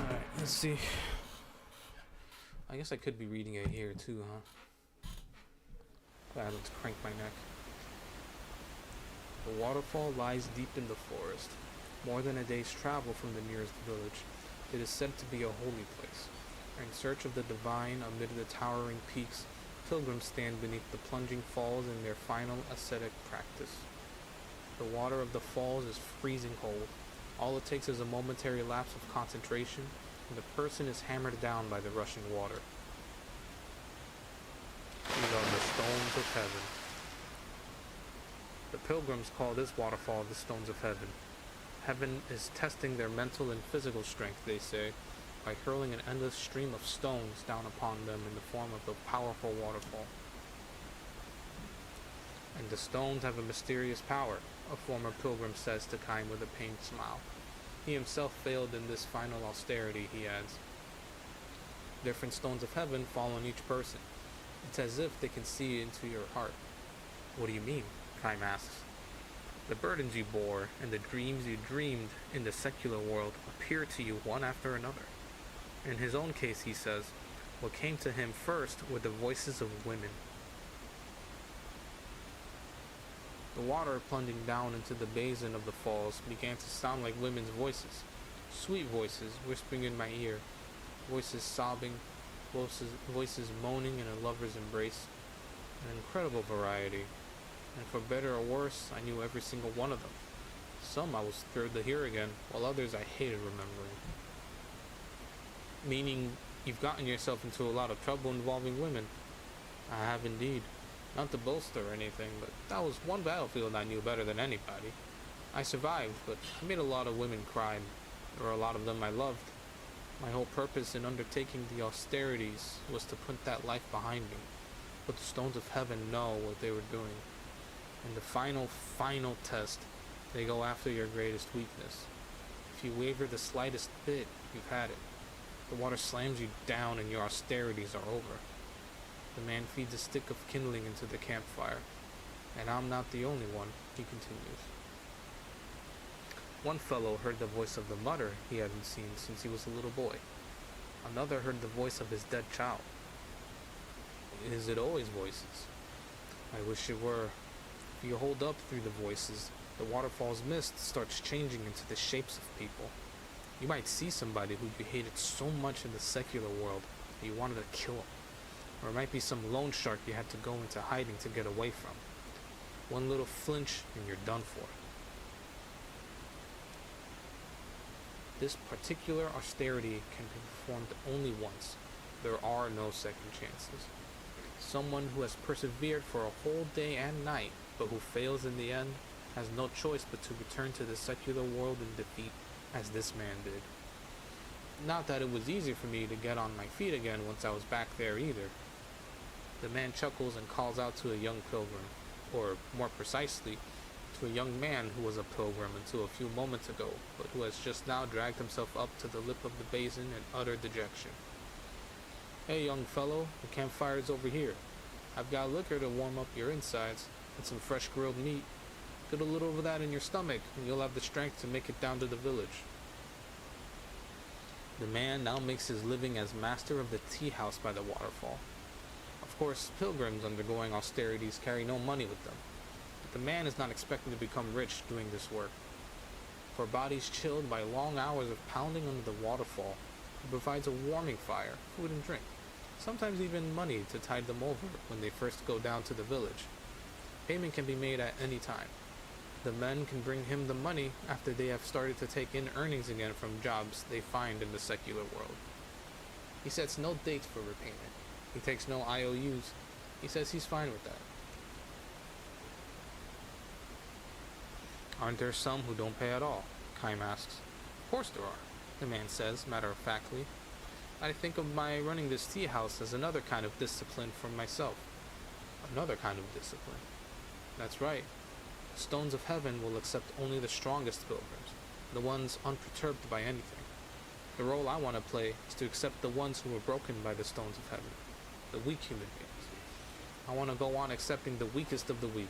Alright, let's see. I guess I could be reading it here too, huh? Glad let's crank my neck. The waterfall lies deep in the forest, more than a day's travel from the nearest village. It is said to be a holy place. In search of the divine amid the towering peaks, pilgrims stand beneath the plunging falls in their final ascetic practice. The water of the falls is freezing cold. All it takes is a momentary lapse of concentration, and the person is hammered down by the rushing water. These are the stones of heaven. The pilgrims call this waterfall the stones of heaven. Heaven is testing their mental and physical strength, they say, by hurling an endless stream of stones down upon them in the form of a powerful waterfall. And the stones have a mysterious power, a former pilgrim says to Kaim with a pained smile. He himself failed in this final austerity, he adds. Different stones of heaven fall on each person. It's as if they can see into your heart. What do you mean? Kaim asks. The burdens you bore and the dreams you dreamed in the secular world appear to you one after another. In his own case, he says, what came to him first were the voices of women. The water plunging down into the basin of the falls began to sound like women's voices. Sweet voices whispering in my ear, voices sobbing, voices moaning in a lover's embrace. An incredible variety. And for better or worse, I knew every single one of them. Some I was thrilled to hear again, while others I hated remembering. Meaning, you've gotten yourself into a lot of trouble involving women. I have indeed. Not to boast or anything, but that was one battlefield I knew better than anybody. I survived, but I made a lot of women cry. There were a lot of them I loved. My whole purpose in undertaking the austerities was to put that life behind me. But the stones of heaven know what they were doing. In the final test, they go after your greatest weakness. If you waver the slightest bit, you've had it. The water slams you down and your austerities are over. The man feeds a stick of kindling into the campfire. And I'm not the only one, he continues. One fellow heard the voice of the mother he hadn't seen since he was a little boy. Another heard the voice of his dead child. Is it always voices? I wish it were. If you hold up through the voices, the waterfall's mist starts changing into the shapes of people. You might see somebody who you hated so much in the secular world that you wanted to kill him. Or it might be some loan shark you had to go into hiding to get away from. One little flinch and you're done for. This particular austerity can be performed only once. There are no second chances. Someone who has persevered for a whole day and night, but who fails in the end, has no choice but to return to the secular world in defeat, as this man did. Not that it was easy for me to get on my feet again once I was back there either. The man chuckles and calls out to a young pilgrim, or more precisely, to a young man who was a pilgrim until a few moments ago, but who has just now dragged himself up to the lip of the basin in utter dejection. Hey young fellow, the campfire is over here. I've got liquor to warm up your insides, and some fresh grilled meat. Get a little of that in your stomach, and you'll have the strength to make it down to the village. The man now makes his living as master of the tea house by the waterfall. Of course, pilgrims undergoing austerities carry no money with them, but the man is not expecting to become rich doing this work. For bodies chilled by long hours of pounding under the waterfall, he provides a warming fire, food and drink, sometimes even money to tide them over when they first go down to the village. Payment can be made at any time. The men can bring him the money after they have started to take in earnings again from jobs they find in the secular world. He sets no dates for repayment. He takes no IOUs. He says he's fine with that. Aren't there some who don't pay at all? Kaim asks. Of course there are, the man says, matter-of-factly. I think of my running this tea house as another kind of discipline for myself. Another kind of discipline. That's right. The stones of heaven will accept only the strongest pilgrims, the ones unperturbed by anything. The role I want to play is to accept the ones who were broken by the stones of heaven, the weak human beings. I want to go on accepting the weakest of the weak,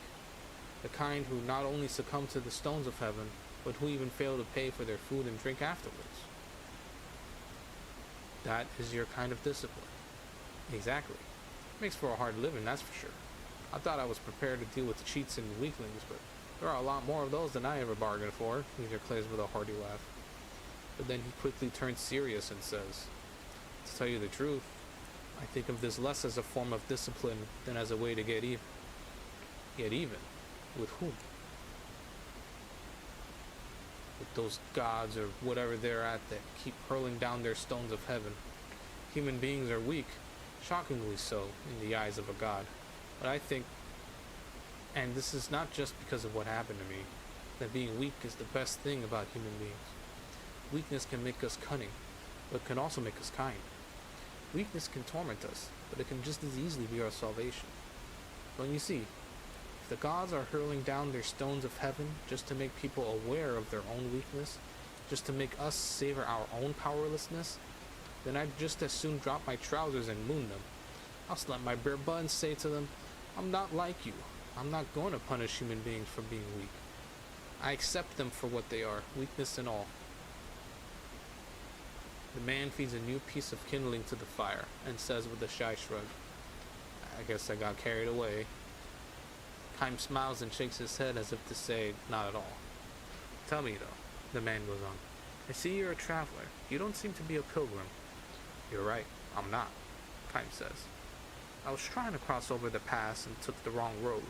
the kind who not only succumb to the stones of heaven, but who even fail to pay for their food and drink afterwards. That is your kind of discipline. Exactly. Makes for a hard living, that's for sure. I thought I was prepared to deal with cheats and weaklings, but there are a lot more of those than I ever bargained for, he declares with a hearty laugh. But then he quickly turns serious and says, to tell you the truth, I think of this less as a form of discipline than as a way to get even. Get even? With whom? With those gods or whatever they're at that keep hurling down their stones of heaven. Human beings are weak, shockingly so, in the eyes of a god. But I think, and this is not just because of what happened to me, that being weak is the best thing about human beings. Weakness can make us cunning, but can also make us kind. Weakness can torment us, but it can just as easily be our salvation. Don't you see? If the gods are hurling down their stones of heaven just to make people aware of their own weakness, just to make us savor our own powerlessness, then I'd just as soon drop my trousers and moon them. I'll slap my bare butt and say to them, I'm not like you. I'm not going to punish human beings for being weak. I accept them for what they are, weakness and all. The man feeds a new piece of kindling to the fire and says with a shy shrug, I guess I got carried away. Kime smiles and shakes his head as if to say, not at all. Tell me though, the man goes on. I see you're a traveler. You don't seem to be a pilgrim. You're right, I'm not, Kime says. I was trying to cross over the pass and took the wrong road.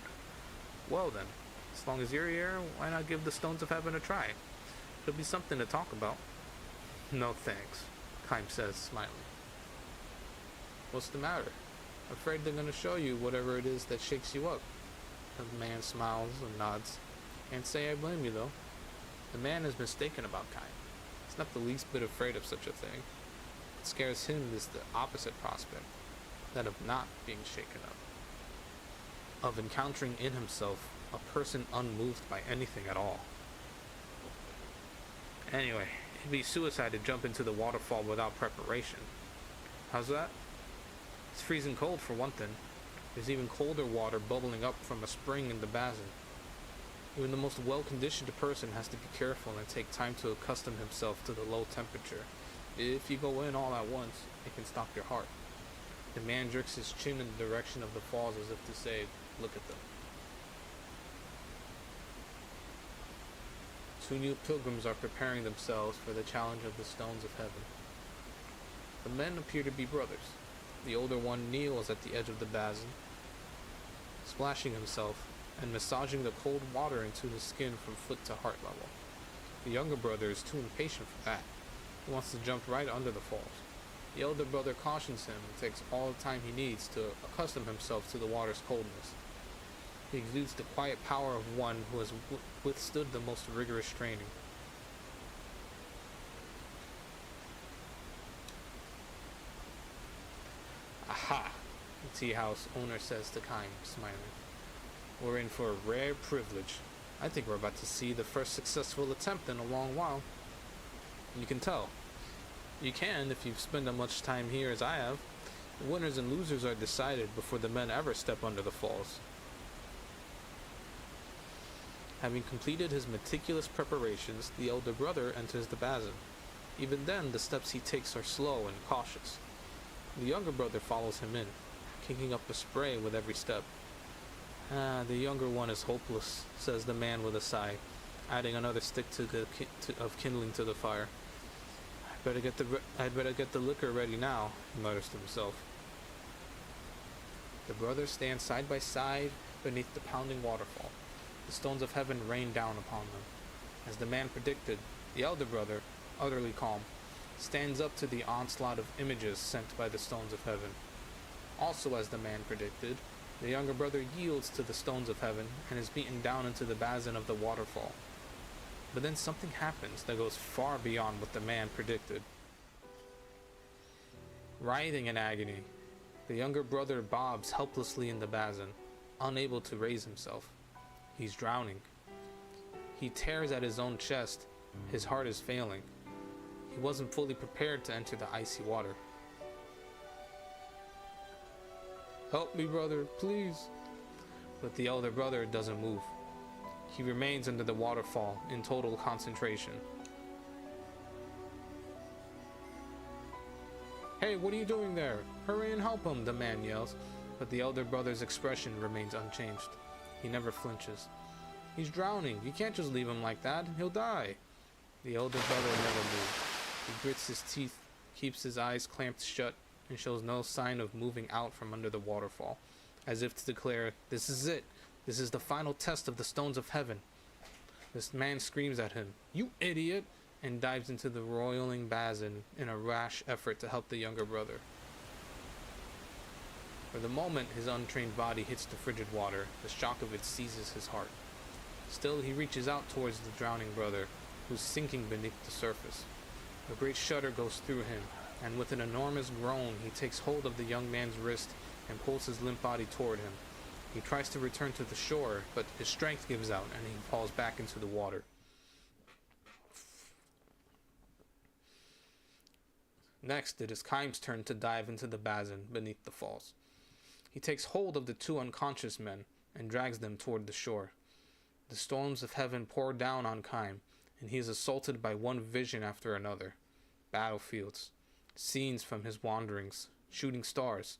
Well then, as long as you're here, why not give the stones of heaven a try? It'll be something to talk about. No thanks, Kime says, smiling. What's the matter? Afraid they're gonna show you whatever it is that shakes you up. The man smiles and nods. Can't say I blame you though. The man is mistaken about Kime. He's not the least bit afraid of such a thing. What scares him is the opposite prospect, that of not being shaken up. Of encountering in himself a person unmoved by anything at all. Anyway, it'd be suicide to jump into the waterfall without preparation. How's that? It's freezing cold for one thing. There's even colder water bubbling up from a spring in the basin. Even the most well-conditioned person has to be careful and take time to accustom himself to the low temperature. If you go in all at once, it can stop your heart. The man jerks his chin in the direction of the falls as if to say, look at them. Two new pilgrims are preparing themselves for the challenge of the stones of heaven. The men appear to be brothers. The older one kneels at the edge of the basin, splashing himself and massaging the cold water into his skin from foot to heart level. The younger brother is too impatient for that. He wants to jump right under the falls. The elder brother cautions him and takes all the time he needs to accustom himself to the water's coldness. He exudes the quiet power of one who has withstood the most rigorous training. Aha! The tea house owner says to Kime, smiling. We're in for a rare privilege. I think we're about to see the first successful attempt in a long while. You can tell. You can if you've spent as much time here as I have. The winners and losers are decided before the men ever step under the falls. Having completed his meticulous preparations, the elder brother enters the basin. Even then, the steps he takes are slow and cautious. The younger brother follows him in, kicking up the spray with every step. The younger one is hopeless, says the man with a sigh, adding another stick of kindling to the fire. I'd better get the liquor ready now, he mutters to himself. The brothers stand side by side beneath the pounding waterfall. The stones of heaven rain down upon them. As the man predicted, the elder brother, utterly calm, stands up to the onslaught of images sent by the stones of heaven. Also, as the man predicted, the younger brother yields to the stones of heaven and is beaten down into the basin of the waterfall. But then something happens that goes far beyond what the man predicted. Writhing in agony, the younger brother bobs helplessly in the basin, unable to raise himself. He's drowning. He tears at his own chest. His heart is failing. He wasn't fully prepared to enter the icy water. Help me, brother, please. But the elder brother doesn't move. He remains under the waterfall in total concentration. "Hey, what are you doing there? Hurry and help him," the man yells, but the elder brother's expression remains unchanged. He never flinches. "He's drowning. You can't just leave him like that. He'll die." The elder brother never moves. He grits his teeth, keeps his eyes clamped shut, and shows no sign of moving out from under the waterfall, as if to declare, "This is it. This is the final test of the stones of heaven." This man screams at him, "You idiot!" and dives into the roiling basin in a rash effort to help the younger brother. For the moment his untrained body hits the frigid water, the shock of it seizes his heart. Still, he reaches out towards the drowning brother, who's sinking beneath the surface. A great shudder goes through him, and with an enormous groan, he takes hold of the young man's wrist and pulls his limp body toward him. He tries to return to the shore, but his strength gives out, and he falls back into the water. Next, it is Kaim's turn to dive into the basin beneath the falls. He takes hold of the two unconscious men and drags them toward the shore. The storms of heaven pour down on Kaim, and he is assaulted by one vision after another. Battlefields, scenes from his wanderings, shooting stars,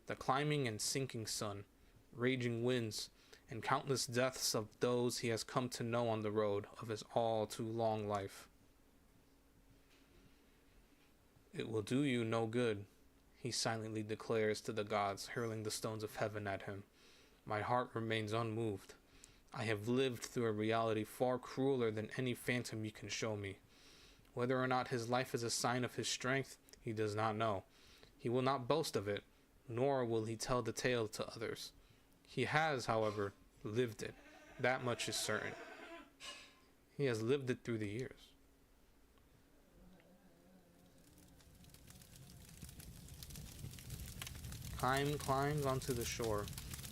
the climbing and sinking sun, raging winds, and countless deaths of those he has come to know on the road of his all too long life. "It will do you no good," he silently declares to the gods hurling the stones of heaven at him. "My heart remains unmoved. I have lived through a reality far crueler than any phantom you can show me. Whether or not his life is a sign of his strength, he does not know. He will not boast of it, nor will he tell the tale to others. He has, however, lived it. That much is certain. He has lived it through the years." Kaim climbs onto the shore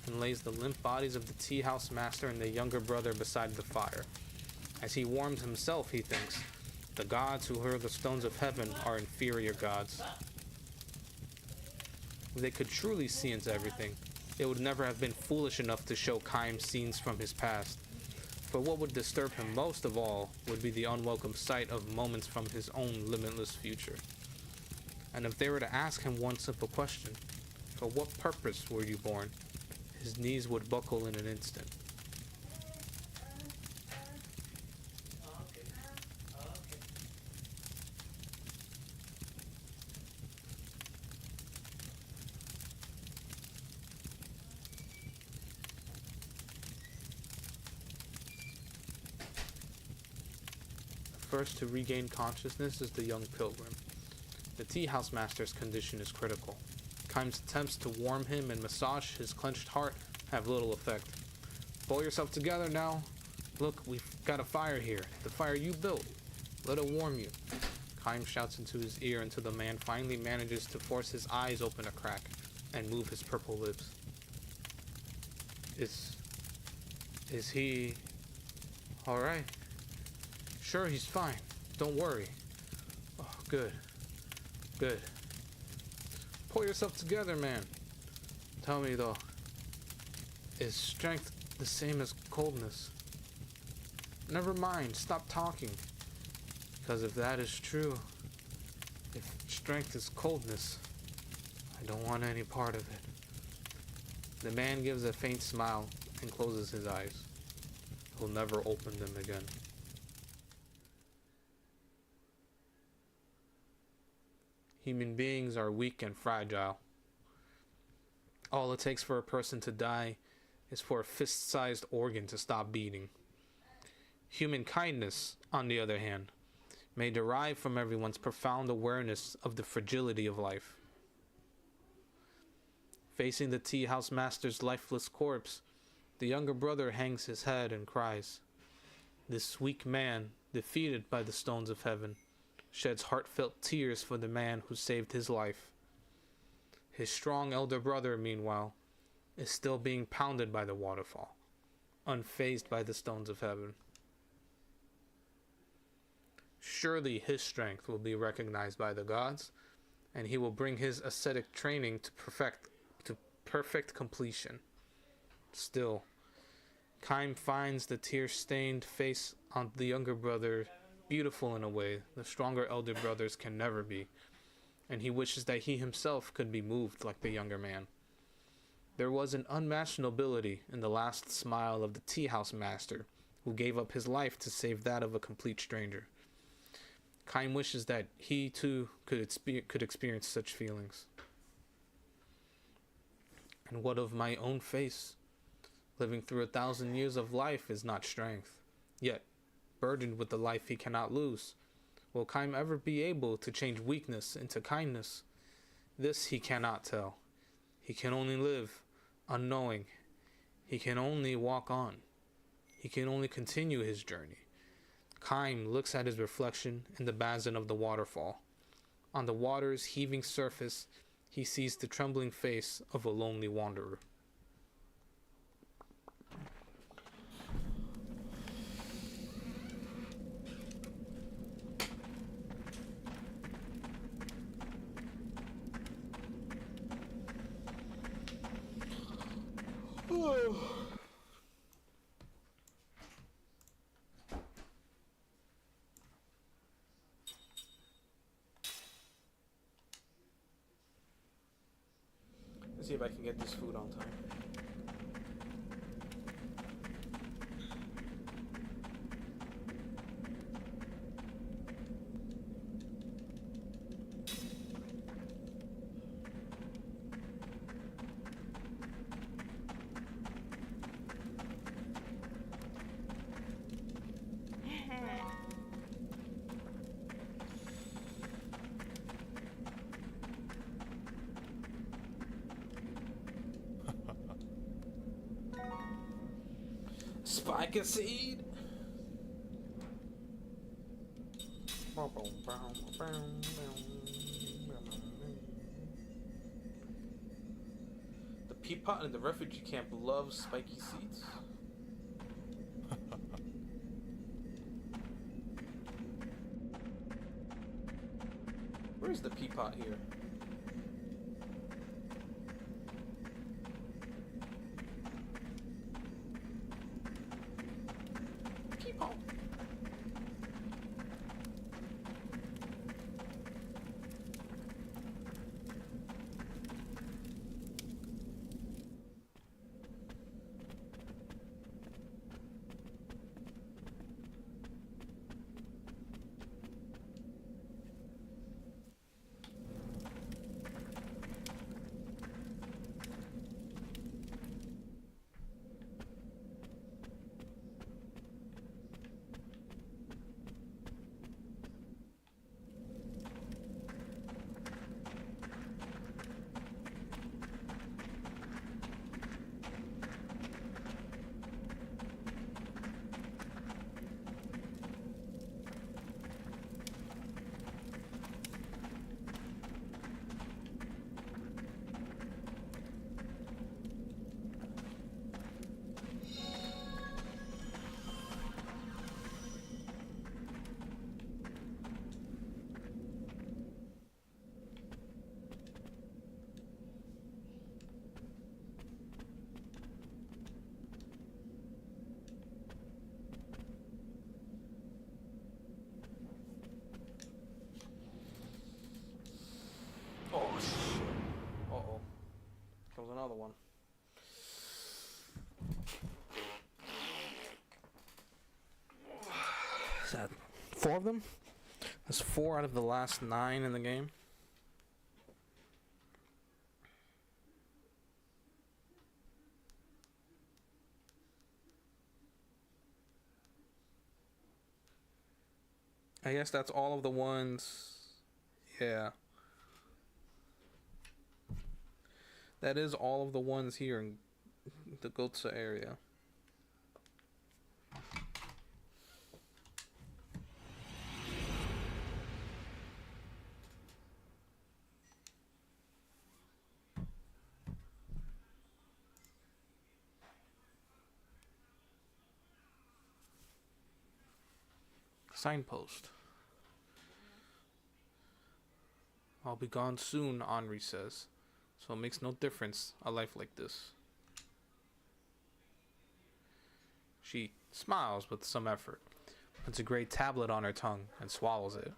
and lays the limp bodies of the tea house master and the younger brother beside the fire. As he warms himself, he thinks, the gods who hurl the stones of heaven are inferior gods. If they could truly see into everything, they would never have been foolish enough to show Kaim scenes from his past. But what would disturb him most of all would be the unwelcome sight of moments from his own limitless future. And if they were to ask him one simple question, "For what purpose were you born?" his knees would buckle in an instant. First to regain consciousness is the young pilgrim. The tea house master's condition is critical. Kaim's attempts to warm him and massage his clenched heart have little effect. "Pull yourself together now. Look, we've got a fire here. The fire you built. Let it warm you." Kaim shouts into his ear until the man finally manages to force his eyes open a crack and move his purple lips. Is he alright?" "Sure, he's fine. Don't worry." "Oh, good. Good. Pull yourself together, man. Tell me, though, is strength the same as coldness?" "Never mind. Stop talking. Because if that is true, if strength is coldness, I don't want any part of it." The man gives a faint smile and closes his eyes. He'll never open them again. Human beings are weak and fragile. All it takes for a person to die is for a fist-sized organ to stop beating. Human kindness, on the other hand, may derive from everyone's profound awareness of the fragility of life. Facing the tea house master's lifeless corpse, the younger brother hangs his head and cries. This weak man, defeated by the stones of heaven, sheds heartfelt tears for the man who saved his life. His strong elder brother, meanwhile, is still being pounded by the waterfall, unfazed by the stones of heaven. Surely his strength will be recognized by the gods, and he will bring his ascetic training to perfect completion. Still, Kaim finds the tear-stained face on the younger brother beautiful in a way the stronger elder brothers can never be, and he wishes that he himself could be moved like the younger man. There was an unmatched nobility in the last smile of the tea house master, who gave up his life to save that of a complete stranger. Kaim wishes that he too could experience such feelings. And what of my own face? Living through 1,000 years of life is not strength, yet burdened with the life he cannot lose. Will Kaim ever be able to change weakness into kindness? This he cannot tell. He can only live, unknowing. He can only walk on. He can only continue his journey. Kaim looks at his reflection in the basin of the waterfall. On the water's heaving surface, he sees the trembling face of a lonely wanderer. Let's see if I can get this food on time. Spike a seed. The peapot in the refugee camp loves spiky seeds. Where's the peapot here? Peapot. Oh shit. Uh-oh. There was another one. Is that 4 of them? That's 4 out of the last 9 in the game. I guess that's all of the ones. Yeah. That is all of the ones here in the Gotsa area. Signpost. I'll be gone soon, Henri says. So it makes no difference, a life like this. She smiles with some effort, puts a gray tablet on her tongue, and swallows it.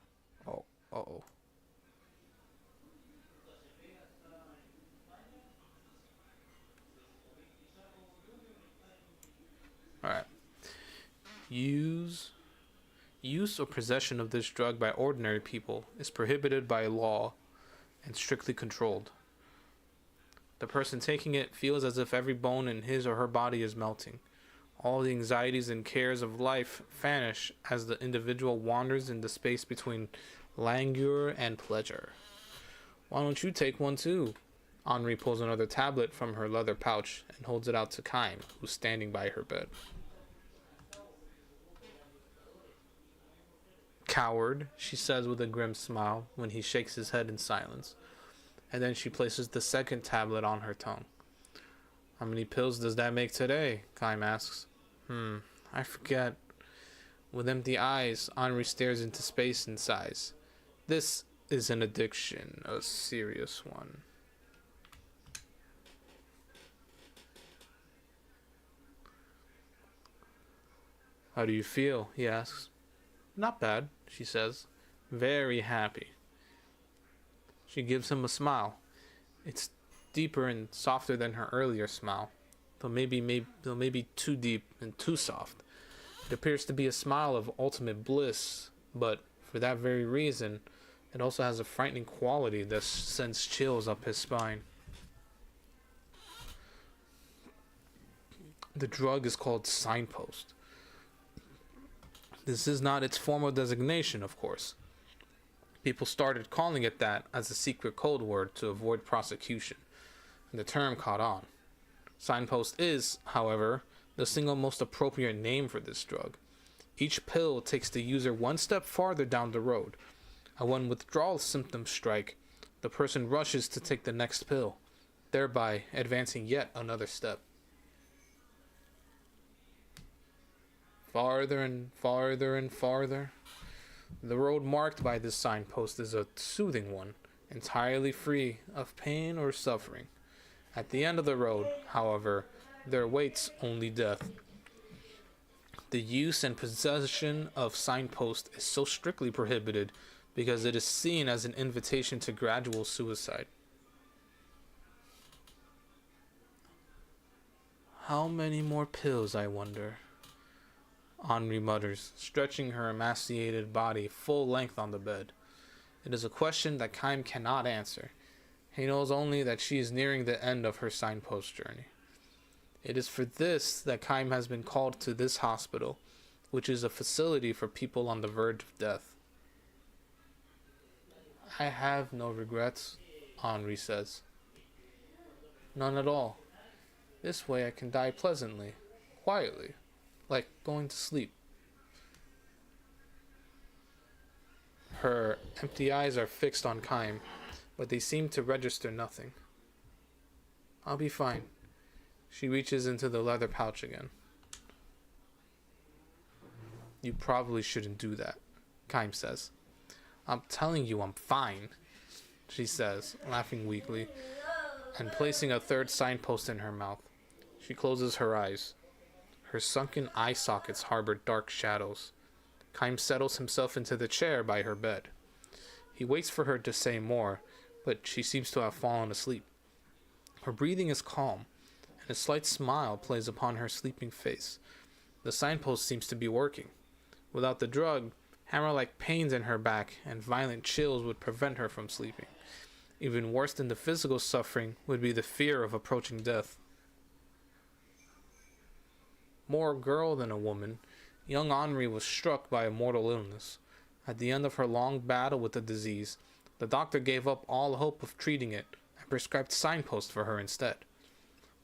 Oh, uh-oh. Alright. Use or possession of this drug by ordinary people is prohibited by law and strictly controlled. The person taking it feels as if every bone in his or her body is melting. All the anxieties and cares of life vanish as the individual wanders in the space between languor and pleasure. Why don't you take one too? Henri pulls another tablet from her leather pouch and holds it out to Kaim, who's standing by her bed. Coward, she says with a grim smile when he shakes his head in silence. And then she places the second tablet on her tongue. How many pills does that make today? Kaim asks. I forget. With empty eyes, Henri stares into space and sighs. This is an addiction, a serious one. How do you feel? He asks. Not bad, she says. Very happy. She gives him a smile. It's deeper and softer than her earlier smile, though maybe too deep and too soft. It appears to be a smile of ultimate bliss, but for that very reason, it also has a frightening quality that sends chills up his spine. The drug is called Signpost. This is not its formal designation, of course. People started calling it that as a secret code word to avoid prosecution, and the term caught on. Signpost is, however, the single most appropriate name for this drug. Each pill takes the user one step farther down the road, and when withdrawal symptoms strike, the person rushes to take the next pill, thereby advancing yet another step. Farther and farther and farther. The road marked by this signpost is a soothing one, entirely free of pain or suffering. At the end of the road, however, there waits only death. The use and possession of signpost is so strictly prohibited because it is seen as an invitation to gradual suicide. How many more pills, I wonder? Henri mutters, stretching her emaciated body full length on the bed. It is a question that Kaim cannot answer. He knows only that she is nearing the end of her signpost journey. It is for this that Kaim has been called to this hospital, which is a facility for people on the verge of death. I have no regrets, Henri says. None at all. This way I can die pleasantly, quietly. Like going to sleep. Her empty eyes are fixed on Kaim, but they seem to register nothing. I'll be fine. She reaches into the leather pouch again. You probably shouldn't do that, Kaim says. I'm telling you I'm fine, she says, laughing weakly, and placing a third signpost in her mouth. She closes her eyes. Her sunken eye sockets harbor dark shadows. Kaim settles himself into the chair by her bed. He waits for her to say more, but she seems to have fallen asleep. Her breathing is calm, and a slight smile plays upon her sleeping face. The signpost seems to be working. Without the drug, hammer-like pains in her back and violent chills would prevent her from sleeping. Even worse than the physical suffering would be the fear of approaching death. More girl than a woman, young Henri was struck by a mortal illness. At the end of her long battle with the disease, the doctor gave up all hope of treating it and prescribed Signpost for her instead.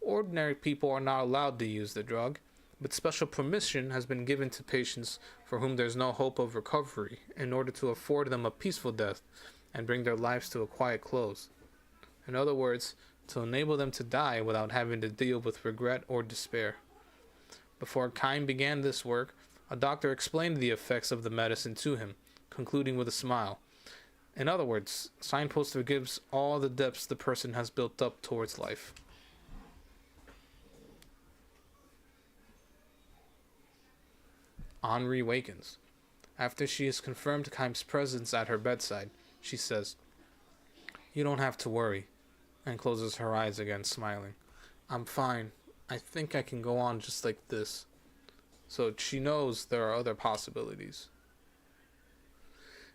Ordinary people are not allowed to use the drug, but special permission has been given to patients for whom there's no hope of recovery in order to afford them a peaceful death and bring their lives to a quiet close. In other words, to enable them to die without having to deal with regret or despair. Before Kaim began this work, a doctor explained the effects of the medicine to him, concluding with a smile. In other words, Signpost forgives all the debts the person has built up towards life. Henri wakens. After she has confirmed Keim's presence at her bedside, she says, "You don't have to worry," and closes her eyes again, smiling. "I'm fine. I think I can go on just like this." So she knows there are other possibilities.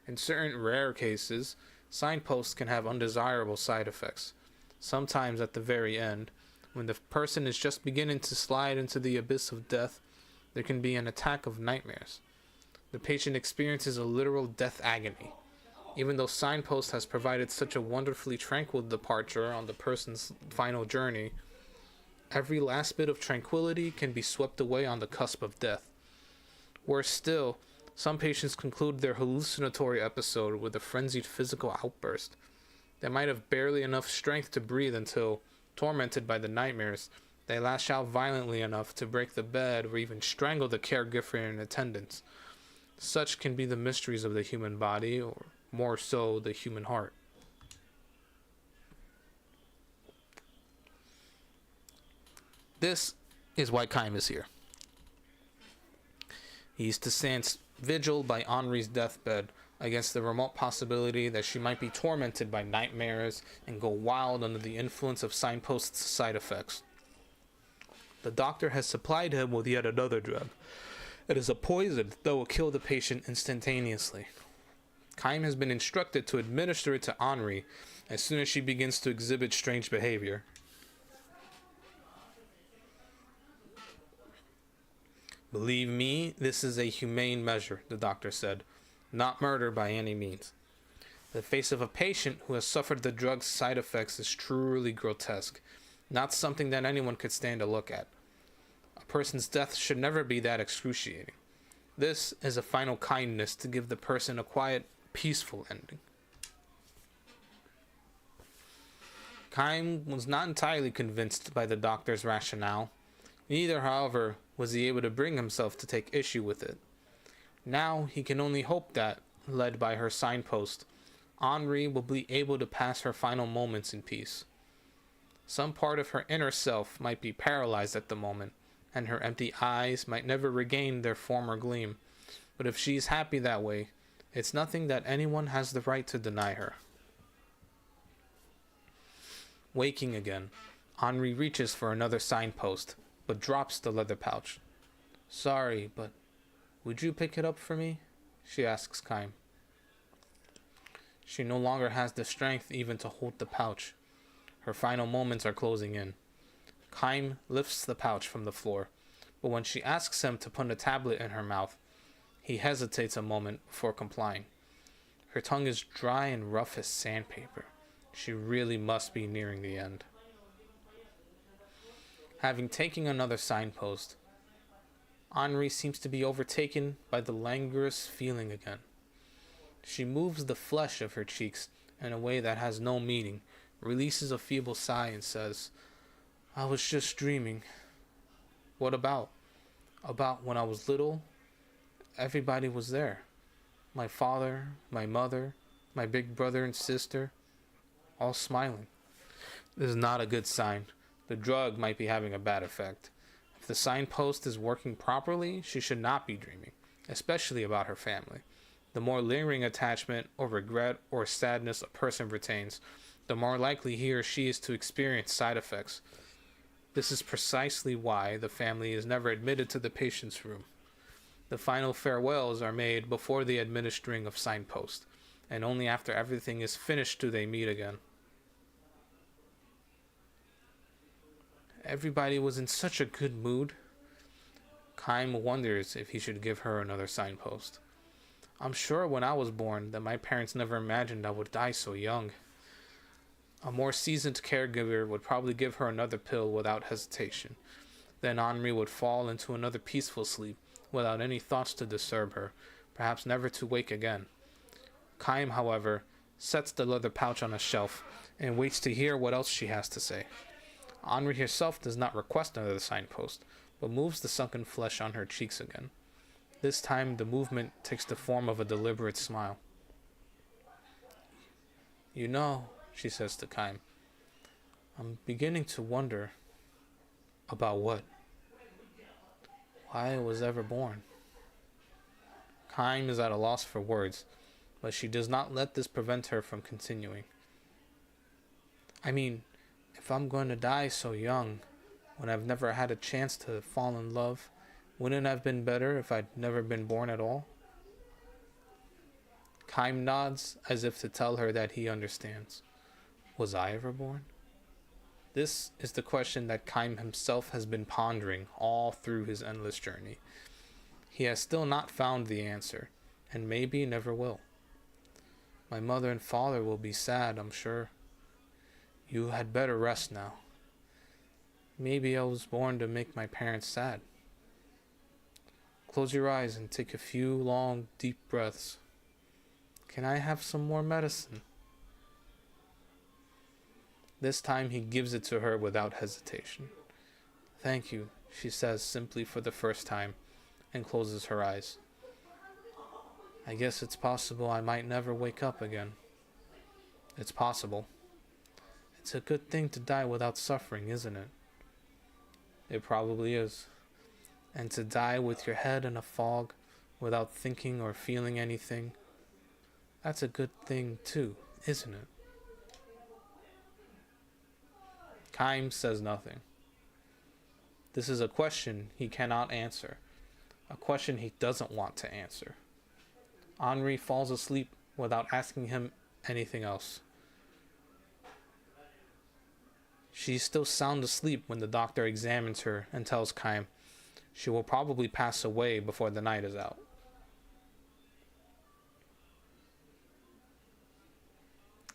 In certain rare cases, signposts can have undesirable side effects. Sometimes at the very end, when the person is just beginning to slide into the abyss of death, there can be an attack of nightmares. The patient experiences a literal death agony. Even though signpost has provided such a wonderfully tranquil departure on the person's final journey, every last bit of tranquility can be swept away on the cusp of death. Worse still, some patients conclude their hallucinatory episode with a frenzied physical outburst. They might have barely enough strength to breathe until, tormented by the nightmares, they lash out violently enough to break the bed or even strangle the caregiver in attendance. Such can be the mysteries of the human body, or more so, the human heart. This is why Keim is here. He is to stand vigil by Henri's deathbed against the remote possibility that she might be tormented by nightmares and go wild under the influence of signpost's side effects. The doctor has supplied him with yet another drug. It is a poison that will kill the patient instantaneously. Keim has been instructed to administer it to Henri as soon as she begins to exhibit strange behavior. "Believe me, this is a humane measure," the doctor said. "Not murder by any means." The face of a patient who has suffered the drug's side effects is truly grotesque, not something that anyone could stand to look at. A person's death should never be that excruciating. This is a final kindness to give the person a quiet, peaceful ending. Keim was not entirely convinced by the doctor's rationale. Neither, however, was he able to bring himself to take issue with it. Now he can only hope that, led by her signpost, Henri will be able to pass her final moments in peace. Some part of her inner self might be paralyzed at the moment, and her empty eyes might never regain their former gleam, but if she's happy that way, it's nothing that anyone has the right to deny her. Waking again, Henri reaches for another signpost, but drops the leather pouch. "Sorry, but would you pick it up for me?" she asks Keim. She no longer has the strength even to hold the pouch. Her final moments are closing in. Keim lifts the pouch from the floor, but when she asks him to put a tablet in her mouth, he hesitates a moment before complying. Her tongue is dry and rough as sandpaper. She really must be nearing the end. Having taken another signpost, Henri seems to be overtaken by the languorous feeling again. She moves the flesh of her cheeks in a way that has no meaning, releases a feeble sigh, and says, "I was just dreaming." "What about?" "About when I was little. Everybody was there. My father, my mother, my big brother and sister, all smiling." This is not a good sign. The drug might be having a bad effect. If the signpost is working properly, she should not be dreaming, especially about her family. The more lingering attachment or regret or sadness a person retains, the more likely he or she is to experience side effects. This is precisely why the family is never admitted to the patient's room. The final farewells are made before the administering of signpost, and only after everything is finished do they meet again. Everybody was in such a good mood. Keim wonders if he should give her another signpost. "I'm sure when I was born that my parents never imagined I would die so young." A more seasoned caregiver would probably give her another pill without hesitation. Then Henri would fall into another peaceful sleep without any thoughts to disturb her, perhaps never to wake again. Keim, however, sets the leather pouch on a shelf and waits to hear what else she has to say. Henri herself does not request another signpost, but moves the sunken flesh on her cheeks again. This time the movement takes the form of a deliberate smile. "You know," she says to Keim, "I'm beginning to wonder." "About what?" "Why I was ever born." Kaim is at a loss for words, but she does not let this prevent her from continuing. I mean, if I'm going to die so young, when I've never had a chance to fall in love, wouldn't it have been better if I'd never been born at all? Kaim nods as if to tell her that he understands. Was I ever born? This is the question that Kaim himself has been pondering all through his endless journey. He has still not found the answer, and maybe never will. My mother and father will be sad, I'm sure. You had better rest now. Maybe I was born to make my parents sad. Close your eyes and take a few long, deep breaths. Can I have some more medicine? This time he gives it to her without hesitation. Thank you, she says simply for the first time, and closes her eyes. I guess it's possible I might never wake up again. It's possible. It's a good thing to die without suffering, isn't it? It probably is. And to die with your head in a fog, without thinking or feeling anything, that's a good thing too, isn't it? Kaim says nothing. This is a question he cannot answer. A question he doesn't want to answer. Henri falls asleep without asking him anything else. She's still sound asleep when the doctor examines her and tells Kaim she will probably pass away before the night is out.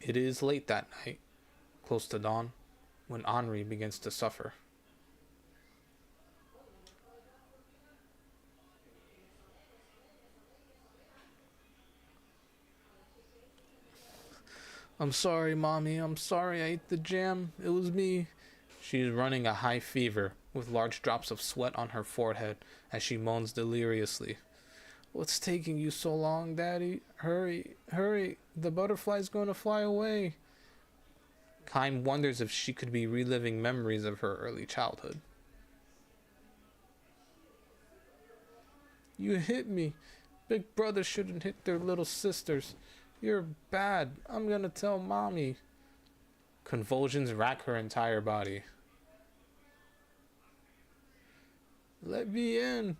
It is late that night, close to dawn, when Henri begins to suffer. I'm sorry, Mommy. I'm sorry I ate the jam. It was me. She is running a high fever, with large drops of sweat on her forehead as she moans deliriously. What's taking you so long, Daddy? Hurry, hurry. The butterfly's going to fly away. Kaim wonders if she could be reliving memories of her early childhood. You hit me. Big brothers shouldn't hit their little sisters. You're bad. I'm gonna tell Mommy. Convulsions rack her entire body. Let me in.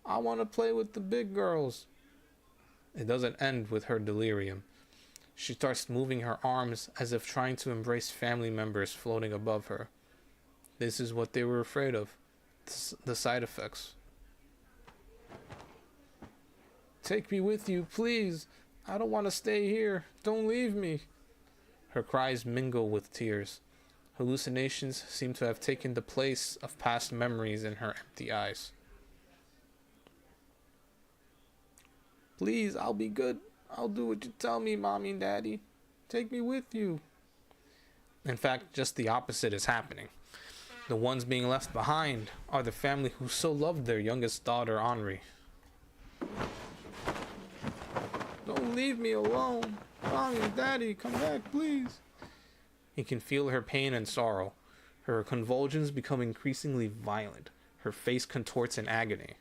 I want to play with the big girls. It doesn't end with her delirium. She starts moving her arms as if trying to embrace family members floating above her. This is what they were afraid of. The side effects. Take me with you, please. I don't want to stay here. Don't leave me. Her cries mingle with tears. Hallucinations seem to have taken the place of past memories in her empty eyes. Please, I'll be good. I'll do what you tell me, Mommy and Daddy. Take me with you. In fact, just the opposite is happening. The ones being left behind are the family who so loved their youngest daughter, Henri. Don't leave me alone. Mommy, Daddy, come back, please. He can feel her pain and sorrow. Her convulsions become increasingly violent. Her face contorts in agony.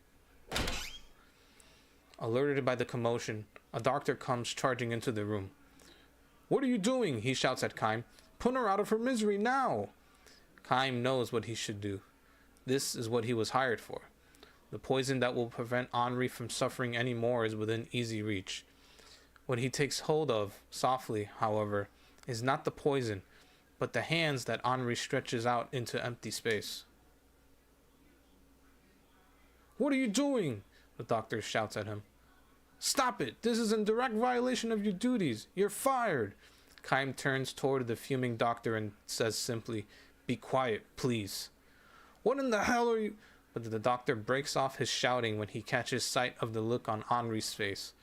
Alerted by the commotion, a doctor comes charging into the room. What are you doing? He shouts at Kaim. Put her out of her misery now. Kaim knows what he should do. This is what he was hired for. The poison that will prevent Henri from suffering any more is within easy reach. What he takes hold of, softly, however, is not the poison, but the hands that Henri stretches out into empty space. What are you doing? The doctor shouts at him. Stop it! This is in direct violation of your duties. You're fired. Kaim turns toward the fuming doctor and says simply, Be quiet, please. What in the hell are you... But the doctor breaks off his shouting when he catches sight of the look on Henri's face.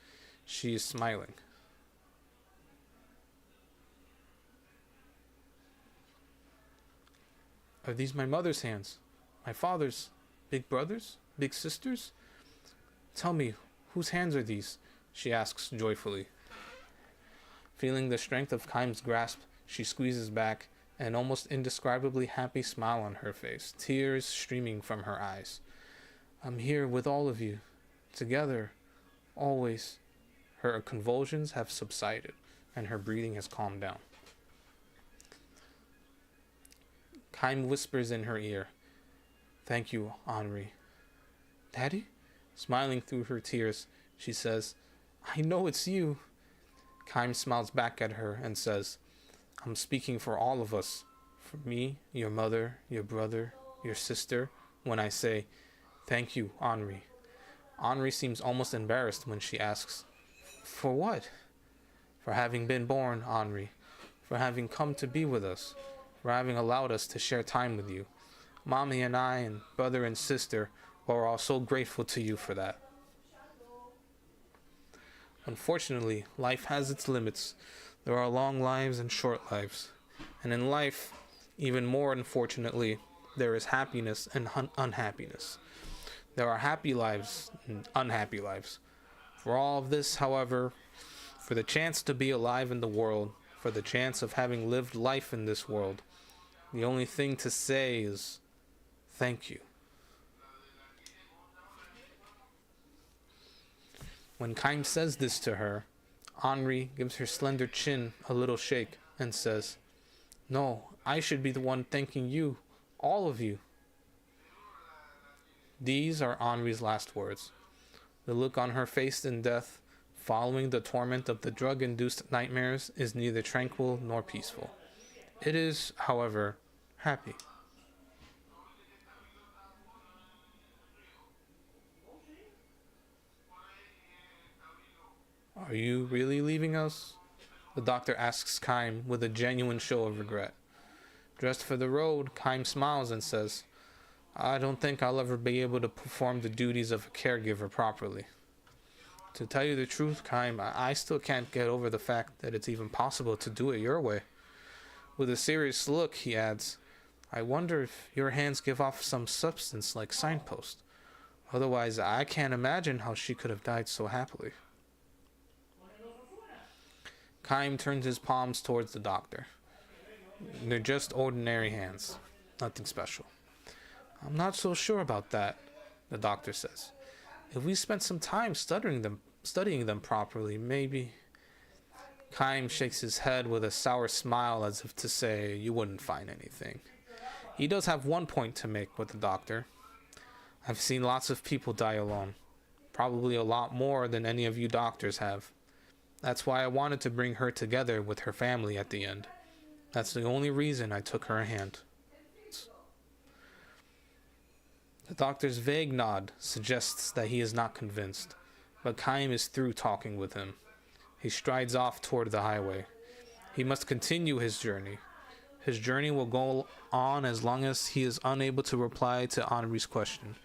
She is smiling. Are these my mother's hands? My father's? Big brothers? Big sisters? Tell me, whose hands are these? She asks joyfully. Feeling the strength of Kaim's grasp, she squeezes back, an almost indescribably happy smile on her face, tears streaming from her eyes. I'm here with all of you, together, Always. Her convulsions have subsided, and her breathing has calmed down. Kaim whispers in her ear, "Thank you, Henri." "Daddy?" Smiling through her tears, she says, "I know it's you." Kaim smiles back at her and says, "I'm speaking for all of us. For me, your mother, your brother, your sister, when I say, thank you, Henri." Henri seems almost embarrassed when she asks, "For what?" "For having been born, Henri. For having come to be with us. For having allowed us to share time with you. Mommy and I and brother and sister are all so grateful to you for that." Unfortunately, life has its limits. There are long lives and short lives. And in life, even more unfortunately, there is happiness and unhappiness. There are happy lives and unhappy lives. For all of this, however, for the chance to be alive in the world, for the chance of having lived life in this world, the only thing to say is thank you. When Kaim says this to her, Henri gives her slender chin a little shake and says, "No, I should be the one thanking you, all of you." These are Henri's last words. The look on her face in death, following the torment of the drug-induced nightmares, is neither tranquil nor peaceful. It is, however, happy. "Are you really leaving us?" the doctor asks Kaim with a genuine show of regret. Dressed for the road, Kaim smiles and says, "I don't think I'll ever be able to perform the duties of a caregiver properly. To tell you the truth, Kaim, I still can't get over the fact that it's even possible to do it your way." With a serious look, he adds, "I wonder if your hands give off some substance like signpost. Otherwise, I can't imagine how she could have died so happily." Kaim turns his palms towards the doctor. "They're just ordinary hands. Nothing special." "I'm not so sure about that," the doctor says. "If we spent some time studying them properly, maybe." Kaim shakes his head with a sour smile as if to say, "You wouldn't find anything." He does have one point to make with the doctor. "I've seen lots of people die alone. Probably a lot more than any of you doctors have. That's why I wanted to bring her together with her family at the end. That's the only reason I took her hand." The doctor's vague nod suggests that he is not convinced, but Kaim is through talking with him. He strides off toward the highway. He must continue his journey. His journey will go on as long as he is unable to reply to Henri's question,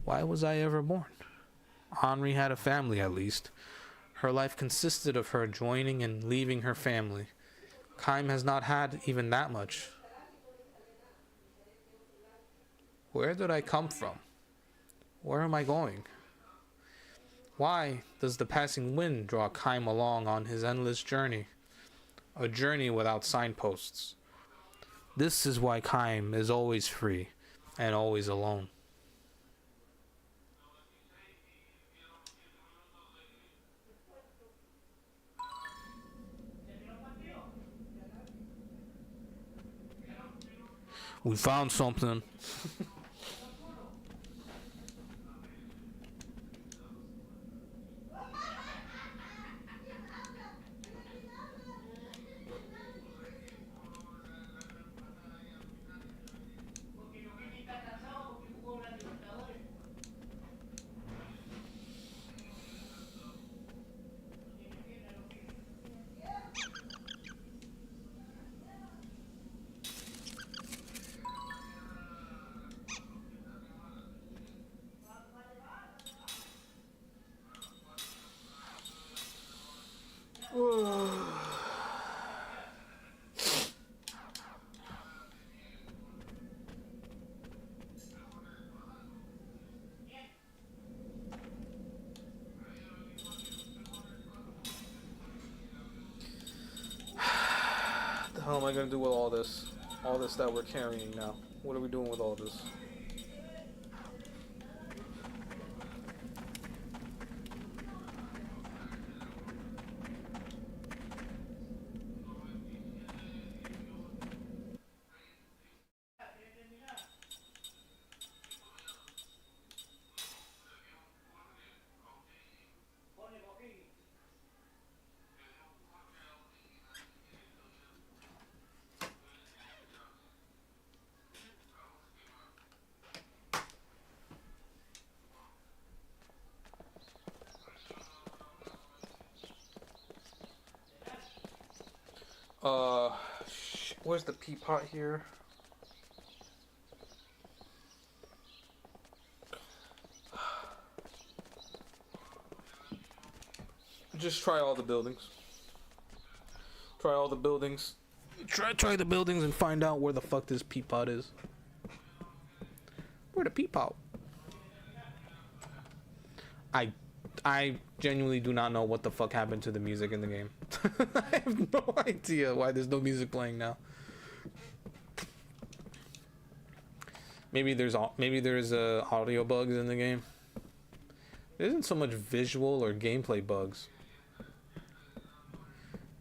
"Why was I ever born?" Henri had a family, at least. Her life consisted of her joining and leaving her family. Kaim has not had even that much. Where did I come from? Where am I going? Why does the passing wind draw Kaim along on his endless journey? A journey without signposts. This is why Kaim is always free and always alone. We found something. The hell am I gonna do with all this? All this that we're carrying now. What are we doing with all this? Where's the pea pot here? Just try all the buildings. Try all the buildings. Try the buildings and find out where the fuck this pea pot is. Where the pea pot? I genuinely do not know what the fuck happened to the music in the game. I have no idea why there's no music playing now. Maybe there's audio bugs in the game. There isn't so much visual or gameplay bugs.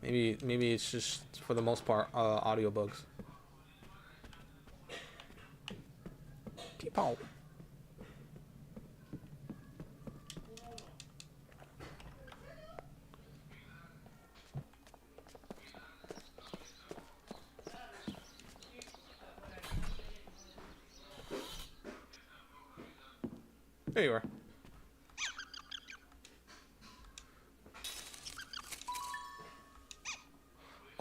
Maybe it's just for the most part audio bugs. People. There you are.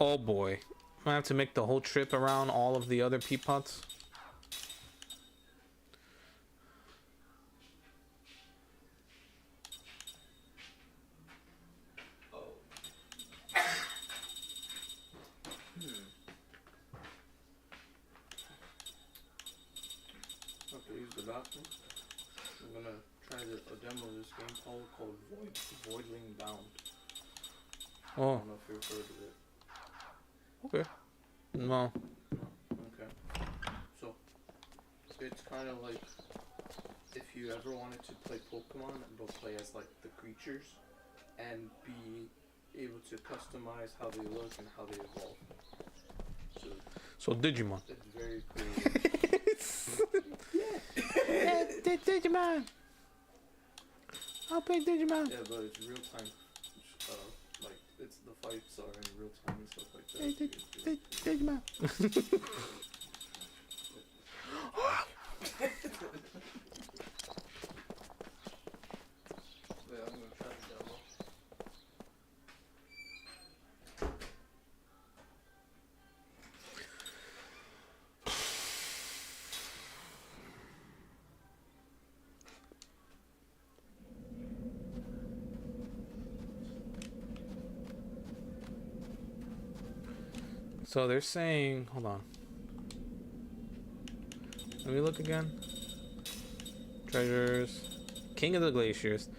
Oh boy. I have to make the whole trip around all of the other pea pots. Okay, use the bathroom. I'm gonna try a demo of this game called Voidling Bound. I Oh, don't know if you've heard of it. okay. No. No? Okay. So, it's kind of like if you ever wanted to play Pokemon, but play as like the creatures and be able to customize how they look and how they evolve. So Digimon. It's very cool. Yeah, Digimon. I'll play Digimon. Yeah, but it's real time. Like it's the fights are in real time and stuff like that. Digimon. Yeah, I'm gonna try the demo. So they're saying, hold on. Let me look again. Treasures. King of the Glaciers.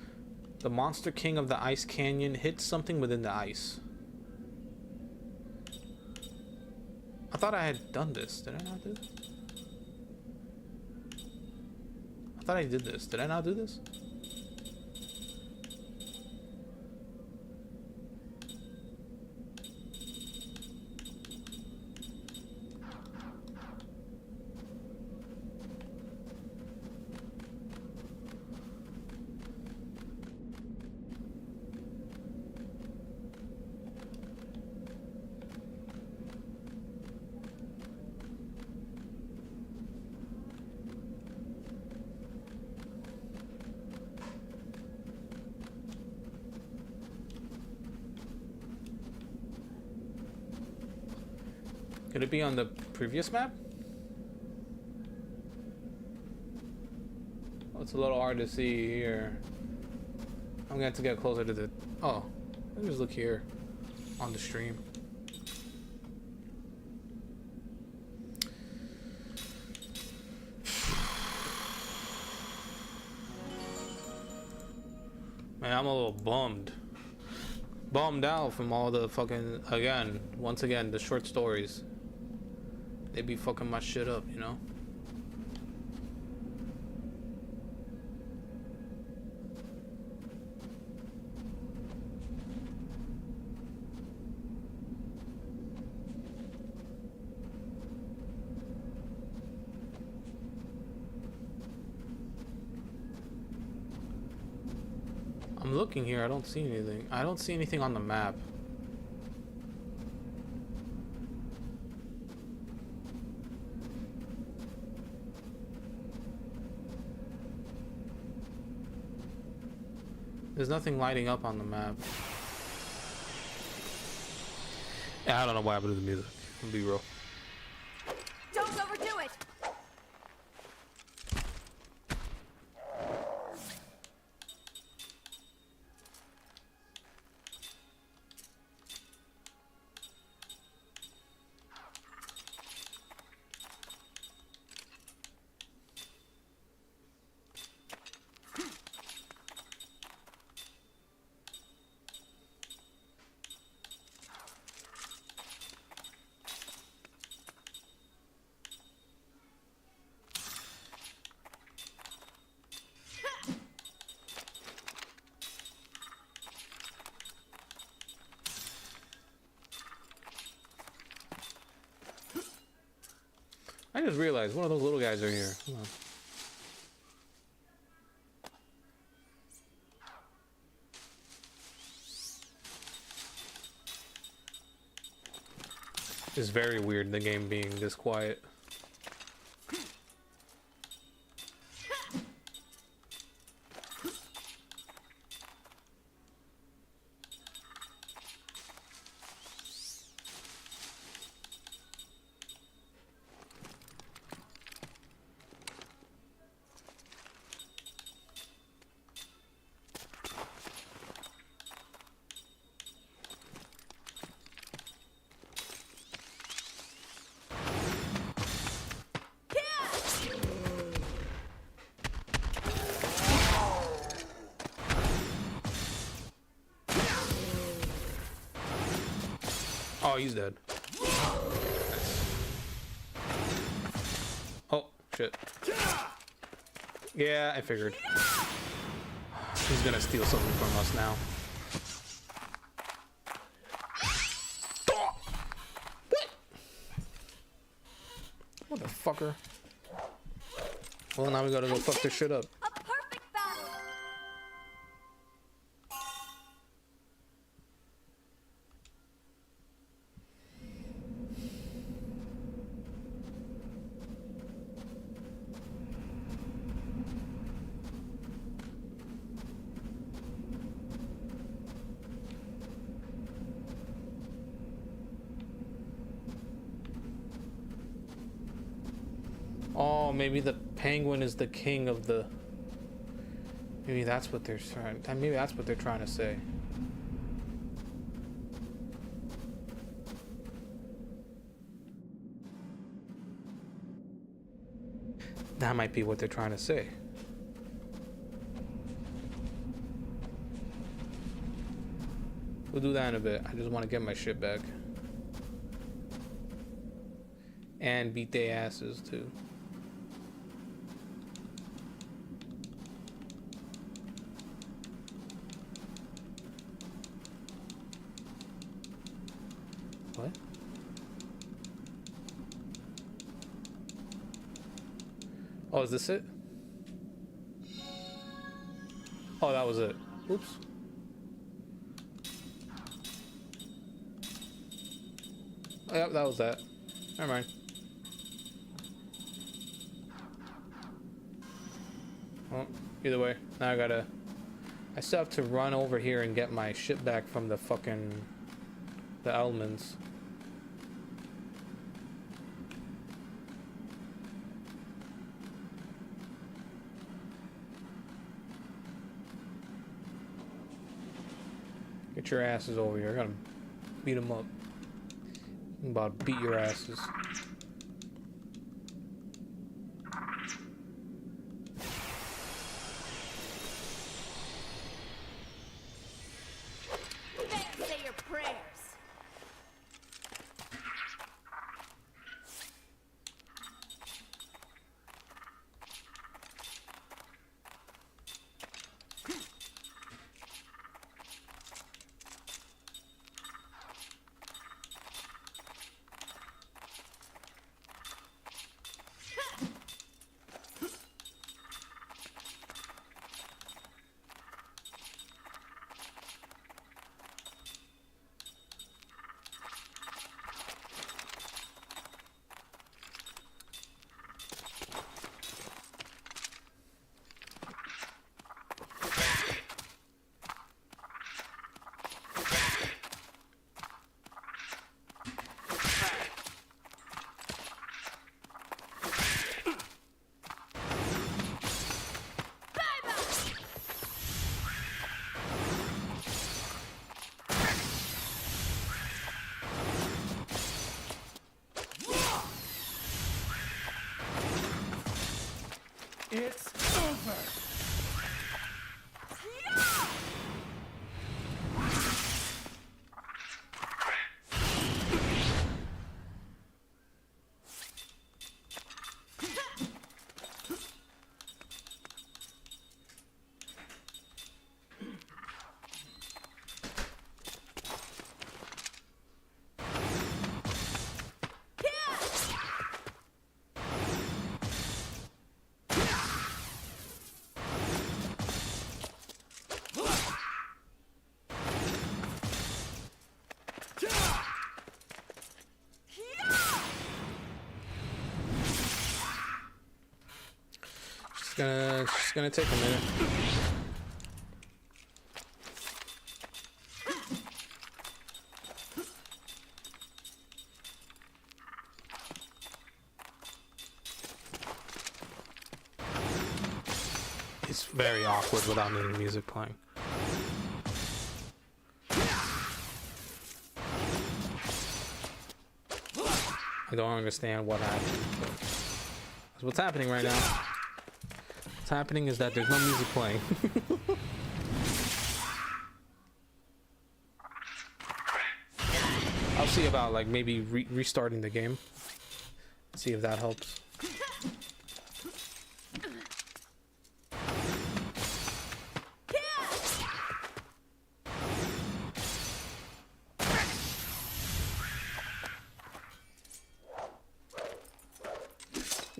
The monster king of the ice canyon hits something within the ice. I thought I had done this. Did I not do this? I thought I did this. Did I not do this? Could it be on the previous map? Oh, it's a little hard to see here. I'm gonna have to get closer to the... Oh, let me just look here on the stream. Man, I'm a little bummed. Bummed out from all the fucking... Once again, the short stories. They be fucking my shit up, you know? I'm looking here, I don't see anything. I don't see anything on the map. There's nothing lighting up on the map. I don't know what happened to the music. I'll be real. Don't overdo it. I just realized one of those little guys are here. Hold on. It's very weird the game being this quiet. Oh, he's dead. Oh, shit. Yeah, I figured. He's gonna steal something from us now. What? Motherfucker. Well, now we gotta go fuck this shit up. A perfect battle. Oh, maybe the penguin is the king of the... Maybe that's what they're trying... Maybe that's what they're trying to say. That might be what they're trying to say. We'll do that in a bit. I just want to get my shit back. And beat their asses, too. What? Oh, is this it? Oh, that was it. Oops. Oh, yep, that was that. Never mind. Well, either way, now I still have to run over here and get my shit back from the elements. Get your asses over here. I gotta beat them up. I'm about to beat your asses. Better say your prayers. It's over. Just gonna take a minute. It's very awkward without any music playing. I don't understand what happened. That's what's happening right now. What's happening is that there's no music playing. I'll see about like maybe restarting the game. See if that helps.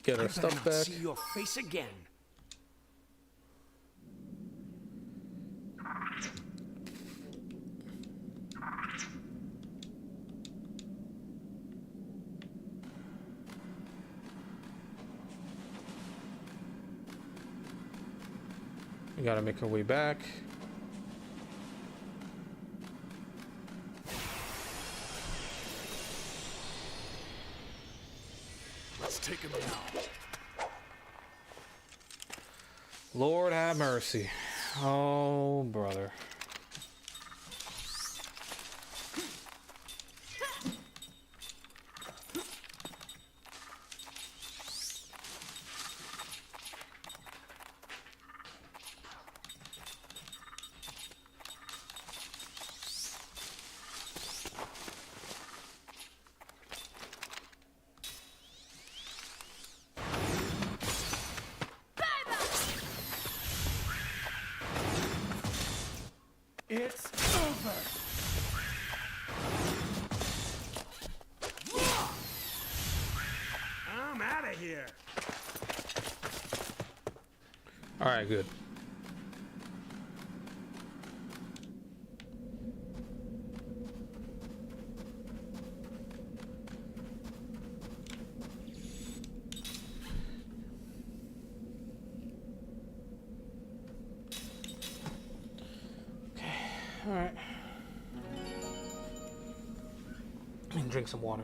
Get our stuff back. See your face again. We gotta make our way back. Let's take him now. Lord have mercy. Oh, brother. It's over. I'm out of here. All right, good. All right. And drink some water.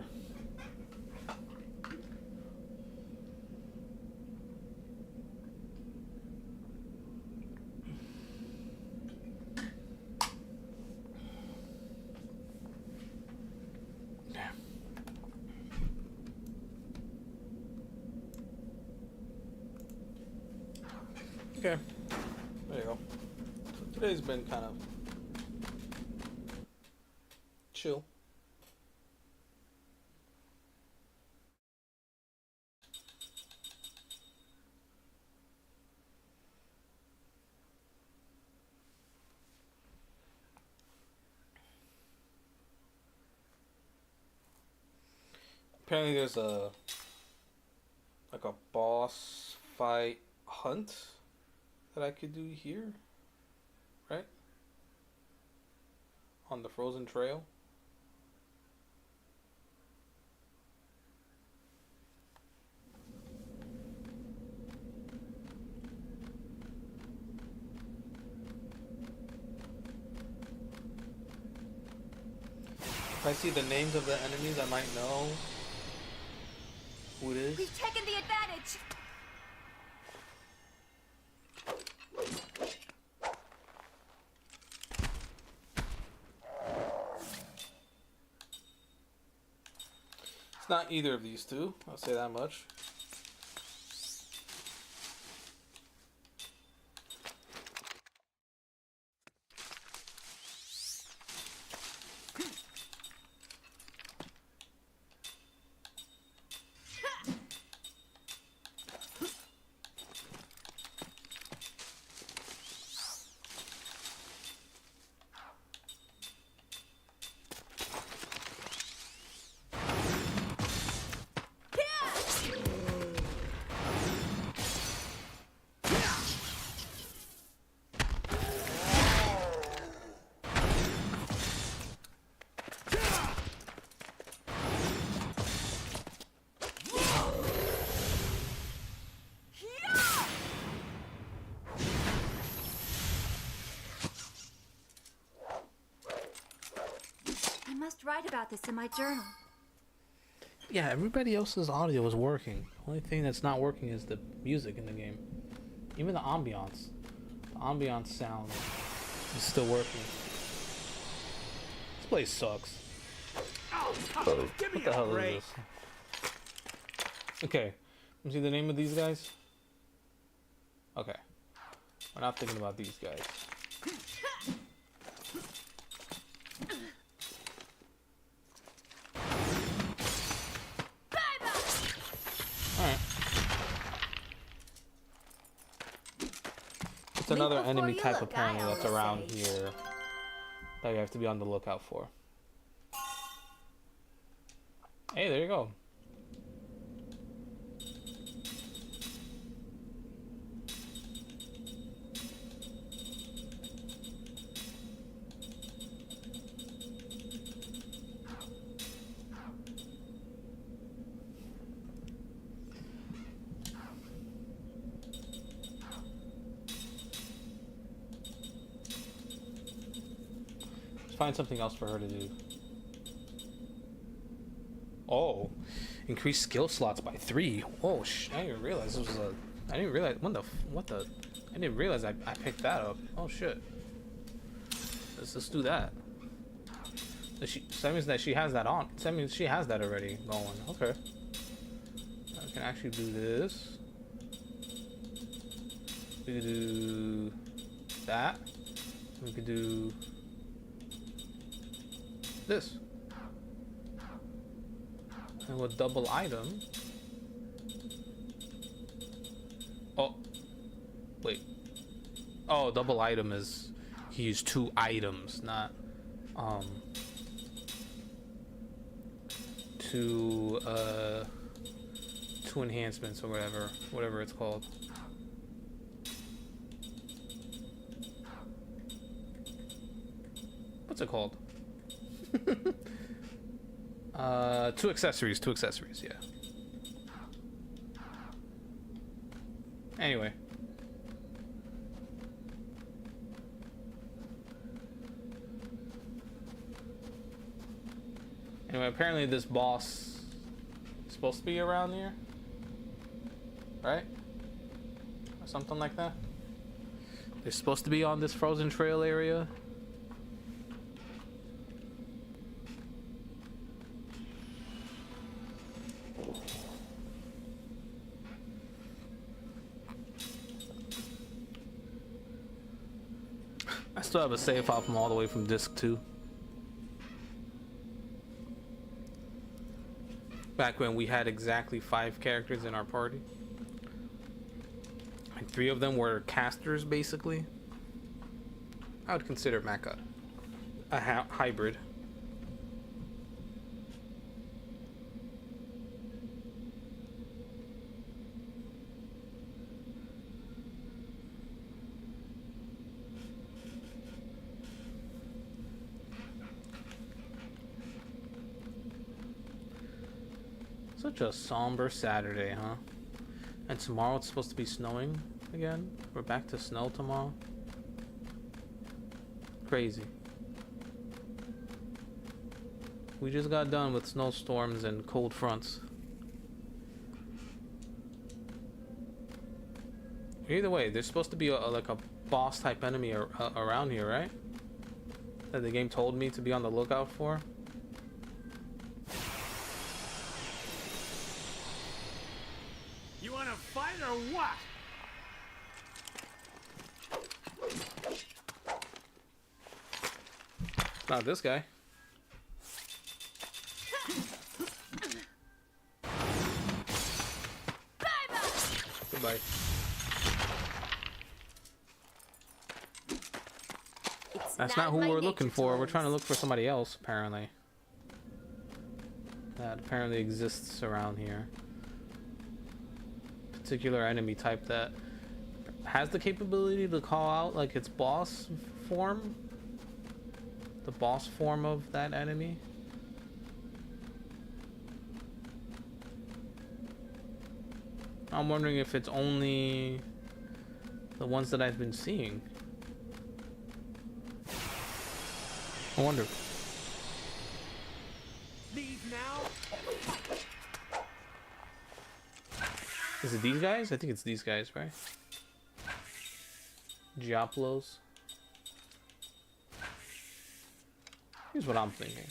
Okay. There you go. So today's been kind of chill. Apparently there's a boss fight hunt that I could do here, right? On the frozen trail. If I see the names of the enemies, I might know who it is. We've taken the advantage. It's not either of these two, I'll say that much. write about this in my journal. Yeah, everybody else's audio is working. The only thing that's not working is the music in the game. Even the ambiance. The ambiance sound is still working. This place sucks. Give me What the a hell break. is this? Okay. You see the name of these guys? Okay. We're not thinking about these guys. Alright. It's another before enemy you type look, apparently I that's always around say. here that you have to be on the lookout for. Hey, there you go. Let's find something else for her to do. Oh, increase skill slots by 3. Oh, I didn't even realize this was a. I didn't realize what the. I didn't realize I picked that up. Oh shit. Let's do that. So that means that she has that on. So that means she has that already going. Okay. I can actually do this. We could do that. We could do this. And with double item. Oh. Wait. Oh, double item is he used 2 items, not two enhancements or whatever it's called. What's it called? 2 accessories, yeah. Anyway. Anyway, apparently this boss is supposed to be around here. Right? Or something like that. They're supposed to be on this frozen trail area. I still have a save file from all the way from disc 2. Back when we had exactly 5 characters in our party. And 3 of them were casters, basically. I would consider Mecha a hybrid. Such a somber Saturday, huh? And tomorrow it's supposed to be snowing again. We're back to snow tomorrow. Crazy. We just got done with snowstorms and cold fronts. Either way, there's supposed to be like a boss type enemy around here, right? That the game told me to be on the lookout for. You wanna fight or what? Not this guy. Goodbye. That's not who we're looking for. We're trying to look for somebody else, apparently. That apparently exists around here. Particular enemy type that has the capability to call out like its boss form. The boss form of that enemy. I'm wondering if it's only the ones that I've been seeing. I wonder. Leave now. Is it these guys? I think it's these guys, right? Giaplos. Here's what I'm thinking.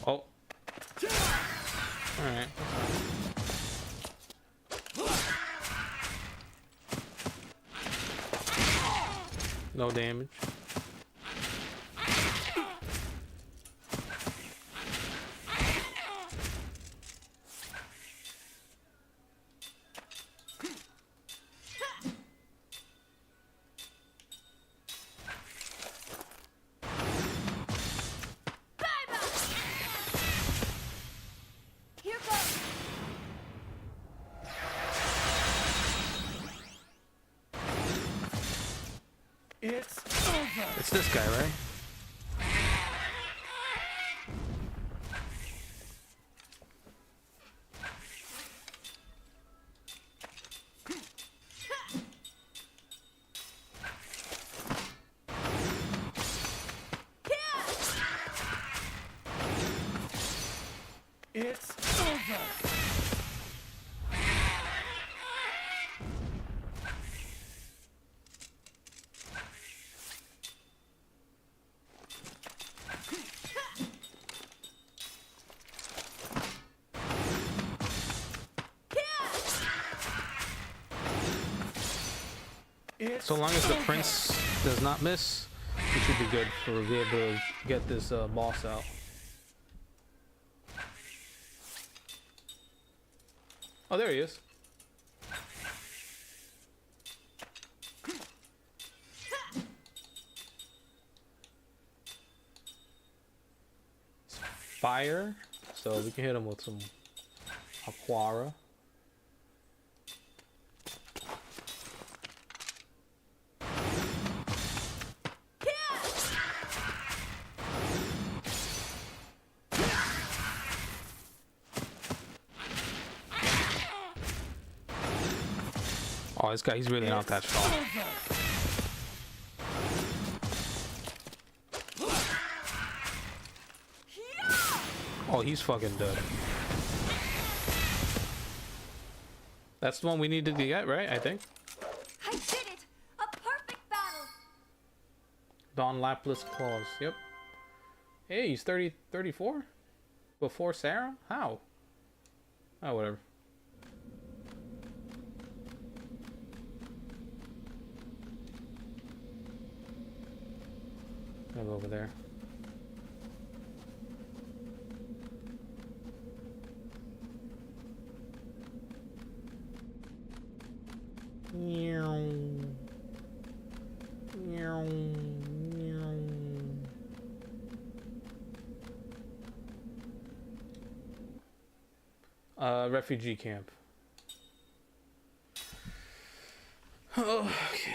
Oh. Alright. No damage. Here goes. It's over. It's this guy, right? It's over. It's So long as the prince does not miss, we should be good for be able to get this boss out. Oh, there he is. It's fire, so we can hit him with some Aquara. Oh, this guy, he's really not that strong. Oh, he's fucking dead. That's the one we needed to get, right? I think. I did it! A perfect battle! Dawn Lapless Claws. Yep. Hey, he's 34? Before Sarah? How? Oh, whatever. I'll go over there. Meow. Meow. Meow. Refugee camp. Oh, okay.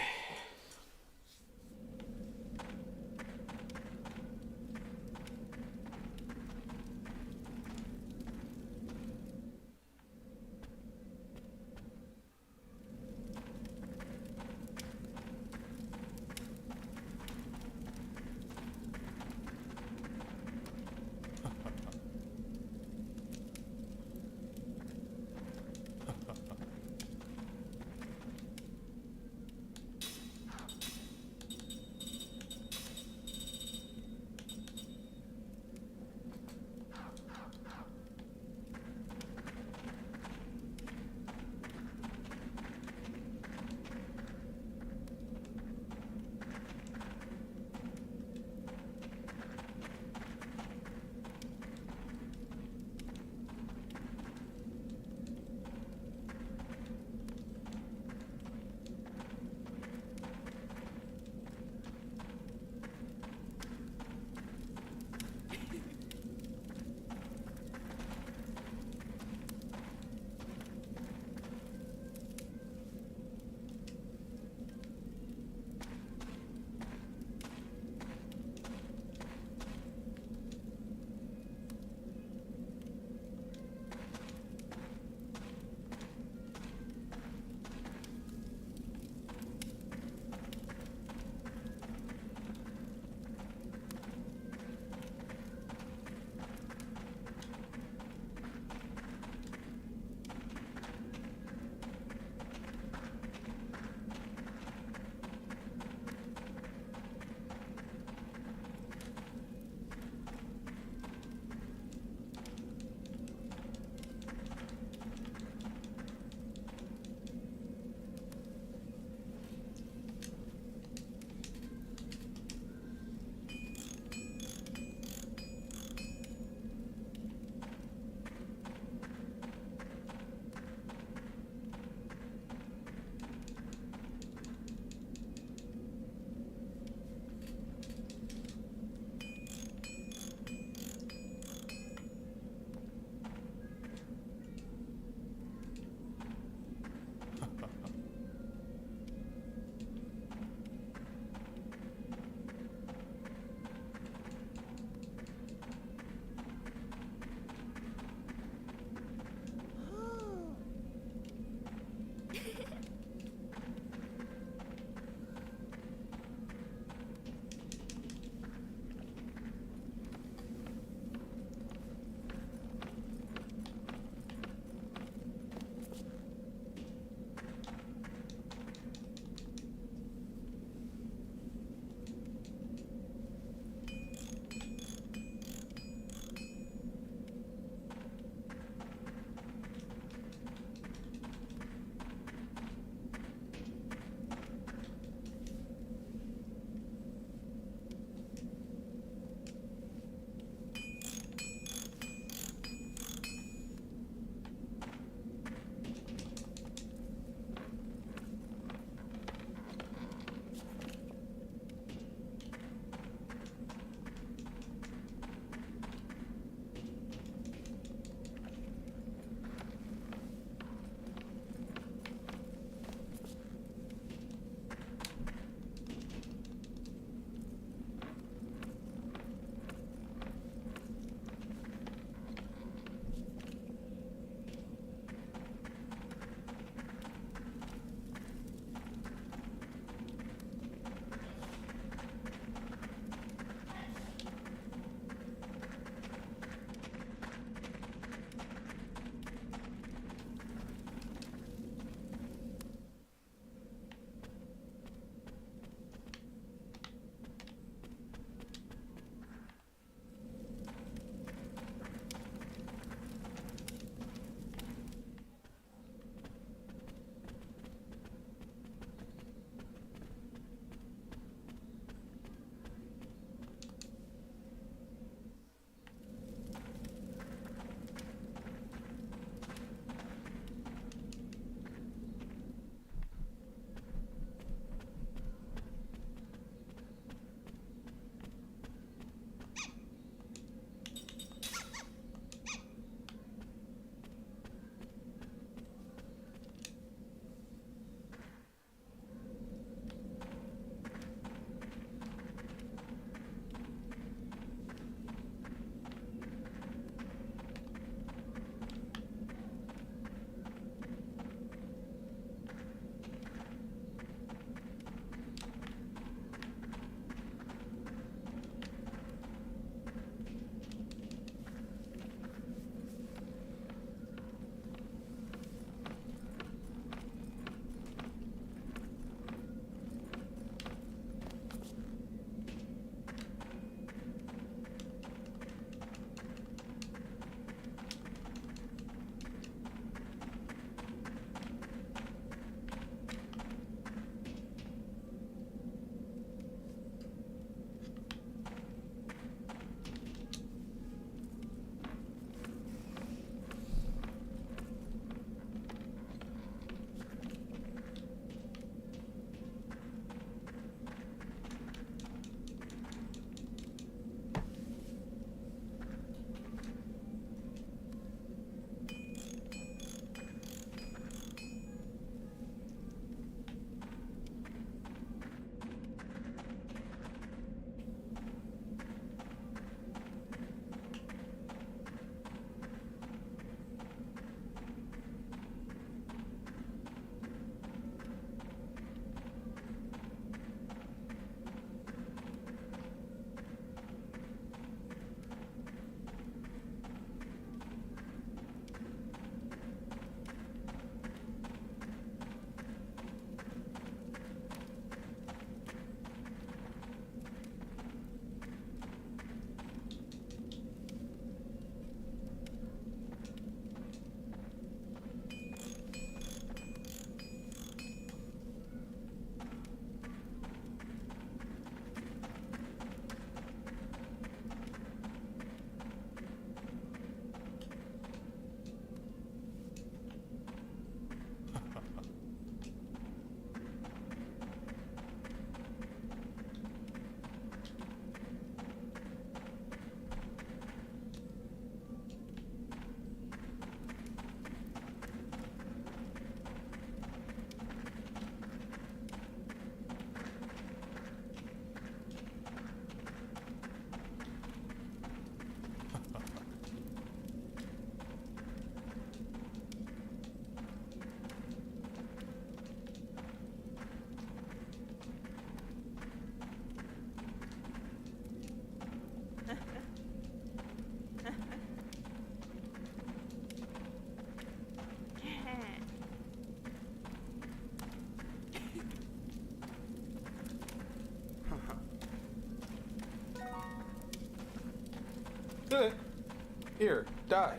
Here, die.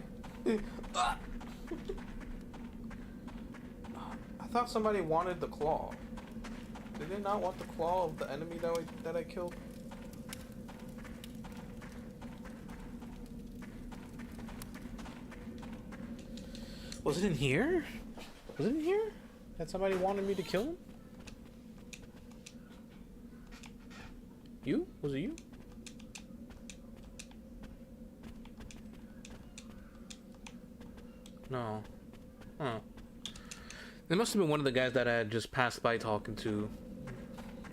Ah. I thought somebody wanted the claw. Did they not want the claw of the enemy that I killed? Was it in here? Was it in here? That somebody wanted me to kill him? You? Was it you? No. Huh. It must have been one of the guys that I had just passed by talking to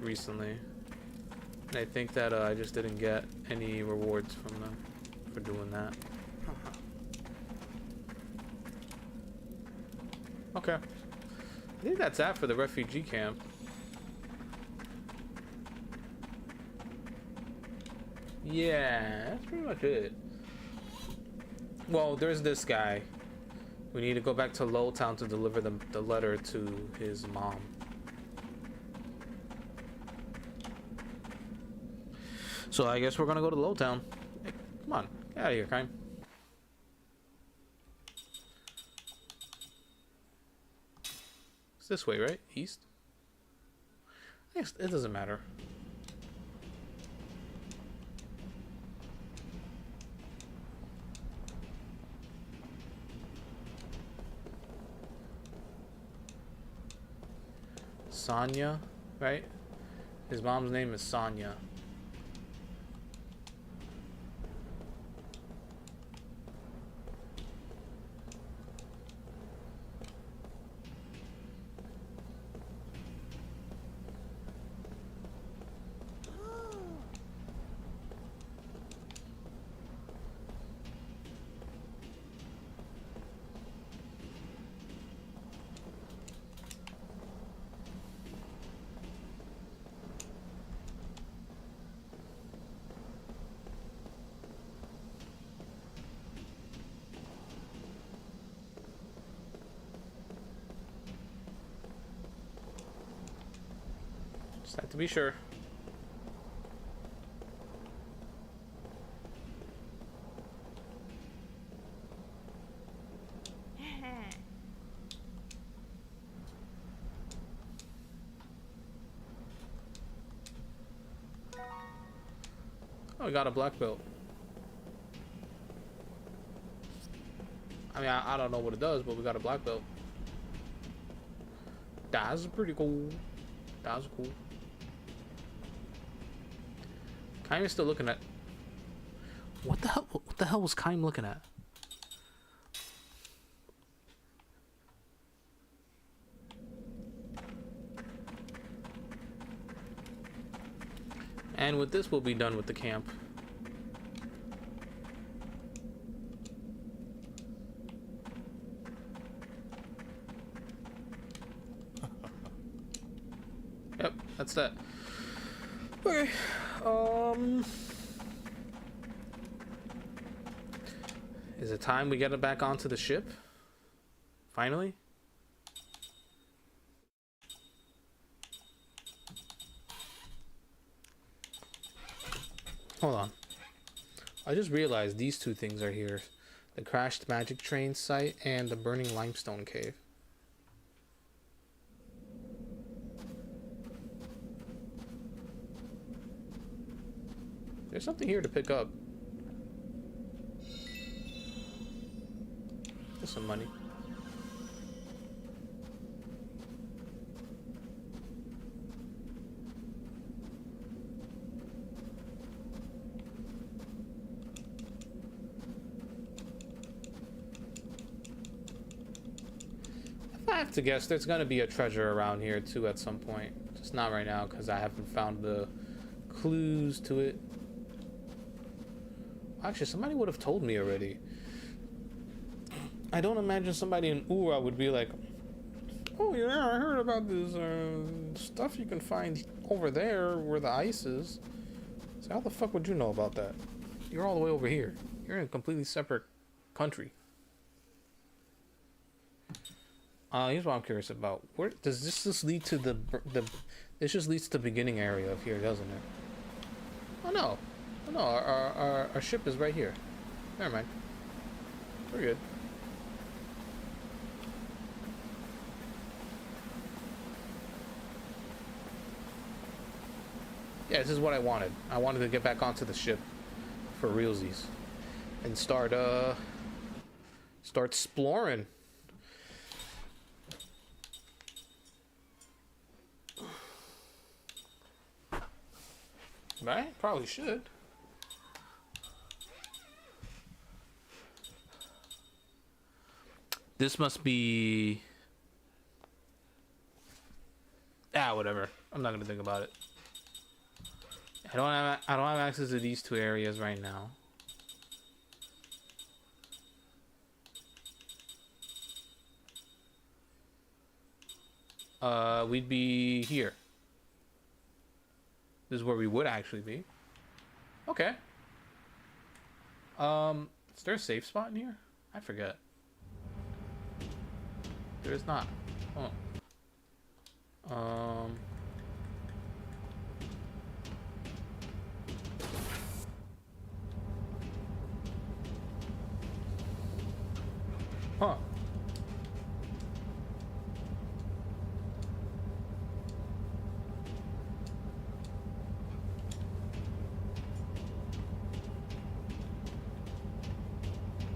recently. And I think that I just didn't get any rewards from them for doing that. Okay. I think that's that for the refugee camp. Yeah, that's pretty much it. Well, there's this guy. We need to go back to Lowtown to deliver the letter to his mom. So I guess we're gonna go to Lowtown. Hey, come on, get out of here, Kime. It's this way, right? East? I guess it doesn't matter. Sonya, right? His mom's name is Sonya. Just have to be sure. Oh, we got a black belt. I mean, I don't know what it does, but we got a black belt. That's pretty cool. That's cool. Kime is still looking at. What the hell? What the hell was Kime looking at? And with this, we'll be done with the camp. Yep, that's that. Okay. Is it time we get it back onto the ship? Finally? Hold on. I just realized these two things are here. The crashed magic train site and the burning limestone cave. There's something here to pick up. There's some money. If I have to guess, there's gonna be a treasure around here too at some point. Just not right now because I haven't found the clues to it. Actually, somebody would have told me already. I don't imagine somebody in Ura would be like, oh yeah, I heard about this stuff you can find over there where the ice is. So how the fuck would you know about that? You're all the way over here. You're in a completely separate country. Here's what I'm curious about. Where does this just lead to the this just leads to the beginning area of here, doesn't it? Oh no. Oh no, our ship is right here. Never mind. We're good. Yeah, this is what I wanted. I wanted to get back onto the ship for realsies and start exploring. Right? Probably should. This must be... whatever. I'm not gonna think about it. I don't have access to these two areas right now. We'd be here. This is where we would actually be. Okay. Is there a safe spot in here? I forget. There is not. Oh. Huh.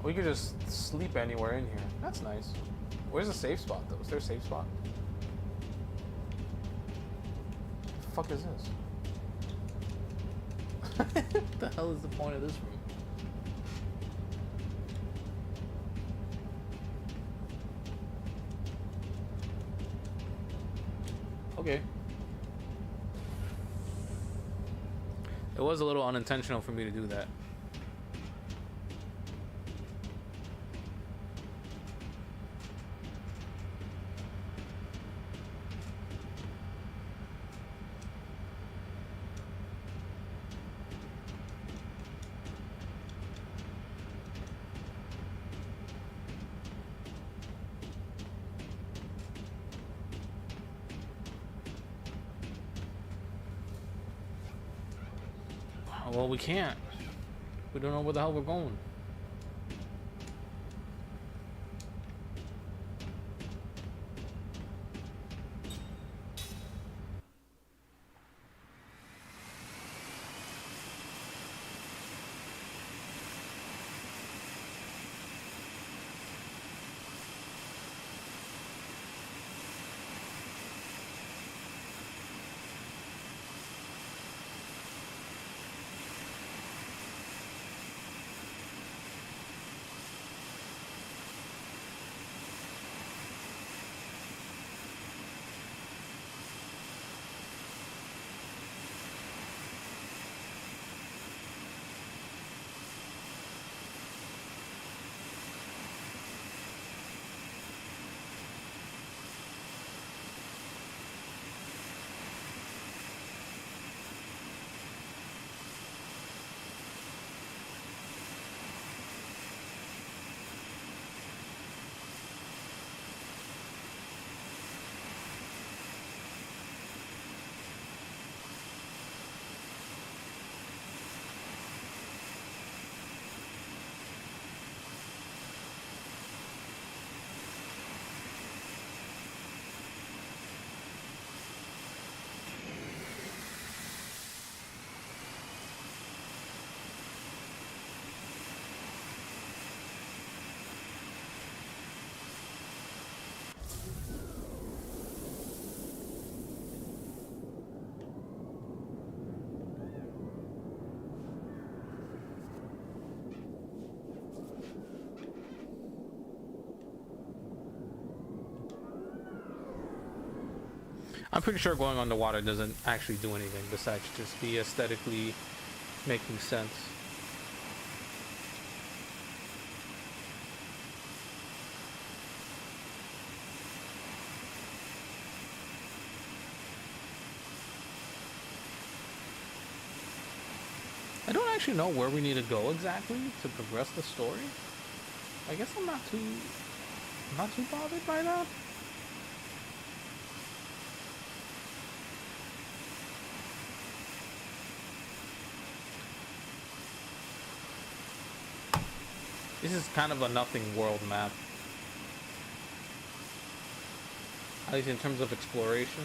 We could just sleep anywhere in here. That's nice. Where's the safe spot, though? Is there a safe spot? The fuck is this? What the hell is the point of this room? Okay. It was a little unintentional for me to do that. Well, we can't. We don't know where the hell we're going. I'm pretty sure going underwater doesn't actually do anything besides just be aesthetically making sense. I don't actually know where we need to go exactly to progress the story. I guess I'm not too bothered by that. This is kind of a nothing world map. At least in terms of exploration.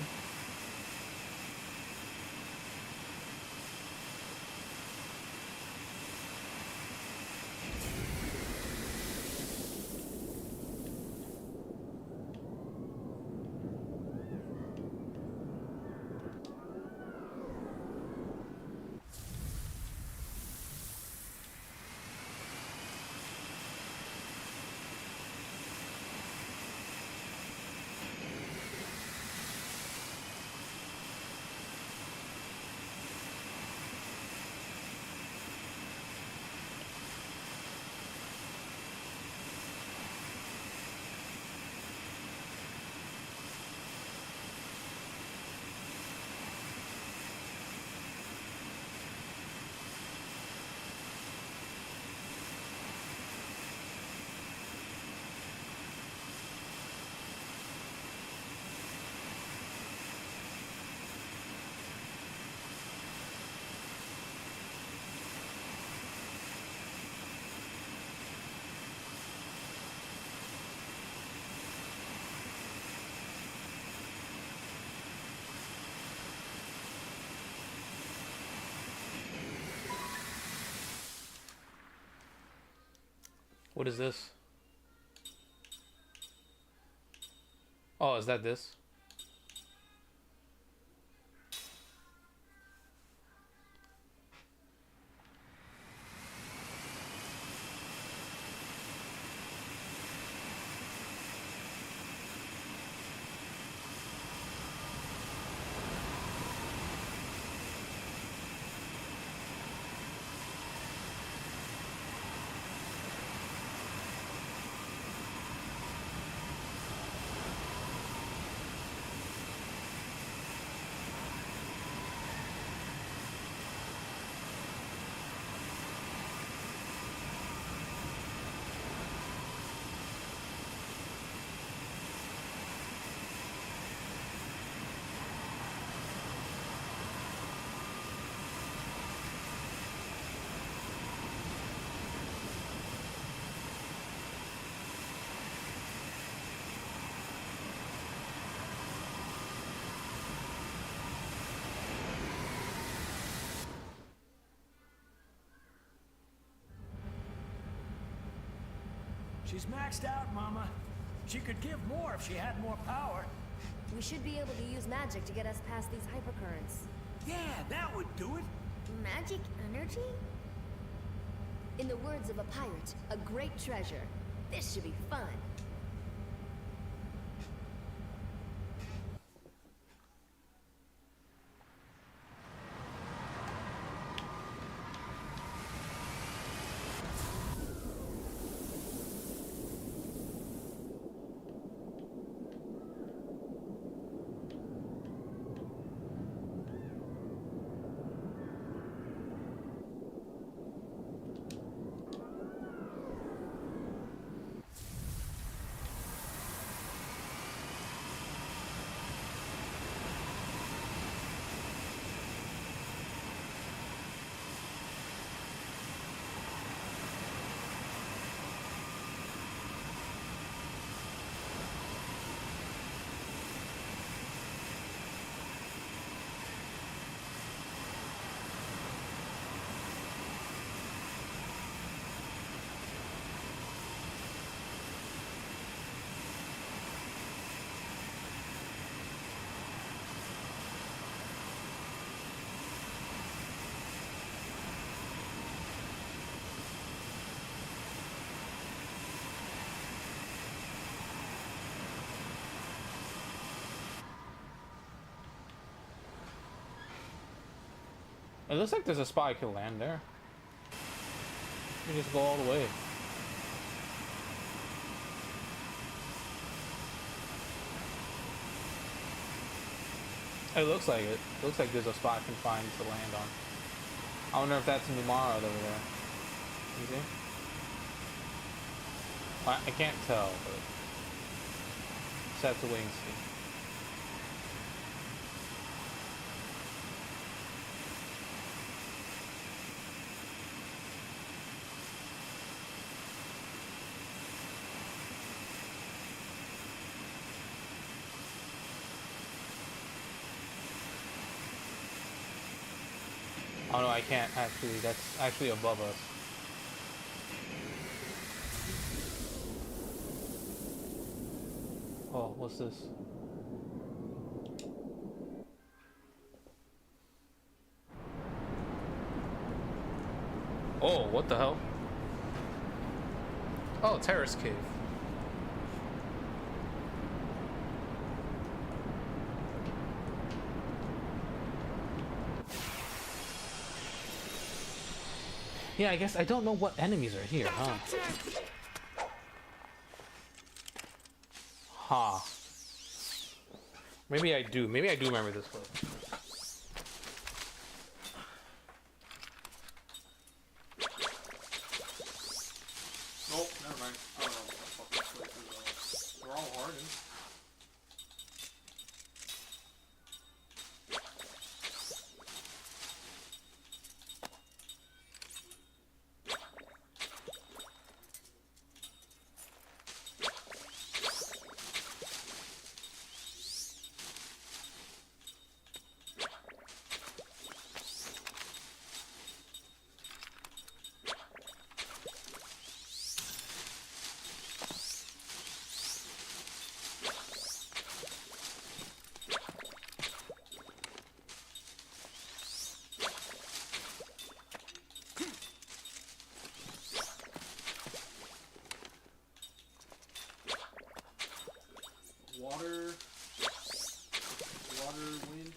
What is this? Oh, is that this? She's maxed out, Mama. She could give more if she had more power. We should be able to use magic to get us past these hypercurrents. Yeah, that would do it. Magic energy? In the words of a pirate, a great treasure. This should be fun. It looks like there's a spot I can land there. You just go all the way. It looks like it. It looks like there's a spot I can find to land on. I wonder if that's Numara over there. You see? I can't tell, but just have to wait and see. Oh no, I can't actually. That's actually above us. Oh, what's this? Oh, what the hell? Oh, terrace cave. Yeah, I guess I don't know what enemies are here, huh? Ha. Maybe I do. Maybe I do remember this place. Nope, never mind. I don't know what the fuck this place is. They're all hardened. Water, wind.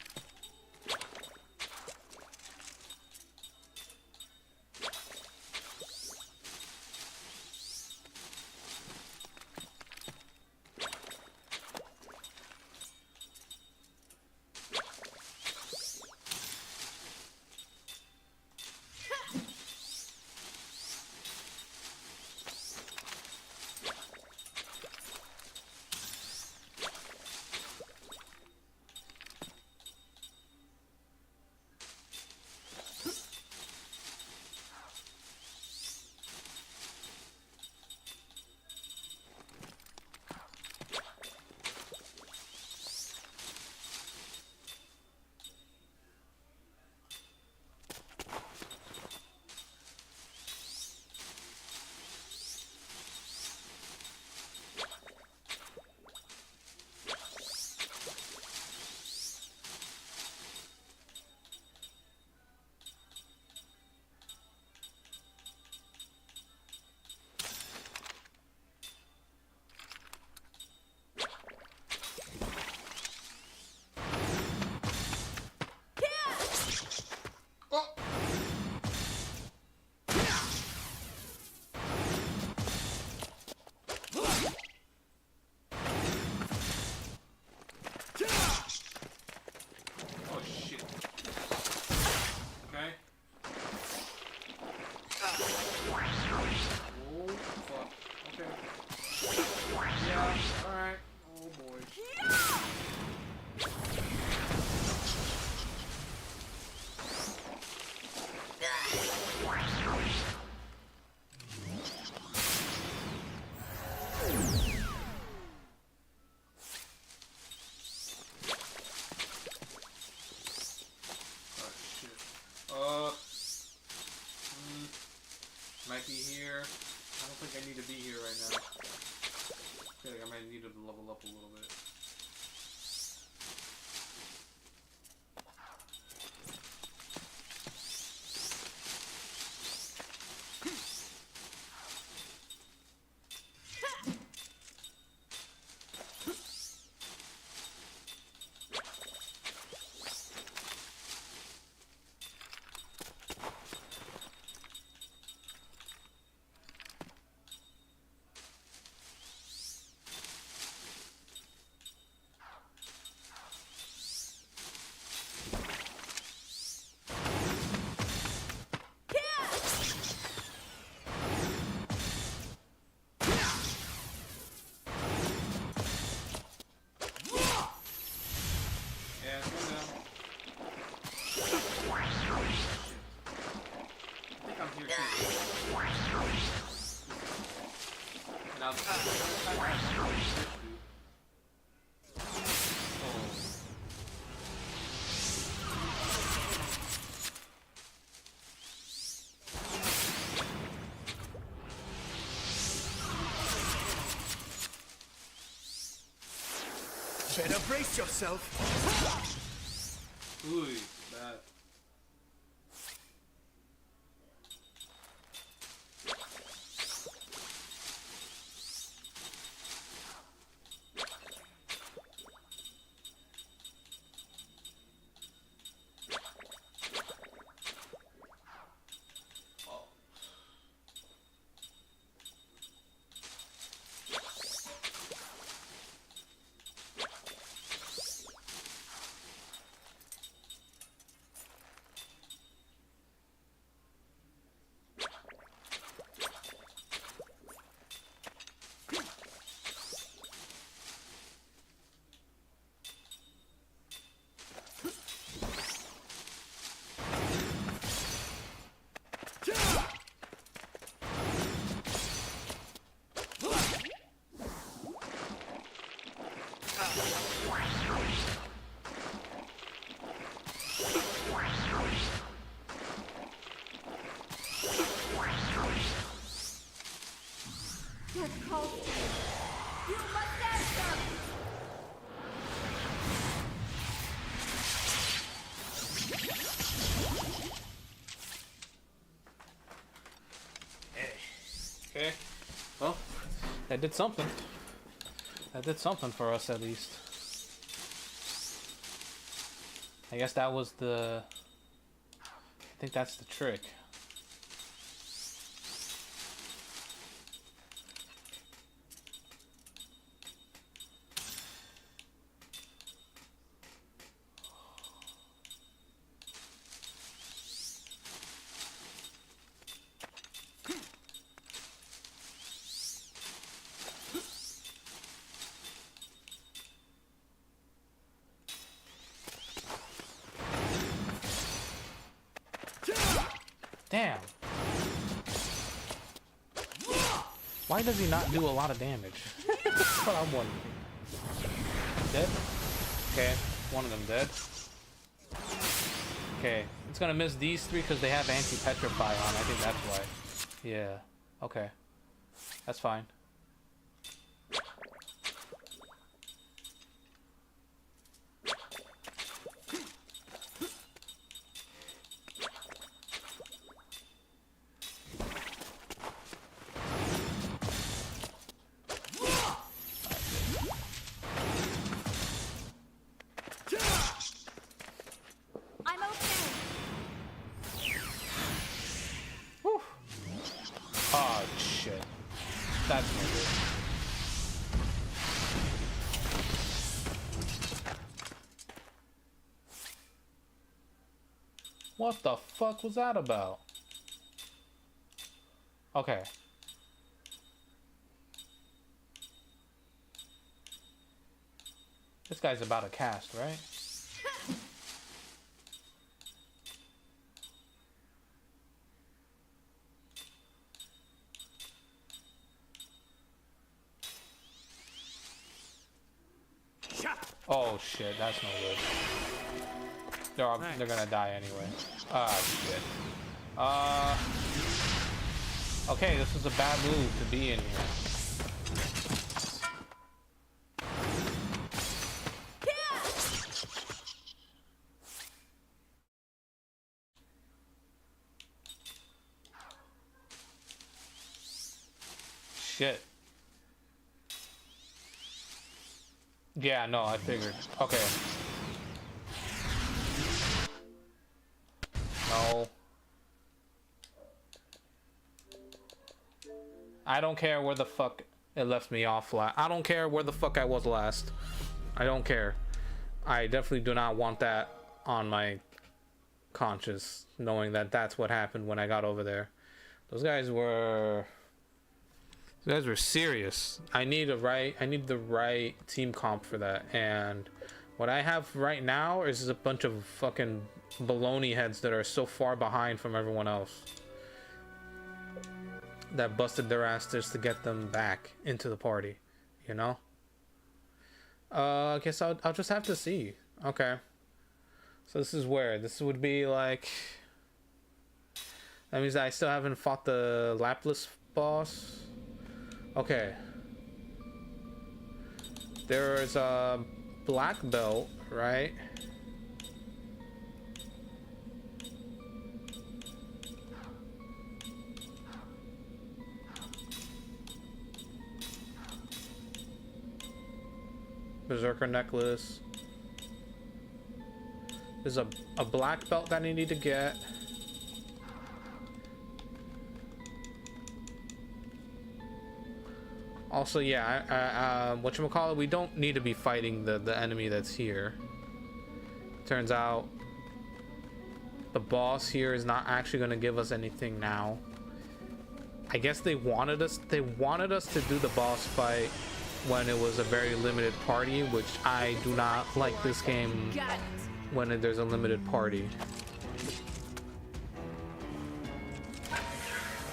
Might be here. I don't think I need to be here right now. I feel like I might need to level up a little bit. Better brace yourself. Ooh, that. Okay. Well, that did something. That did something for us at least. I guess that was the... I think that's the trick. Damn. Why does he not do a lot of damage? That's what I'm wondering. Dead? Okay, one of them dead. Okay, it's gonna miss these three because they have anti-petrify on. I think that's why. Yeah, okay. That's fine. Oh shit. That's no good. What the fuck was that about? Okay. This guy's about to cast, right? Oh shit, that's no good. They're gonna die anyway. Ah shit. Okay, this is a bad move to be in here. Shit. Yeah, no, I figured. Okay. No. I don't care where the fuck it left me off last. I don't care where the fuck I was last. I don't care. I definitely do not want that on my conscience, knowing that that's what happened when I got over there. Those guys were serious. I need the right team comp for that, and what I have right now is a bunch of fucking baloney heads that are so far behind from everyone else that busted their ass just to get them back into the party, you know? I guess I'll just have to see. Okay. So this is where this would be like. That means I still haven't fought the Laplace boss. Okay. There's black belt, right? Berserker necklace. There's a black belt that I need to get. Also, yeah, whatchamacallit, we don't need to be fighting the enemy that's here. Turns out the boss here is not actually going to give us anything now. I guess they wanted us to do the boss fight when it was a very limited party, which I do not like this game when there's a limited party.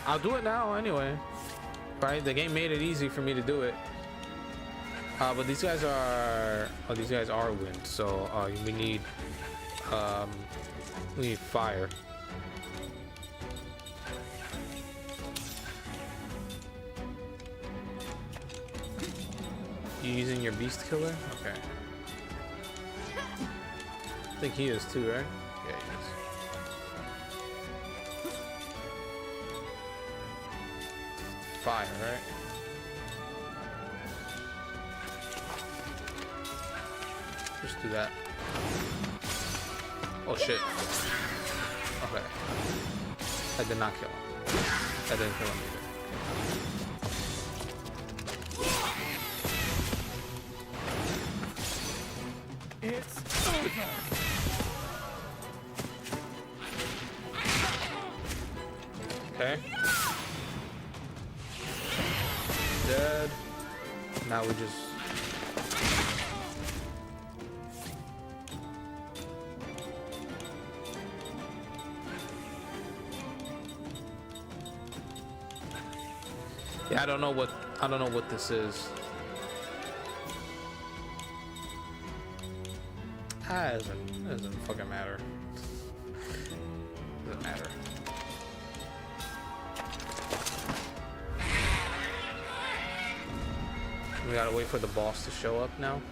I'll do it now anyway. Right, the game made it easy for me to do it. But these guys are wind, so we need fire. You using your beast killer? Okay. I think he is too, right? Yeah, he is. Fire, right? Just do that. Oh shit. Okay. I did not kill him. I didn't kill him either. It's over. Okay. Dead. Now we just... Yeah, I don't know what this is. It doesn't fucking matter. Doesn't matter. We gotta wait for the boss to show up now.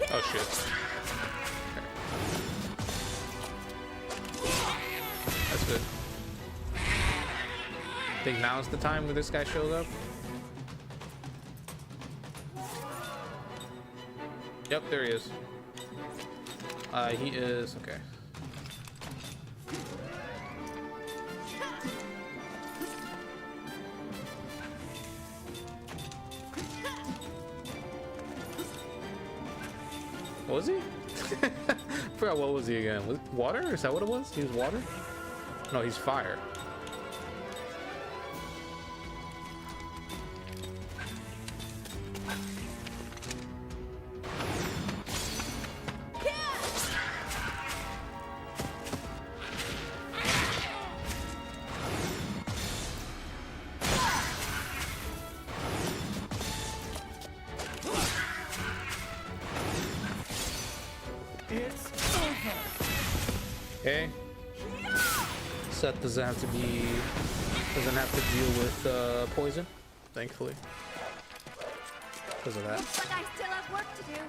Oh shit. Okay. That's good. I think now's the time where this guy shows up. Yep, there he is. He is okay. What was he? I forgot, what was he again? Was water? Is that what it was? He was water? No, he's fire. It's over. Okay. Seth doesn't have to deal with poison, thankfully. Because of that. Looks like I still have work to do.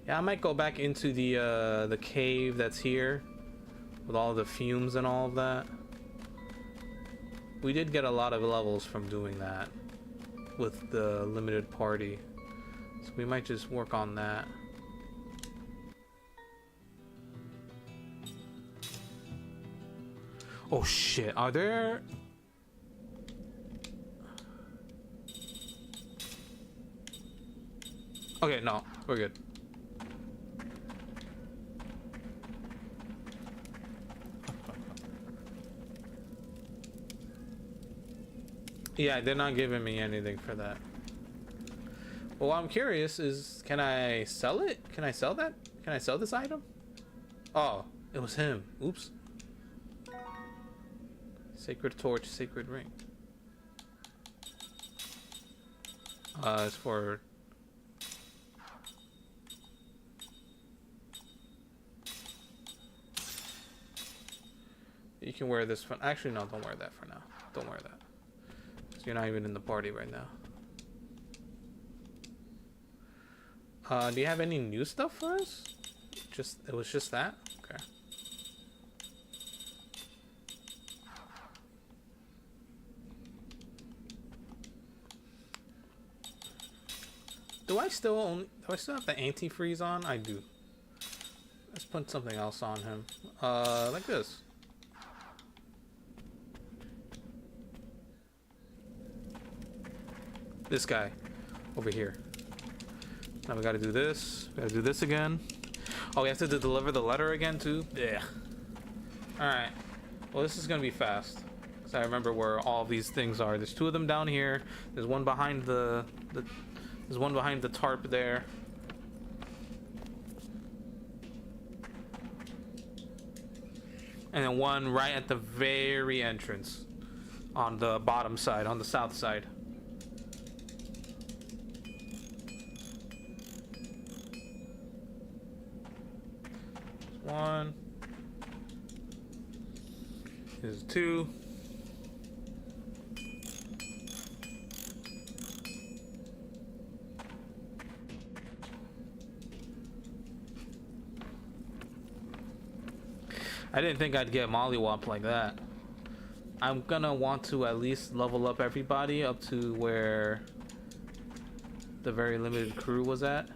Yeah, I might go back into the cave that's here with all the fumes and all of that. We did get a lot of levels from doing that with the limited party, so we might just work on that. Oh shit, are there... Okay, no, we're good. Yeah, they're not giving me anything for that. Well, I'm curious is, can I sell it? Can I sell that? Can I sell this item? Oh, it was him. Oops. Sacred torch, sacred ring. It's for... You can wear this for... Actually, no, don't wear that for now. Don't wear that. 'Cause you're not even in the party right now. Do you have any new stuff for us? It was just that? Okay. Do I still have the antifreeze on? I do. Let's put something else on him. Like this. This guy over here. Now we gotta do this. We gotta do this again. Oh, we have to deliver the letter again too? Yeah. Alright. Well, this is gonna be fast. Because I remember where all these things are. There's two of them down here. There's one behind there's one behind the tarp there. And then one right at the very entrance. On the bottom side, on the south side. One. Here's two. I didn't think I'd get mollywopped like that. I'm gonna want to at least level up everybody up to where the very limited crew was at.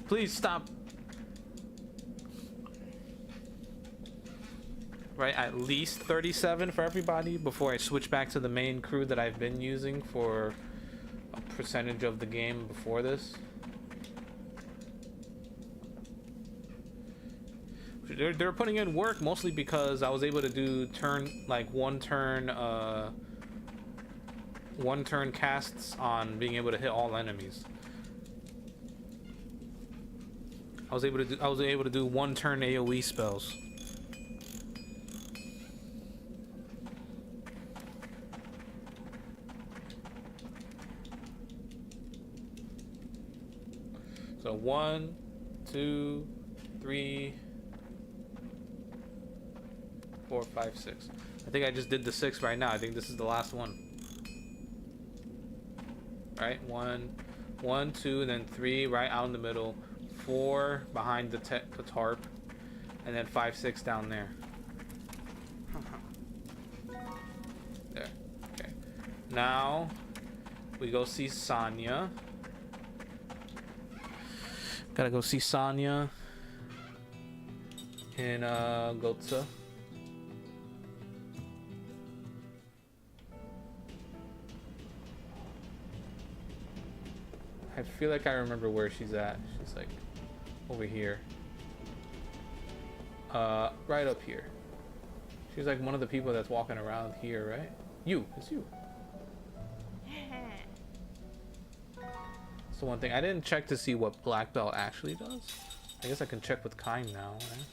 Please stop. Right, at least 37 for everybody before I switch back to the main crew that I've been using for a percentage of the game before this. They're putting in work mostly because I was able to do one turn casts on being able to hit all enemies. I was able to do one turn AoE spells. So 1, 2, 3, 4, 5, 6. I think I just did the 6 right now. I think this is the last one. Right? 1, 2, and then 3 right out in the middle. 4 behind the tarp, and then 5, 6 down there. There. Okay. Now we go see Sonya. Gotta go see Sonya in Gotza. I feel like I remember where she's at. She's like over here. Right up here. She's like one of the people that's walking around here, right? It's you. That's the one thing. I didn't check to see what Black Belt actually does. I guess I can check with Kain now, right?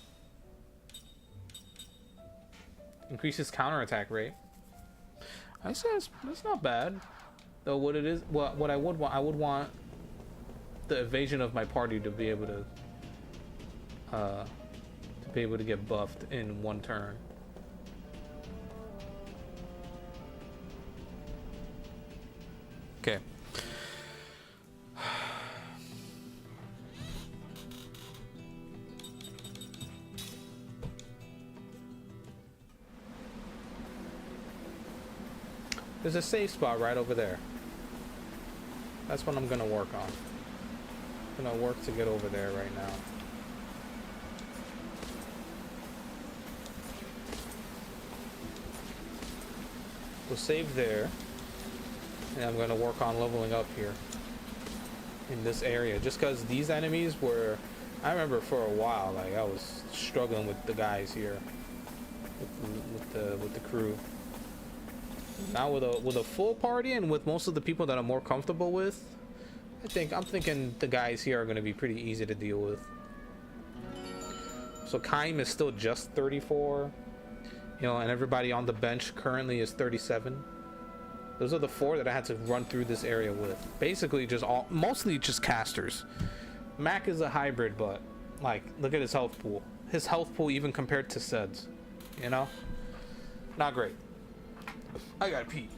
Increases counterattack rate. I say that's not bad. Though what it is, what I would want the evasion of my party to be able to get buffed in one turn. Okay. There's a safe spot right over there. That's what I'm gonna work on. I'm gonna work to get over there right now. We'll save there. And I'm gonna work on leveling up here. In this area. Just because these enemies were... I remember for a while, like, I was struggling with the guys here. With the crew. Now with a full party and with most of the people that I'm more comfortable with, I'm thinking the guys here are going to be pretty easy to deal with. So Kaim is still just 34, you know, and everybody on the bench currently is 37. Those are the 4 that I had to run through this area with. Basically mostly just casters. Mac is a hybrid, but like, look at his health pool. His health pool even compared to Sed's, you know? Not great. I gotta pee.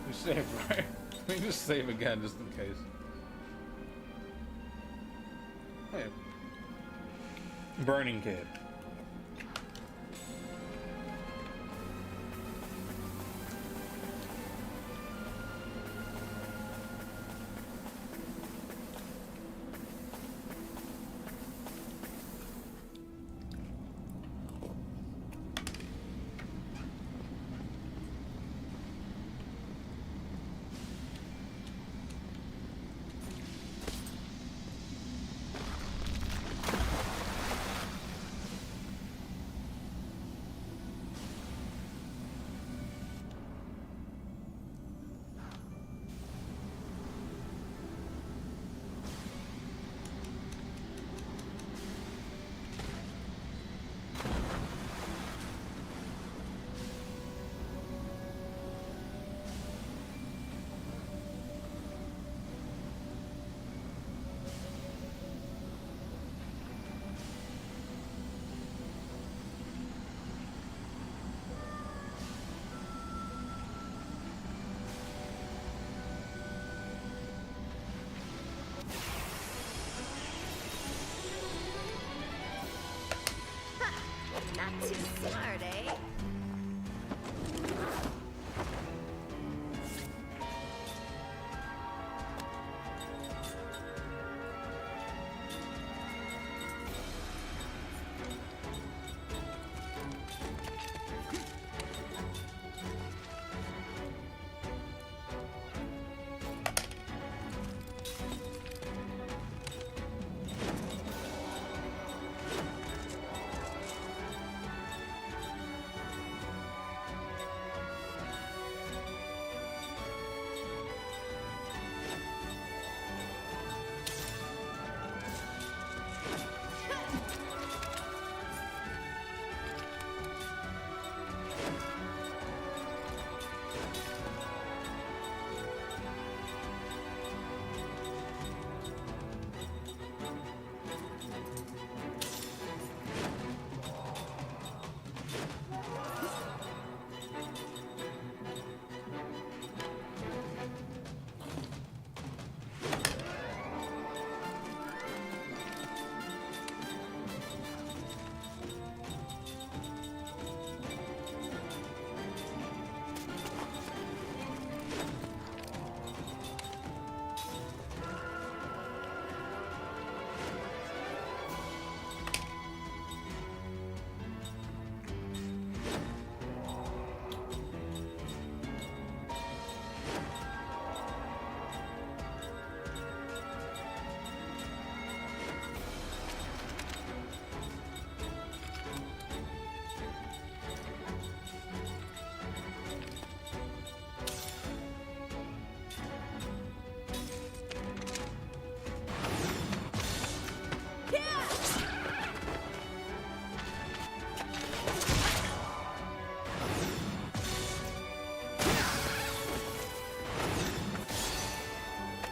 We saved, right? We just save again just in case. Hey. Burning Kid. Not too smart, eh?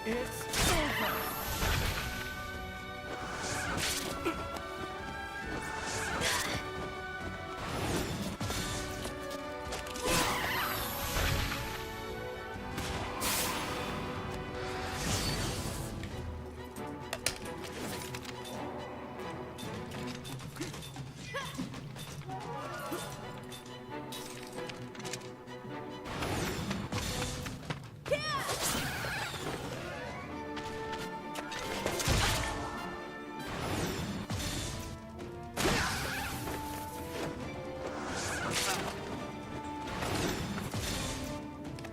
It's over.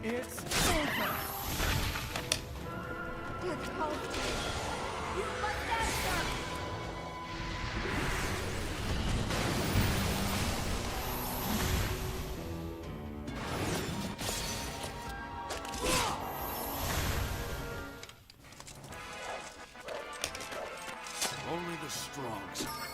It's over. You're toasted. You must answer. Only the strong survive.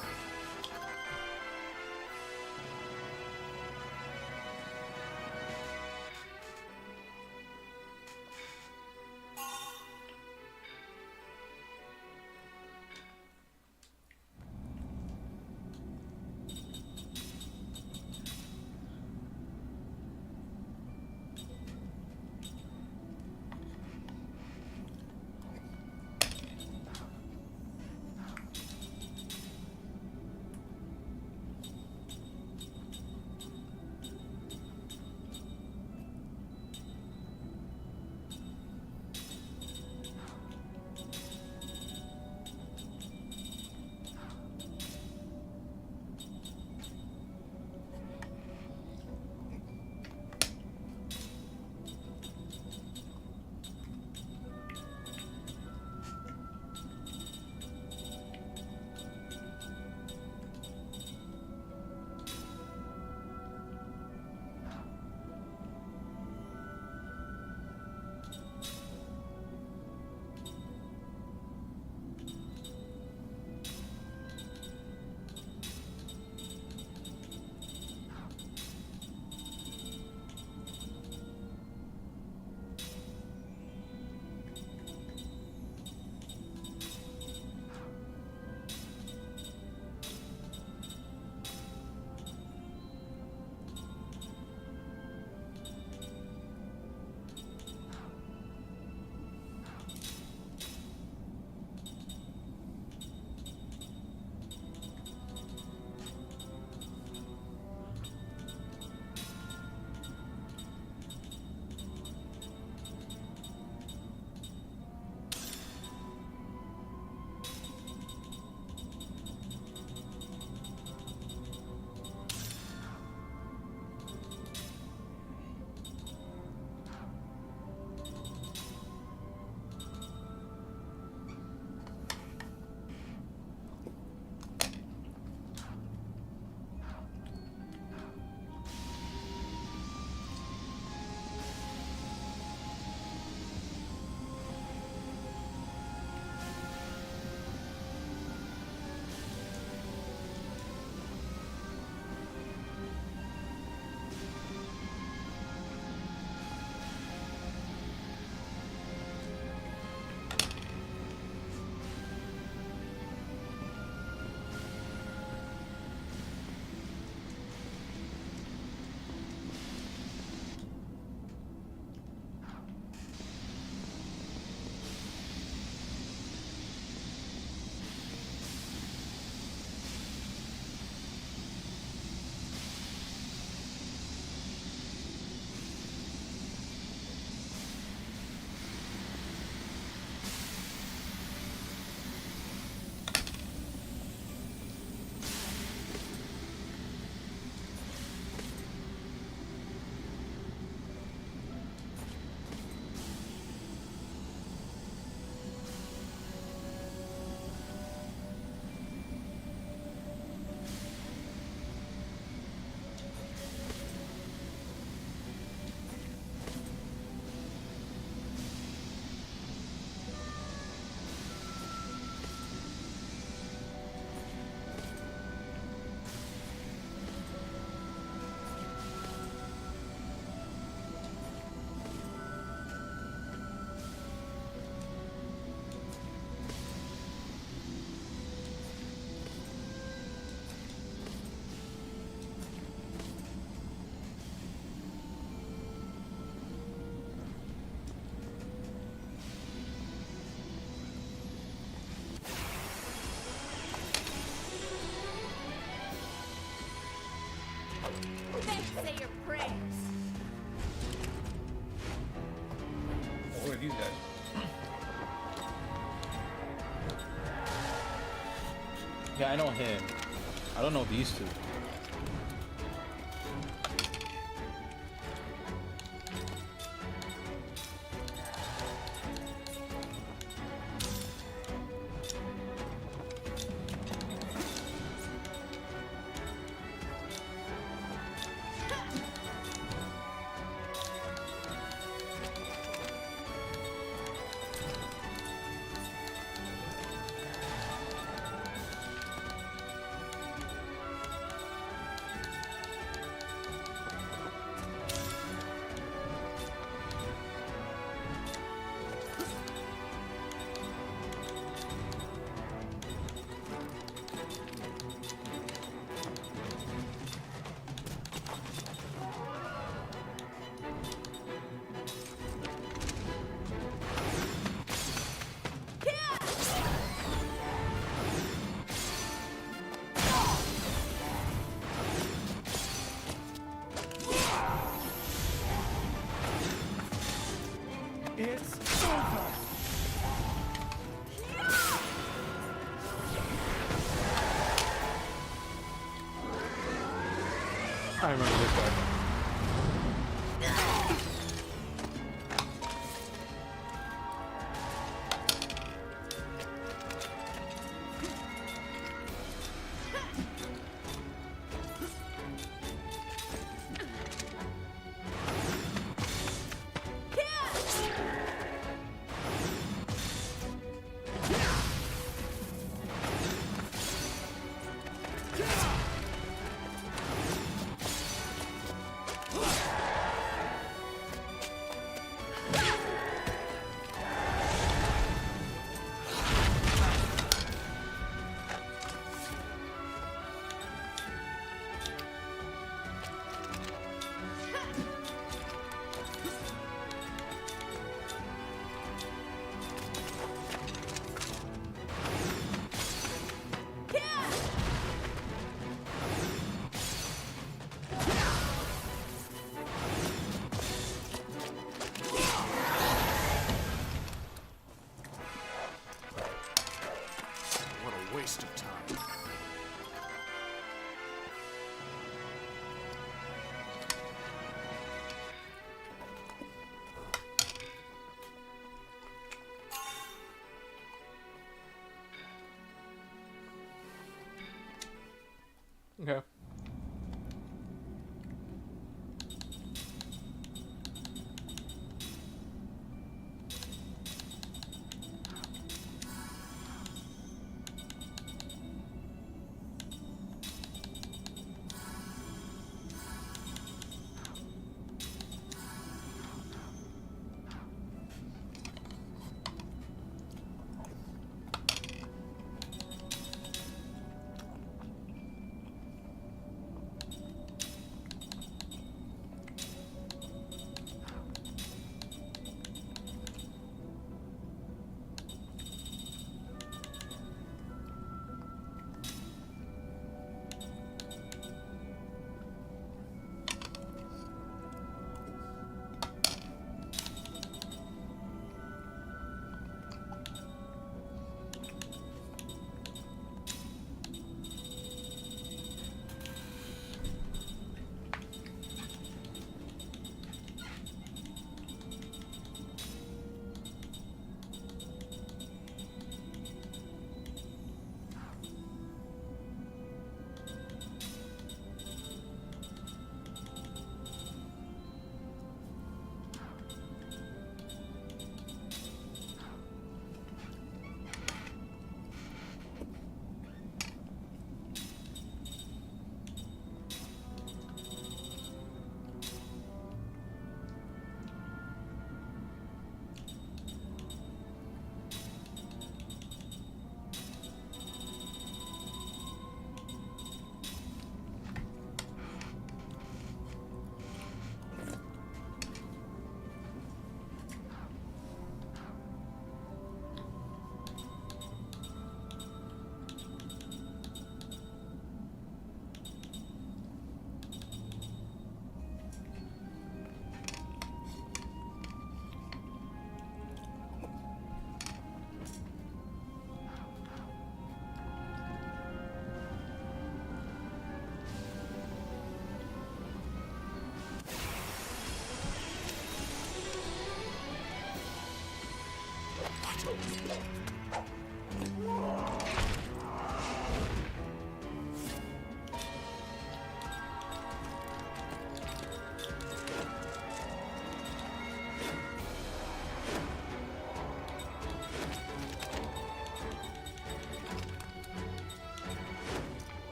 of these guys. Yeah, I know him. I don't know these two. It's over. I remember this guy.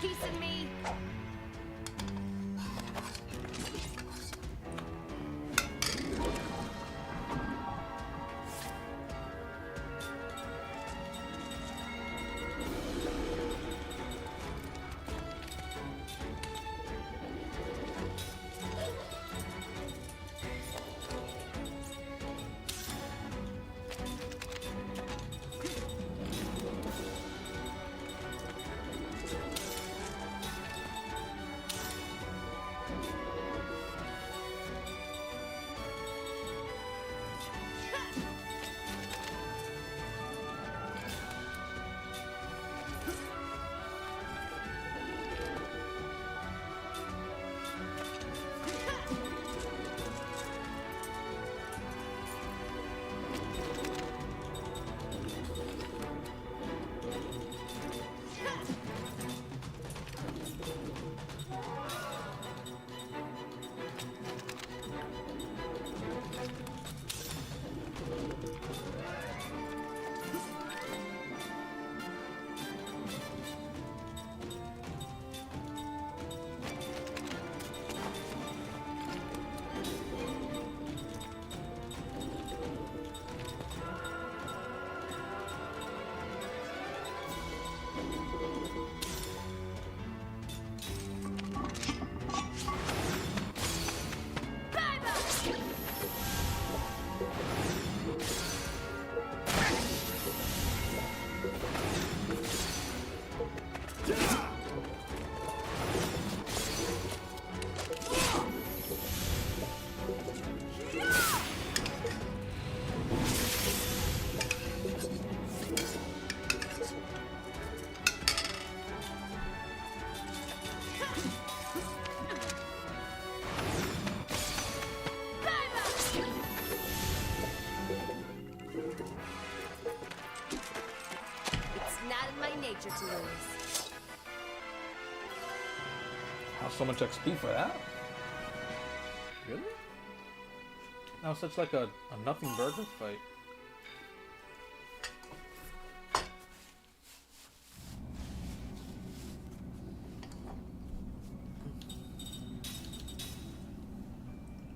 Peace in me. Nature to lose. How so much XP for that? Really? That was such like a nothing burger fight.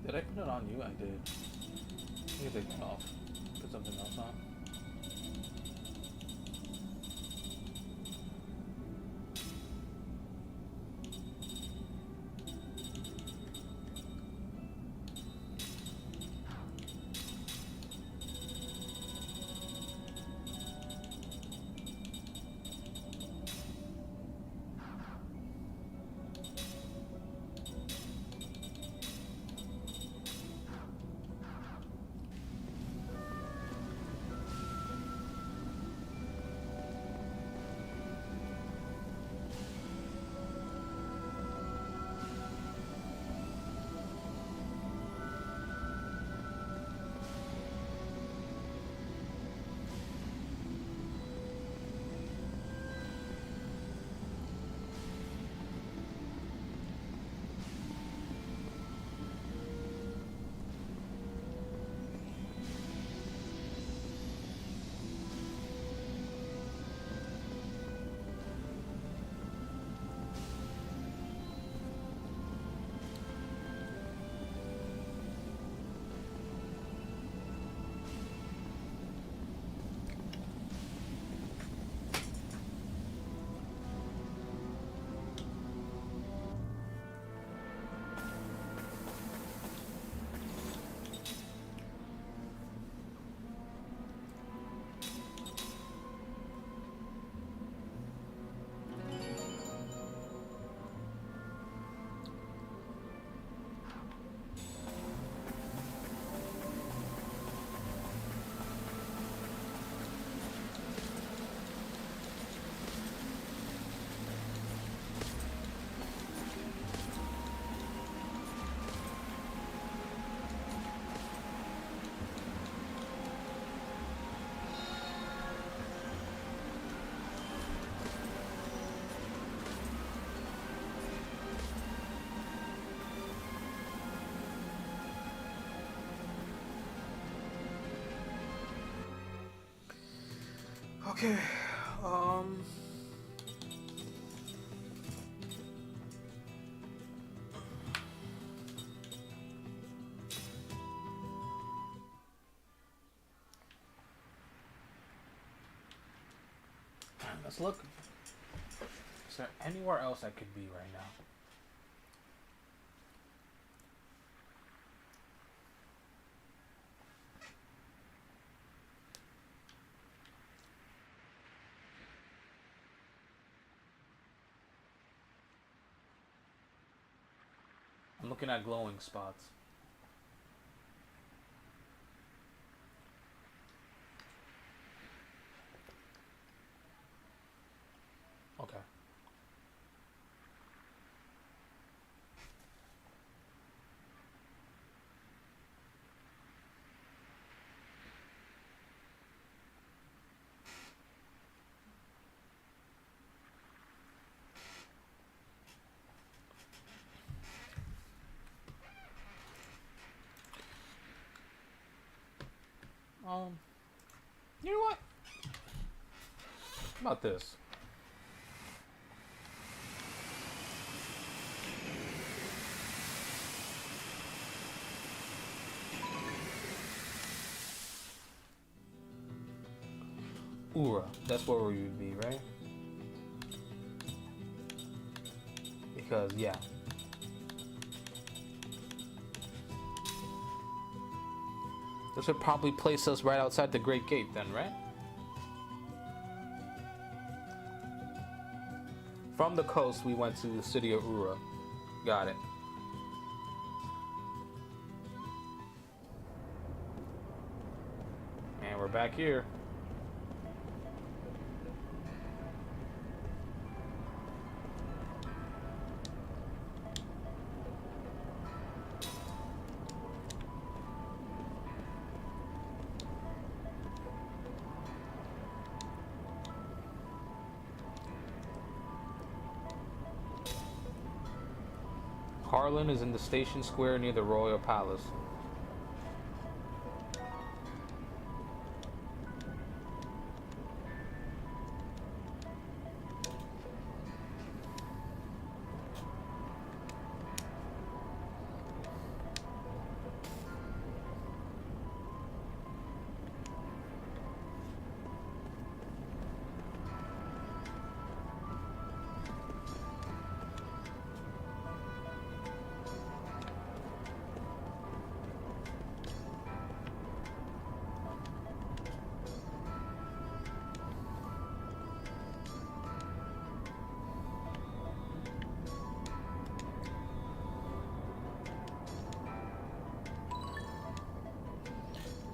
Did I put it on you? I did. I think I take it off. Put something else on. Okay, Let's look. Is there anywhere else I could be right now? I'm looking at glowing spots. Okay. You know what? How about this? Ura, that's where we would be, right? Because, yeah. This would probably place us right outside the Great Gate then, right? From the coast, we went to the city of Ura. Got it. And we're back here. Harlan is in the station square near the Royal Palace.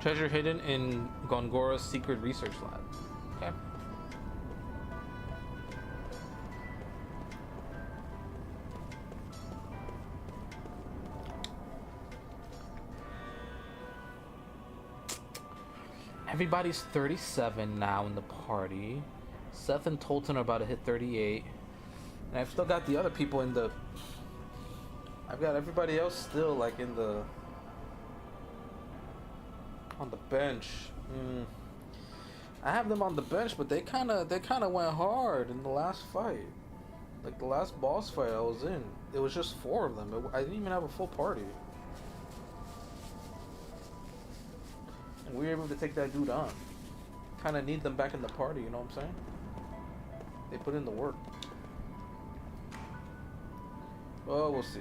Treasure hidden in Gongora's secret research lab. Okay. Everybody's 37 now in the party. Seth and Tolton are about to hit 38. And I've still got the other people in the... I've got everybody else still like in the... on the bench. I have them on the bench, but they kind of went hard in the last fight. Like the last boss fight I was in, it was just 4 of them. I didn't even have a full party, and we were able to take that dude on. Kind of need them back in the party, you know what I'm saying? They put in the work. Well, we'll see.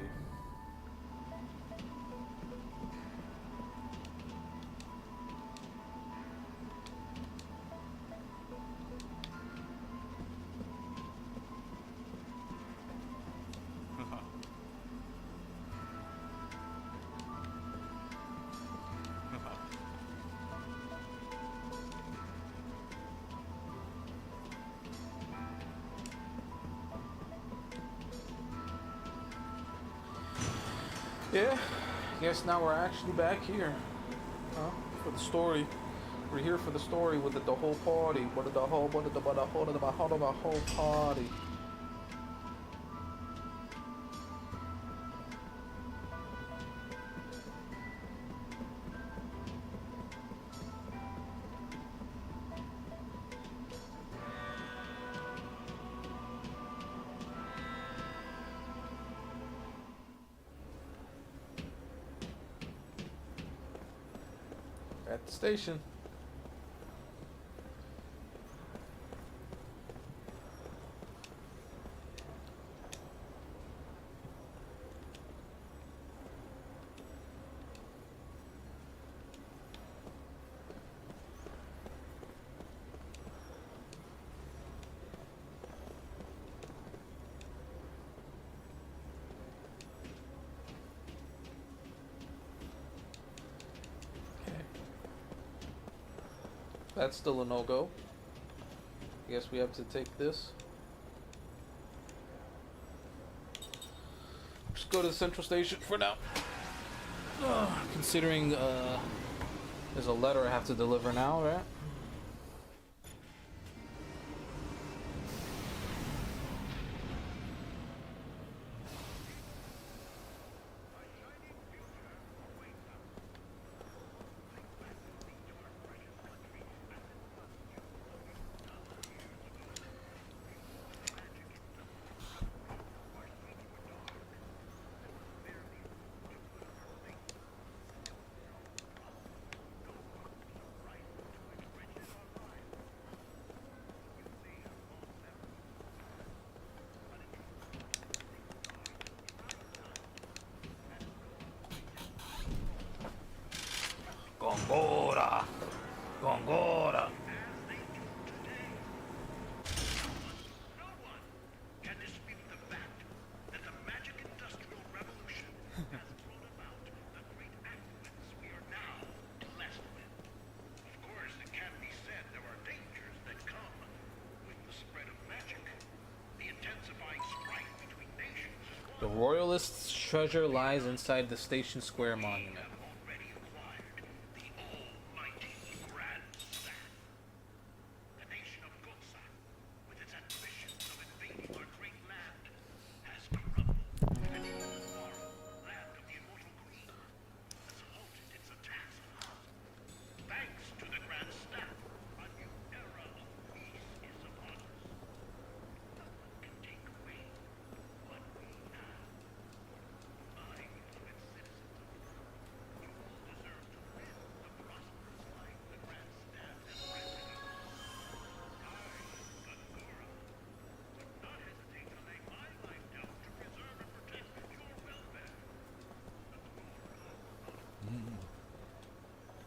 Yeah, guess now we're actually back here, huh? For the story. We're here for the story with the whole party. What the whole party. At the station. That's still a no-go. I guess we have to take this. Just go to the central station for now. Considering there's a letter I have to deliver now, right? Gongora! Gongora! Can dispute the fact that the magic industrial revolution has brought about the great affluence we are now blessed with. Of course, it can be said there are dangers that come with the spread of magic. The intensifying strife between nations is one. The Royalists' treasure lies inside the Station Square monument. Already acquired the almighty Grand Stan. The nation of Gotsa, with its ambitions of invading our great land, has crumbled, and even tomorrow, land of the immortal queen, has halted its attacks on us. Thanks to the Grand Stan, a new era of peace is upon us. No one can take away what we have. My fellow citizens, you all deserve to live the prosperous life the Grand Stan has granted us. I, Gungora, would not hesitate to lay my life down to preserve and protect your welfare.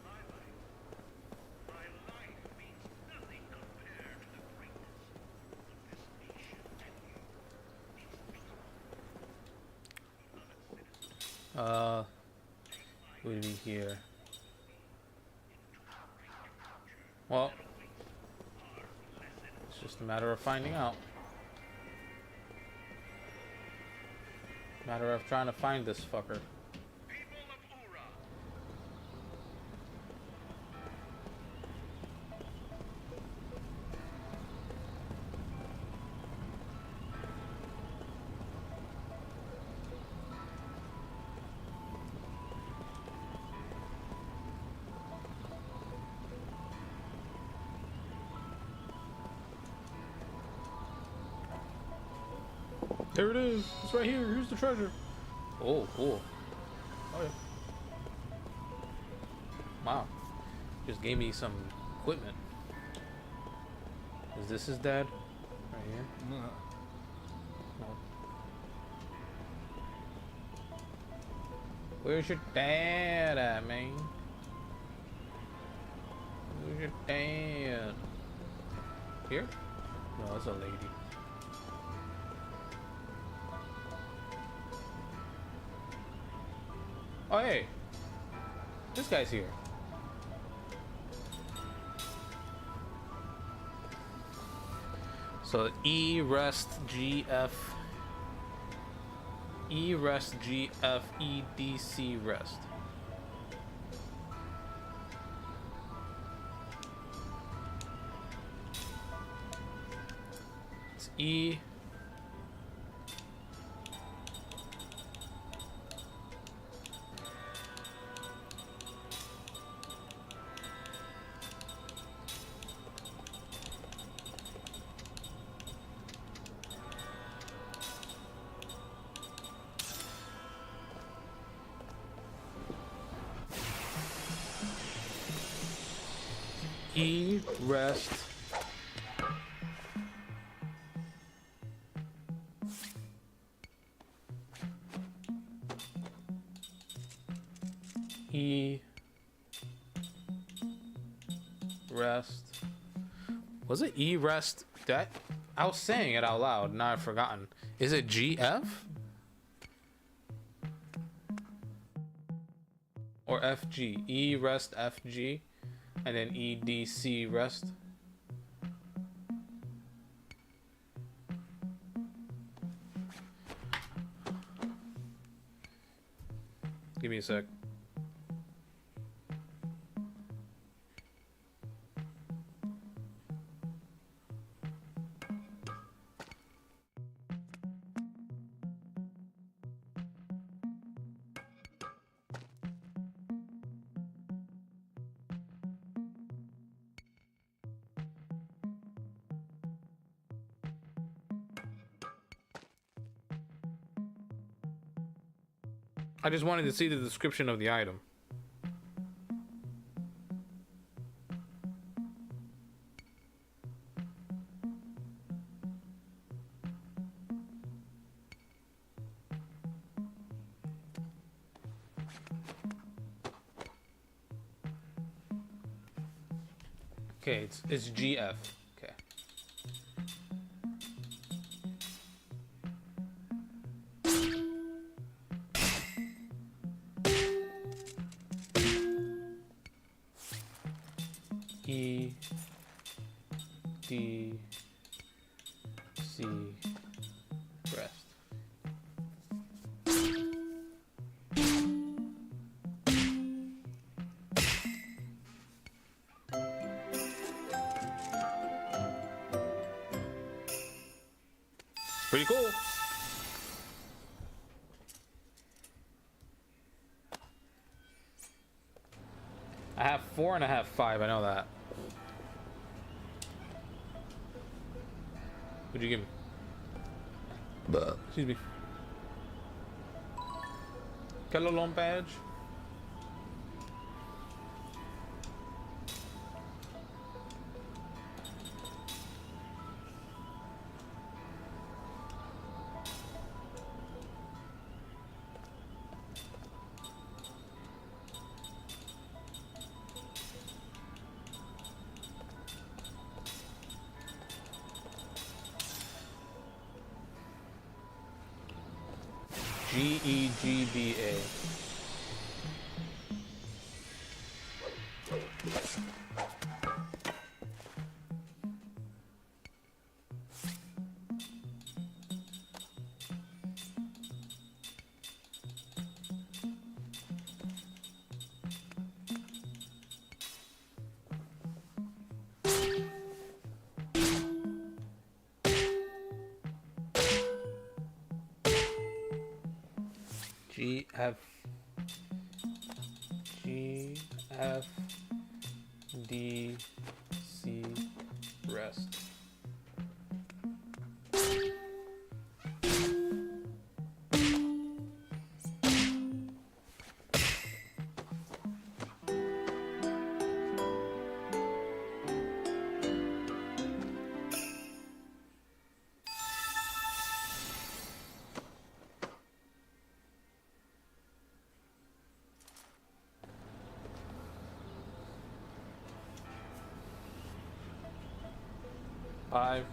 My life means nothing compared to the greatness of this nation and you, its people. Would be here. Well, it's just a matter of finding out. Matter of trying to find this fucker. People of Ura, There it is. It's right here. Here's the treasure. Oh, cool. Oh, yeah. Wow. Just gave me some equipment. Is this his dad? Right here? No. Where's your dad at, man? Where's your dad? Here? No, it's a lady. Oh, hey. This guy's here. So E rest GF E rest GF EDC rest. It's E E rest E rest. Was it E rest? That I was saying it out loud. Now I've forgotten. Is it GF or FG? E rest FG. And then EDC rest. Give me a sec. I just wanted to see the description of the item. Okay, it's GF. Okay. E D C rest. Pretty cool. I have 4 and I have 5, I know that. What'd you give me? Excuse me. Kelolon badge. GEGBA. GFDC rest. Five.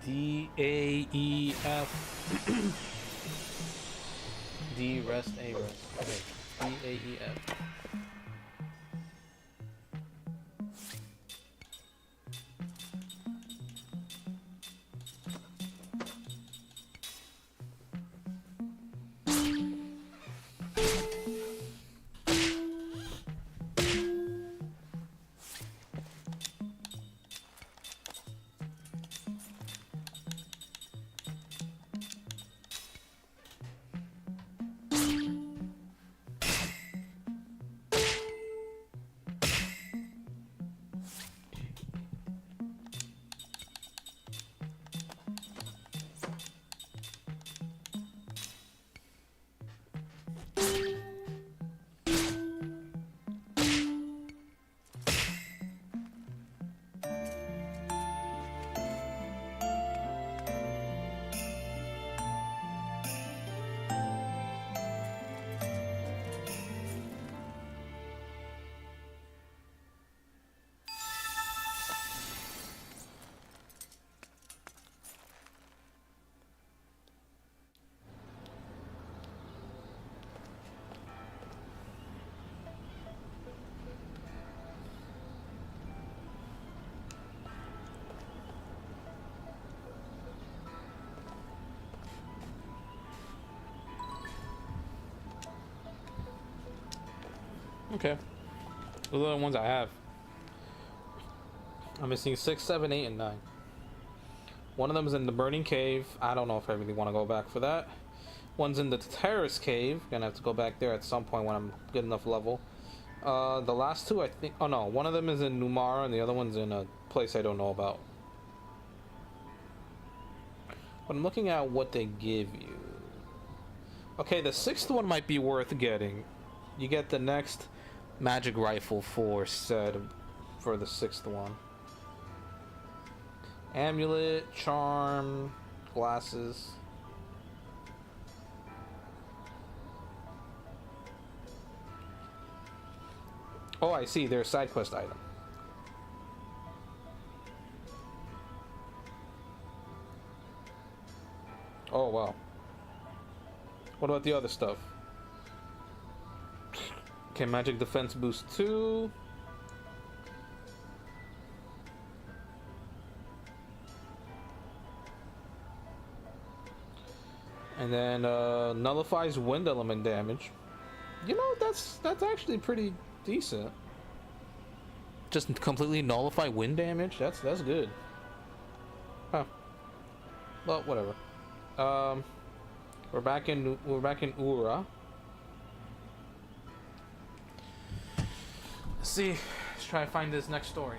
DAEF. D rest A rest. Okay. DAEF. Okay. Those are the ones I have. I'm missing 6, 7, 8, and 9. One of them is in the burning cave. I don't know if I really want to go back for that. One's in the terrace cave. Gonna have to go back there at some point when I'm good enough level. The last two, I think. Oh no, one of them is in Numara, and the other one's in a place I don't know about. But I'm looking at what they give you. Okay, the 6th one might be worth getting. You get the next magic rifle for set for the 6th one. Amulet, charm, glasses. Oh, I see. They're a side quest item. Oh, wow. What about the other stuff? Okay, magic defense boost 2. And then nullifies wind element damage. You know, that's actually pretty decent. Just completely nullify wind damage. That's good. Huh. Well, whatever. We're back in Ura. Let's see. Let's try to find this next story.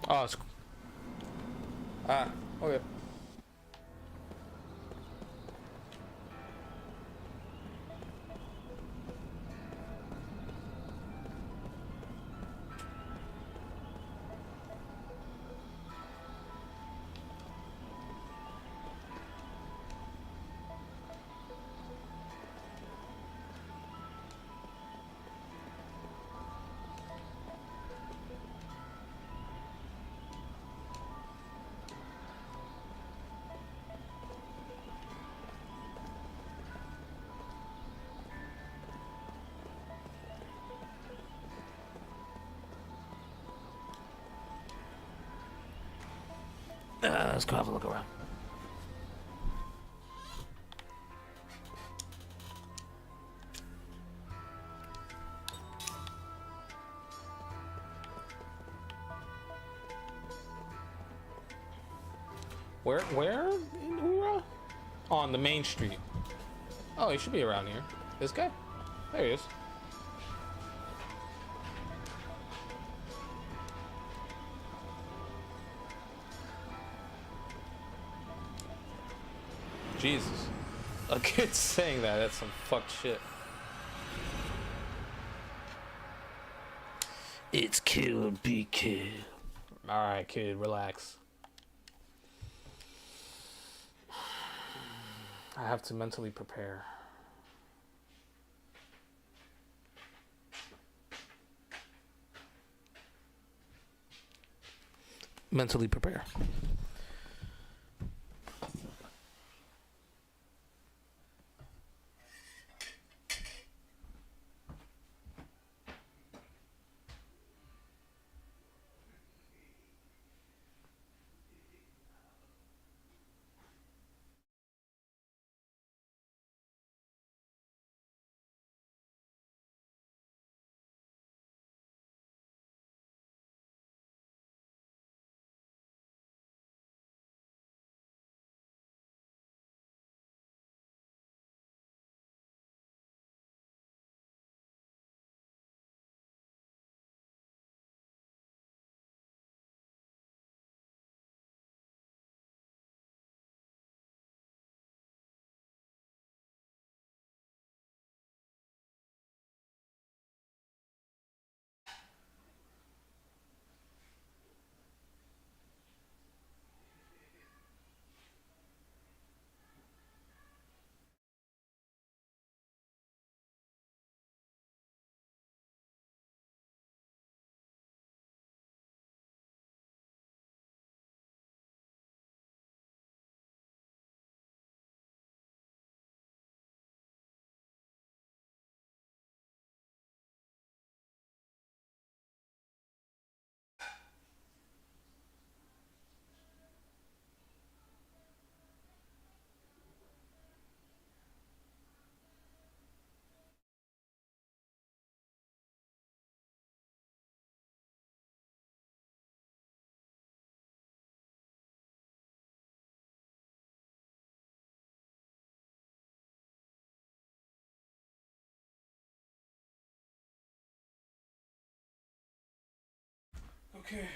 Oh, it's... Ah, okay. Let's go have a look around. Where in Ura? On the main street. Oh, he should be around here. This guy? There he is. Jesus. A kid saying that, that's some fucked shit. It's kill or be killed. Alright, kid, relax. I have to mentally prepare. Mentally prepare. Okay.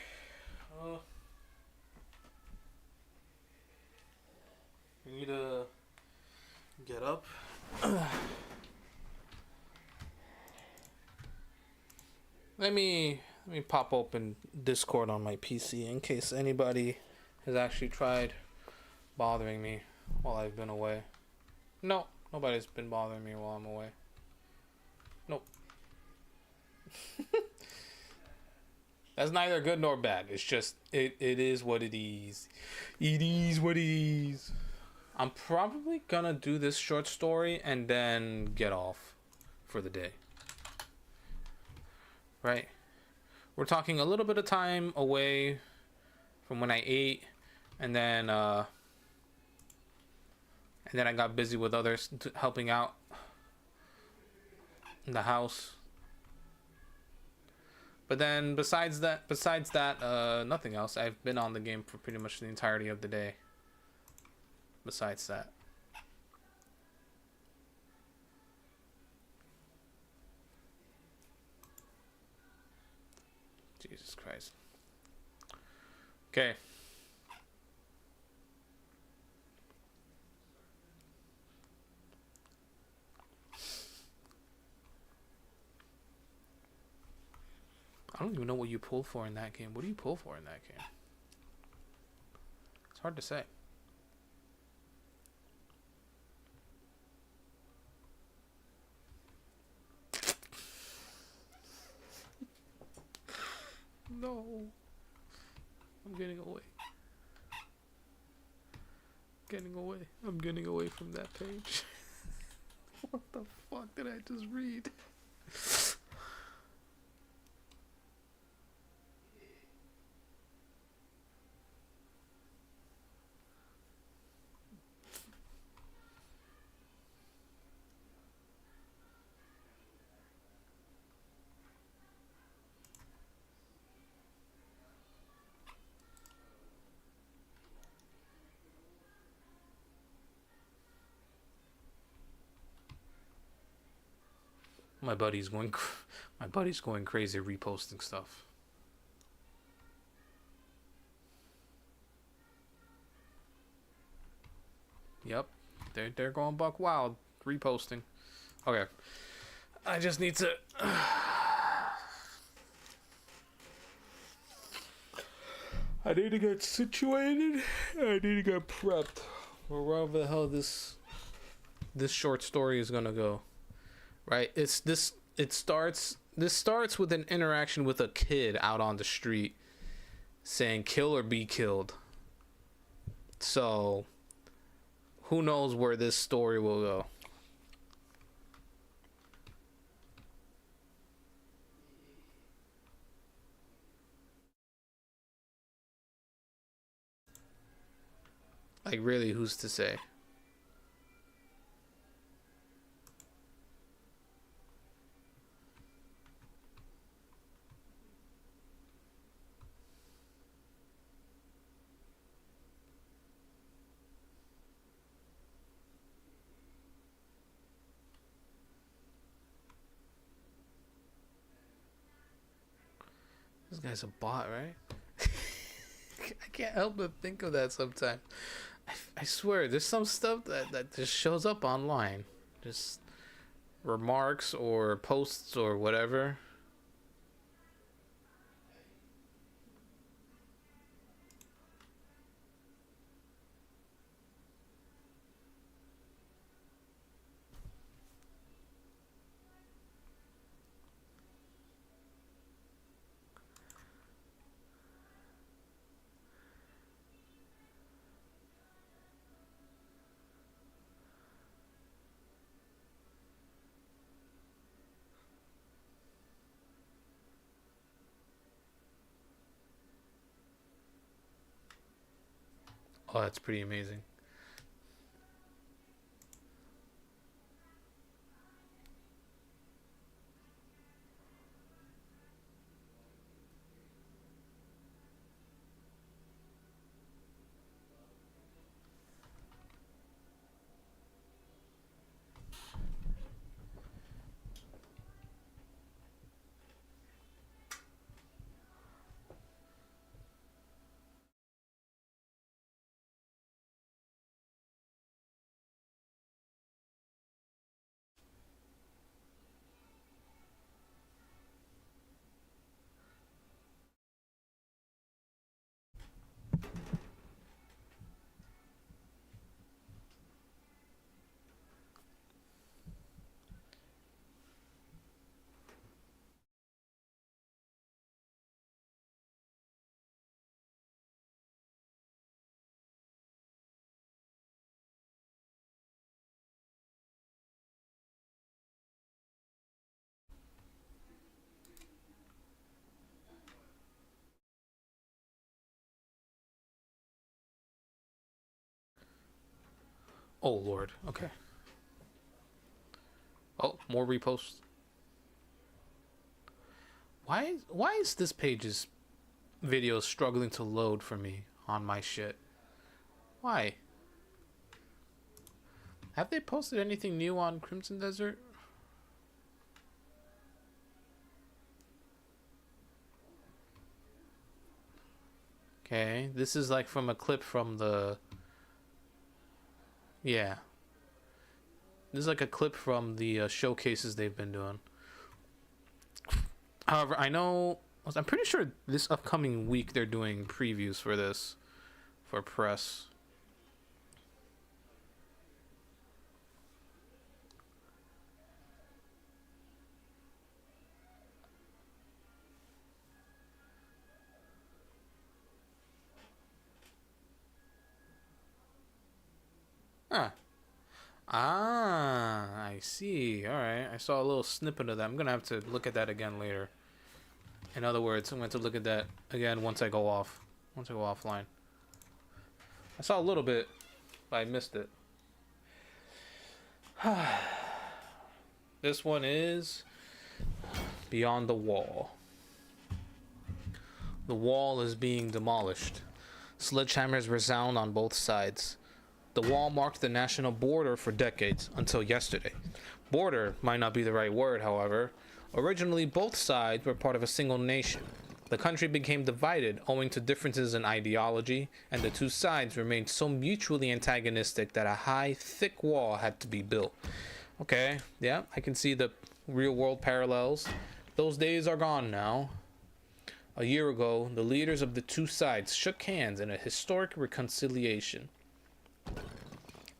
We need to get up. Let me pop open Discord on my PC in case anybody has actually tried bothering me while I've been away. No, nobody's been bothering me while I'm away. Nope. That's neither good nor bad. It's just it is what it is. It is what it is. I'm probably gonna do this short story and then get off for the day. Right? We're talking a little bit of time away from when I ate, and then I got busy with others helping out in the house. But then besides that, nothing else. I've been on the game for pretty much the entirety of the day. Besides that. Jesus Christ. Okay. I don't even know what you pull for in that game. What do you pull for in that game? It's hard to say. No. I'm getting away. I'm getting away from that page. What the fuck did I just read? My buddy's going crazy reposting stuff. Yep, they're going buck wild reposting. Okay, I just need to. I need to get situated. I need to get prepped for wherever the hell this short story is gonna go. Right? This starts with an interaction with a kid out on the street saying kill or be killed. So who knows where this story will go. Like really, who's to say? This guy's a bot, right? I can't help but think of that sometimes. I swear, there's some stuff that just shows up online. Just remarks or posts or whatever. Oh, that's pretty amazing. Oh Lord. Okay. Oh, more reposts. Why is this page's video struggling to load for me on my shit? Why? Have they posted anything new on Crimson Desert? Okay, this is like from a clip from the... Yeah. This is like a clip from the showcases they've been doing. However, I'm pretty sure this upcoming week they're doing previews for this, for press. Huh. Ah, I see. Alright, I saw a little snippet of that. I'm gonna have to look at that again later. In other words, I'm going to look at that again once I go offline. I saw a little bit, but I missed it. This one is Beyond the Wall. The wall is being demolished. Sledgehammers resound on both sides. The wall marked the national border for decades, until yesterday. Border might not be the right word, however. Originally, both sides were part of a single nation. The country became divided owing to differences in ideology, and the two sides remained so mutually antagonistic that a high, thick wall had to be built. Okay, yeah, I can see the real-world parallels. Those days are gone now. A year ago, the leaders of the two sides shook hands in a historic reconciliation.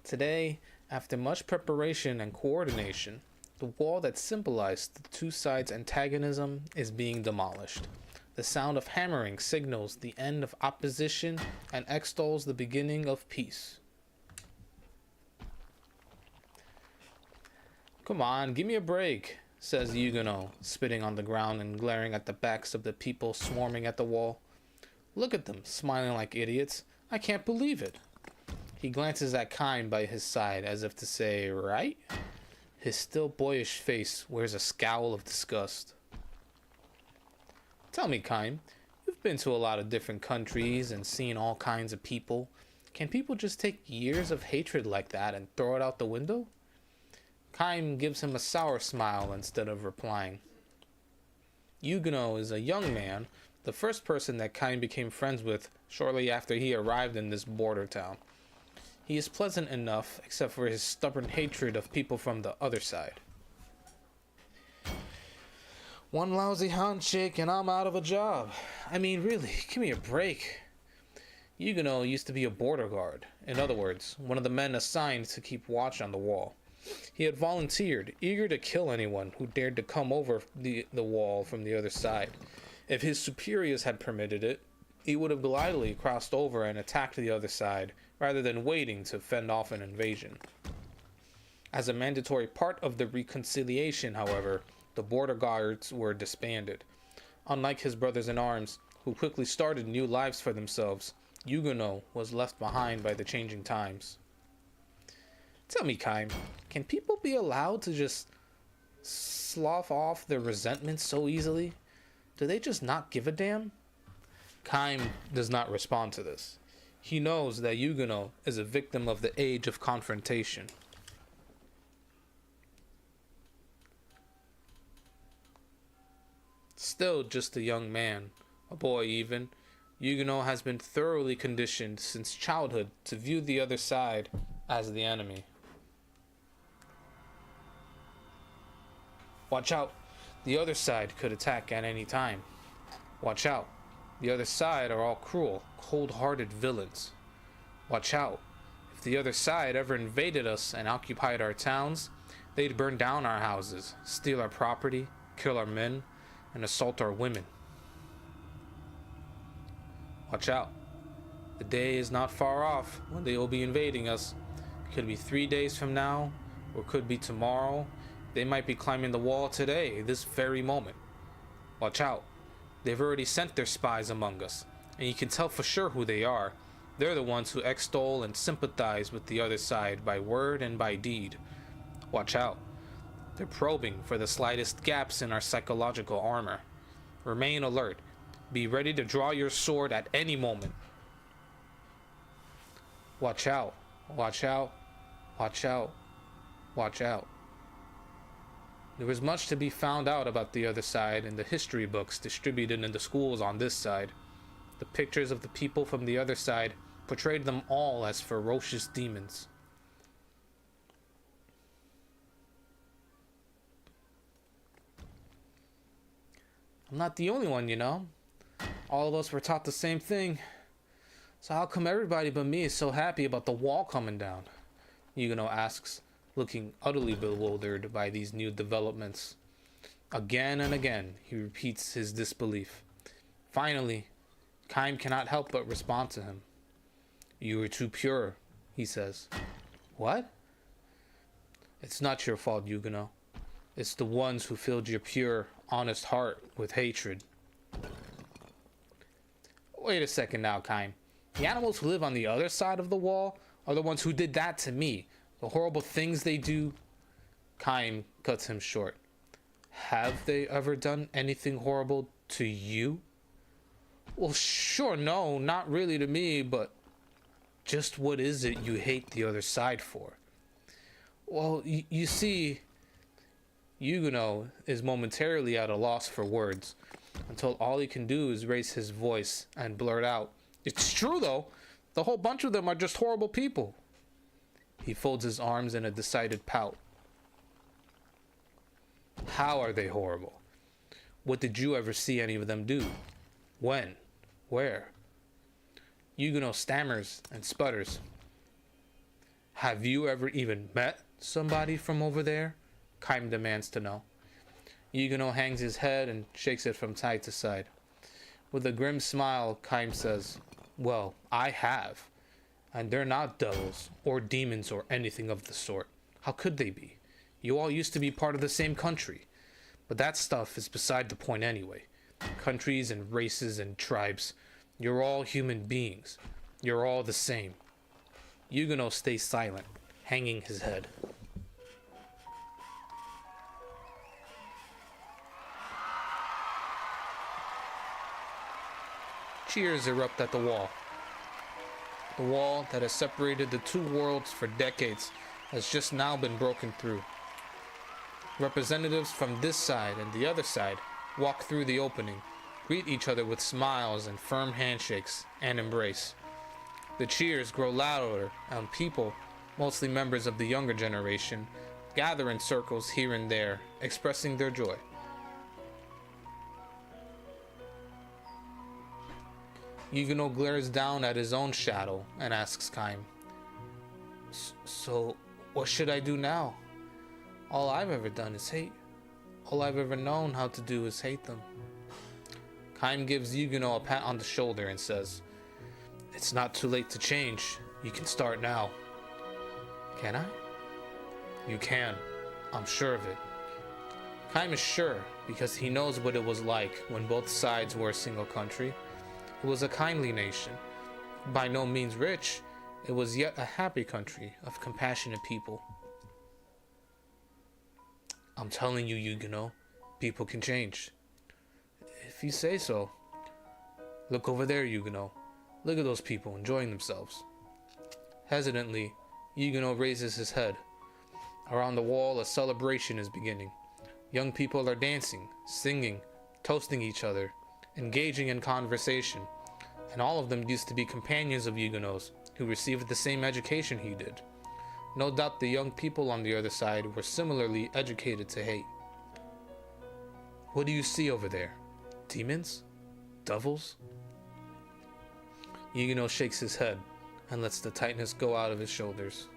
Today, after much preparation and coordination, the wall that symbolized the two sides' antagonism is being demolished. The sound of hammering signals the end of opposition and extols the beginning of peace. Come on, give me a break, says Huguenot, spitting on the ground and glaring at the backs of the people swarming at the wall. Look at them, smiling like idiots. I can't believe it. He glances at Kine by his side as if to say, right? His still boyish face wears a scowl of disgust. Tell me, Kine, you've been to a lot of different countries and seen all kinds of people. Can people just take years of hatred like that and throw it out the window? Kine gives him a sour smile instead of replying. Huguenot is a young man, the first person that Kine became friends with shortly after he arrived in this border town. He is pleasant enough, except for his stubborn hatred of people from the other side. One lousy handshake and I'm out of a job. I mean, really, give me a break. Huguenot used to be a border guard. In other words, one of the men assigned to keep watch on the wall. He had volunteered, eager to kill anyone who dared to come over the wall from the other side. If his superiors had permitted it, he would have gladly crossed over and attacked the other side, rather than waiting to fend off an invasion. As a mandatory part of the reconciliation, however, the border guards were disbanded. Unlike his brothers in arms, who quickly started new lives for themselves, Huguenot was left behind by the changing times. Tell me, Kime, can people be allowed to just slough off their resentment so easily? Do they just not give a damn? Kime does not respond to this. He knows that Huguenot is a victim of the age of confrontation. Still just a young man, a boy even, Huguenot has been thoroughly conditioned since childhood to view the other side as the enemy. Watch out, the other side could attack at any time. Watch out. The other side are all cruel, cold-hearted villains. Watch out. If the other side ever invaded us and occupied our towns, they'd burn down our houses, steal our property, kill our men, and assault our women. Watch out. The day is not far off when they will be invading us. It could be 3 days from now, or could be tomorrow. They might be climbing the wall today, this very moment. Watch out. They've already sent their spies among us, and you can tell for sure who they are. They're the ones who extol and sympathize with the other side by word and by deed. Watch out. They're probing for the slightest gaps in our psychological armor. Remain alert. Be ready to draw your sword at any moment. Watch out. Watch out. Watch out. Watch out. There is much to be found out about the other side in the history books distributed in the schools on this side. The pictures of the people from the other side portrayed them all as ferocious demons. I'm not the only one, you know. All of us were taught the same thing. So how come everybody but me is so happy about the wall coming down? Yuguno asks, looking utterly bewildered by these new developments. Again and again, he repeats his disbelief. Finally, Kaim cannot help but respond to him. You are too pure, he says. What? It's not your fault, Yuguno. It's the ones who filled your pure, honest heart with hatred. Wait a second now, Kaim. The animals who live on the other side of the wall are the ones who did that to me. The horrible things they do. Kaim cuts him short. Have they ever done anything horrible to you? Well, sure, no, not really to me, but just what is it you hate the other side for? Well, you see, Yuguno is momentarily at a loss for words, until all he can do is raise his voice and blurt out, "It's true, though. The whole bunch of them are just horrible people." He folds his arms in a decided pout. How are they horrible? What did you ever see any of them do? When? Where? Yuguno stammers and sputters. Have you ever even met somebody from over there? Kaim demands to know. Yuguno hangs his head and shakes it from side to side. With a grim smile, Kaim says, Well, I have. And they're not devils or demons or anything of the sort. How could they be? You all used to be part of the same country. But that stuff is beside the point anyway. Countries and races and tribes. You're all human beings. You're all the same. Yuguno stays silent, hanging his head. Cheers erupt at the wall. The wall that has separated the two worlds for decades has just now been broken through. Representatives from this side and the other side walk through the opening, greet each other with smiles and firm handshakes, and embrace. The cheers grow louder, and people, mostly members of the younger generation, gather in circles here and there, expressing their joy. Yuguno glares down at his own shadow and asks Kaim, So, what should I do now? All I've ever done is hate. All I've ever known how to do is hate them. Kaim gives Yuguno a pat on the shoulder and says, It's not too late to change. You can start now. Can I? You can. I'm sure of it. Kaim is sure because he knows what it was like when both sides were a single country. It was a kindly nation. By no means rich, it was yet a happy country of compassionate people. I'm telling you, Yuguno, people can change. If you say so. Look over there, Yuguno. Look at those people enjoying themselves. Hesitantly, Yuguno raises his head. Around the wall, a celebration is beginning. Young people are dancing, singing, toasting each other, engaging in conversation, and all of them used to be companions of Yuguno's who received the same education he did. No doubt the young people on the other side were similarly educated to hate. What do you see over there? Demons? Devils? Yuguno shakes his head and lets the tightness go out of his shoulders.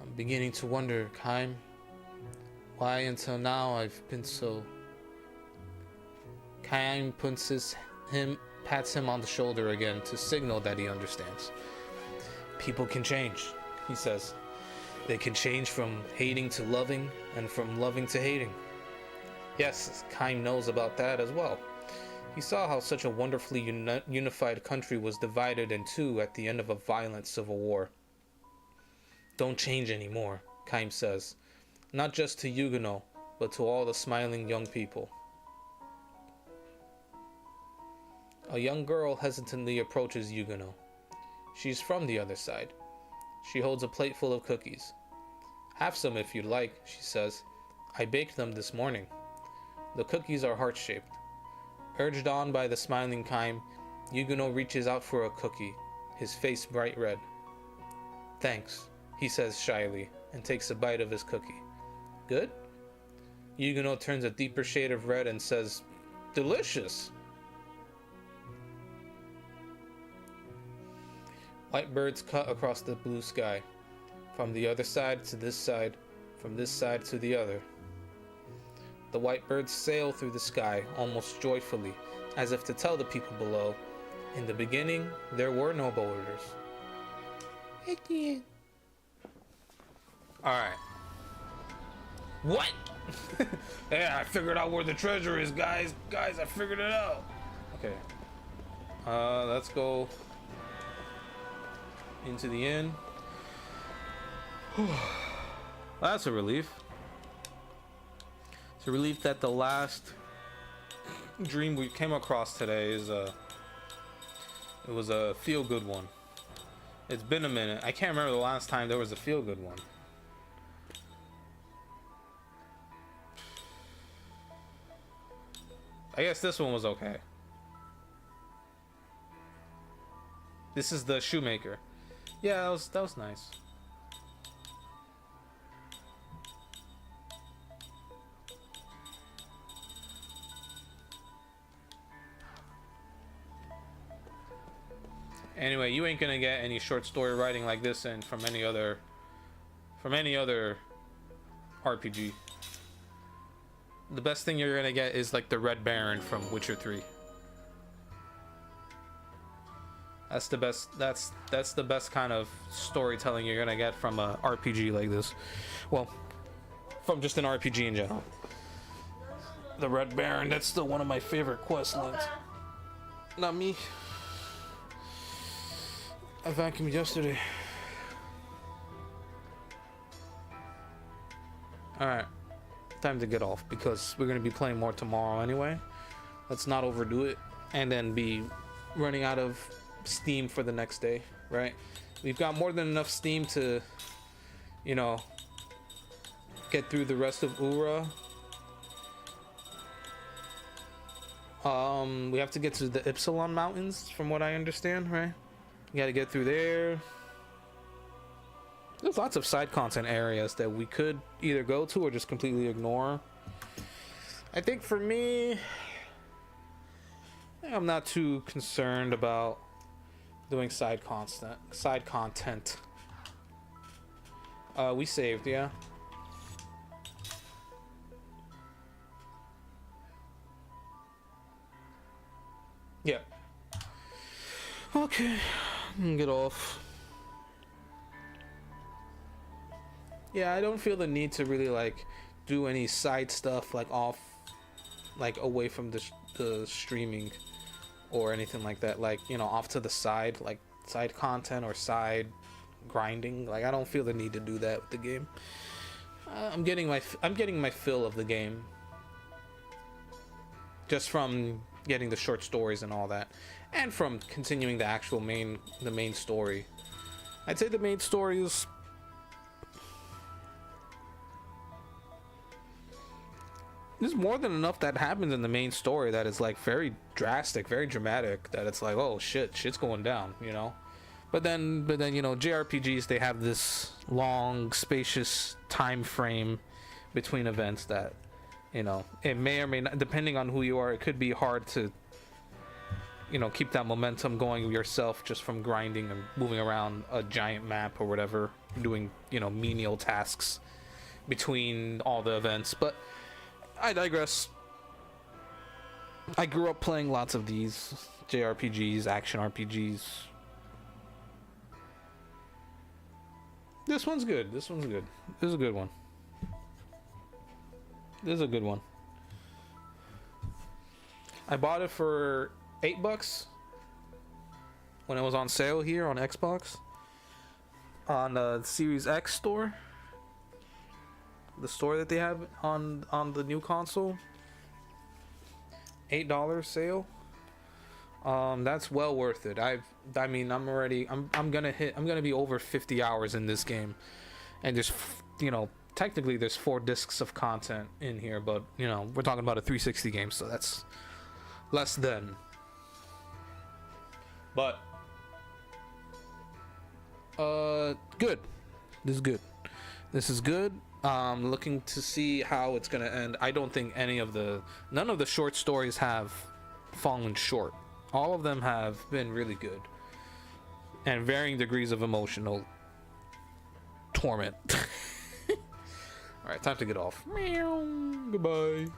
I'm beginning to wonder, Kaim, why until now I've been so... Kaim pats him on the shoulder again to signal that he understands. People can change, he says. They can change from hating to loving and from loving to hating. Yes, Kaim knows about that as well. He saw how such a wonderfully unified country was divided in two at the end of a violent civil war. Don't change anymore, Kaim says, not just to Huguenot, but to all the smiling young people. A young girl hesitantly approaches Huguenot. She's from the other side. She holds a plate full of cookies. Have some if you'd like, she says. I baked them this morning. The cookies are heart-shaped. Urged on by the smiling Kaim, Huguenot reaches out for a cookie, his face bright red. Thanks, he says shyly, and takes a bite of his cookie. Good? Huguenot turns a deeper shade of red and says, delicious! White birds cut across the blue sky, from the other side to this side, from this side to the other. The white birds sail through the sky almost joyfully, as if to tell the people below, in the beginning there were no borders. Alright. What? Yeah, I figured out where the treasure is, guys. Guys, I figured it out. Okay. Let's go into the inn. That's a relief. It's a relief that the last dream we came across today is it was a feel-good one. It's been a minute. I can't remember the last time there was a feel-good one. I guess this one was okay. This is the shoemaker. Yeah, that was nice. Anyway, you ain't gonna get any short story writing like this in from any other RPG. The best thing you're gonna get is like the Red Baron from Witcher 3. That's the best. That's the best kind of storytelling you're gonna get from a RPG like this. Well, from just an RPG in general. The Red Baron. That's still one of my favorite quest lines. Not me. I vacuumed yesterday. Alright. Time to get off because we're going to be playing more tomorrow anyway. Let's not overdo it and then be running out of steam for the next day, right? We've got more than enough steam to, you know, get through the rest of Ura. We have to get to the Ypsilon Mountains from what I understand, right? You gotta get through there. There's lots of side content areas that we could either go to or just completely ignore. I think for me, I'm not too concerned about doing side content. We saved, yeah. Yeah. Okay. Get off. Yeah, I don't feel the need to really like do any side stuff like off, like away from the streaming or anything like that. Like, you know, off to the side, like side content or side grinding. Like, I don't feel the need to do that with the game. I'm getting my fill of the game just from getting the short stories and all that, and from continuing the main story. I'd say the main story is there's more than enough that happens in the main story that is like very drastic, very dramatic, that it's like, oh shit's going down, you know. But then you know, JRPGs, they have this long spacious time frame between events that, you know, it may or may not, depending on who you are, it could be hard to, you know, keep that momentum going yourself just from grinding and moving around a giant map or whatever, doing, you know, menial tasks between all the events. But I digress. I grew up playing lots of these JRPGs, action RPGs. This one's good. This is a good one. I bought it for $8 when it was on sale here on Xbox on the Series X store, the store that they have on the new console. $8 sale. That's well worth it. I mean, I'm gonna be over 50 hours in this game, and there's, you know, technically there's 4 discs of content in here, but you know, we're talking about a 360 game, so that's less than. But good. This is good. This is good. Looking to see how it's gonna end. I don't think none of the short stories have fallen short. All of them have been really good, and varying degrees of emotional torment. All right, time to get off. Meow. Goodbye.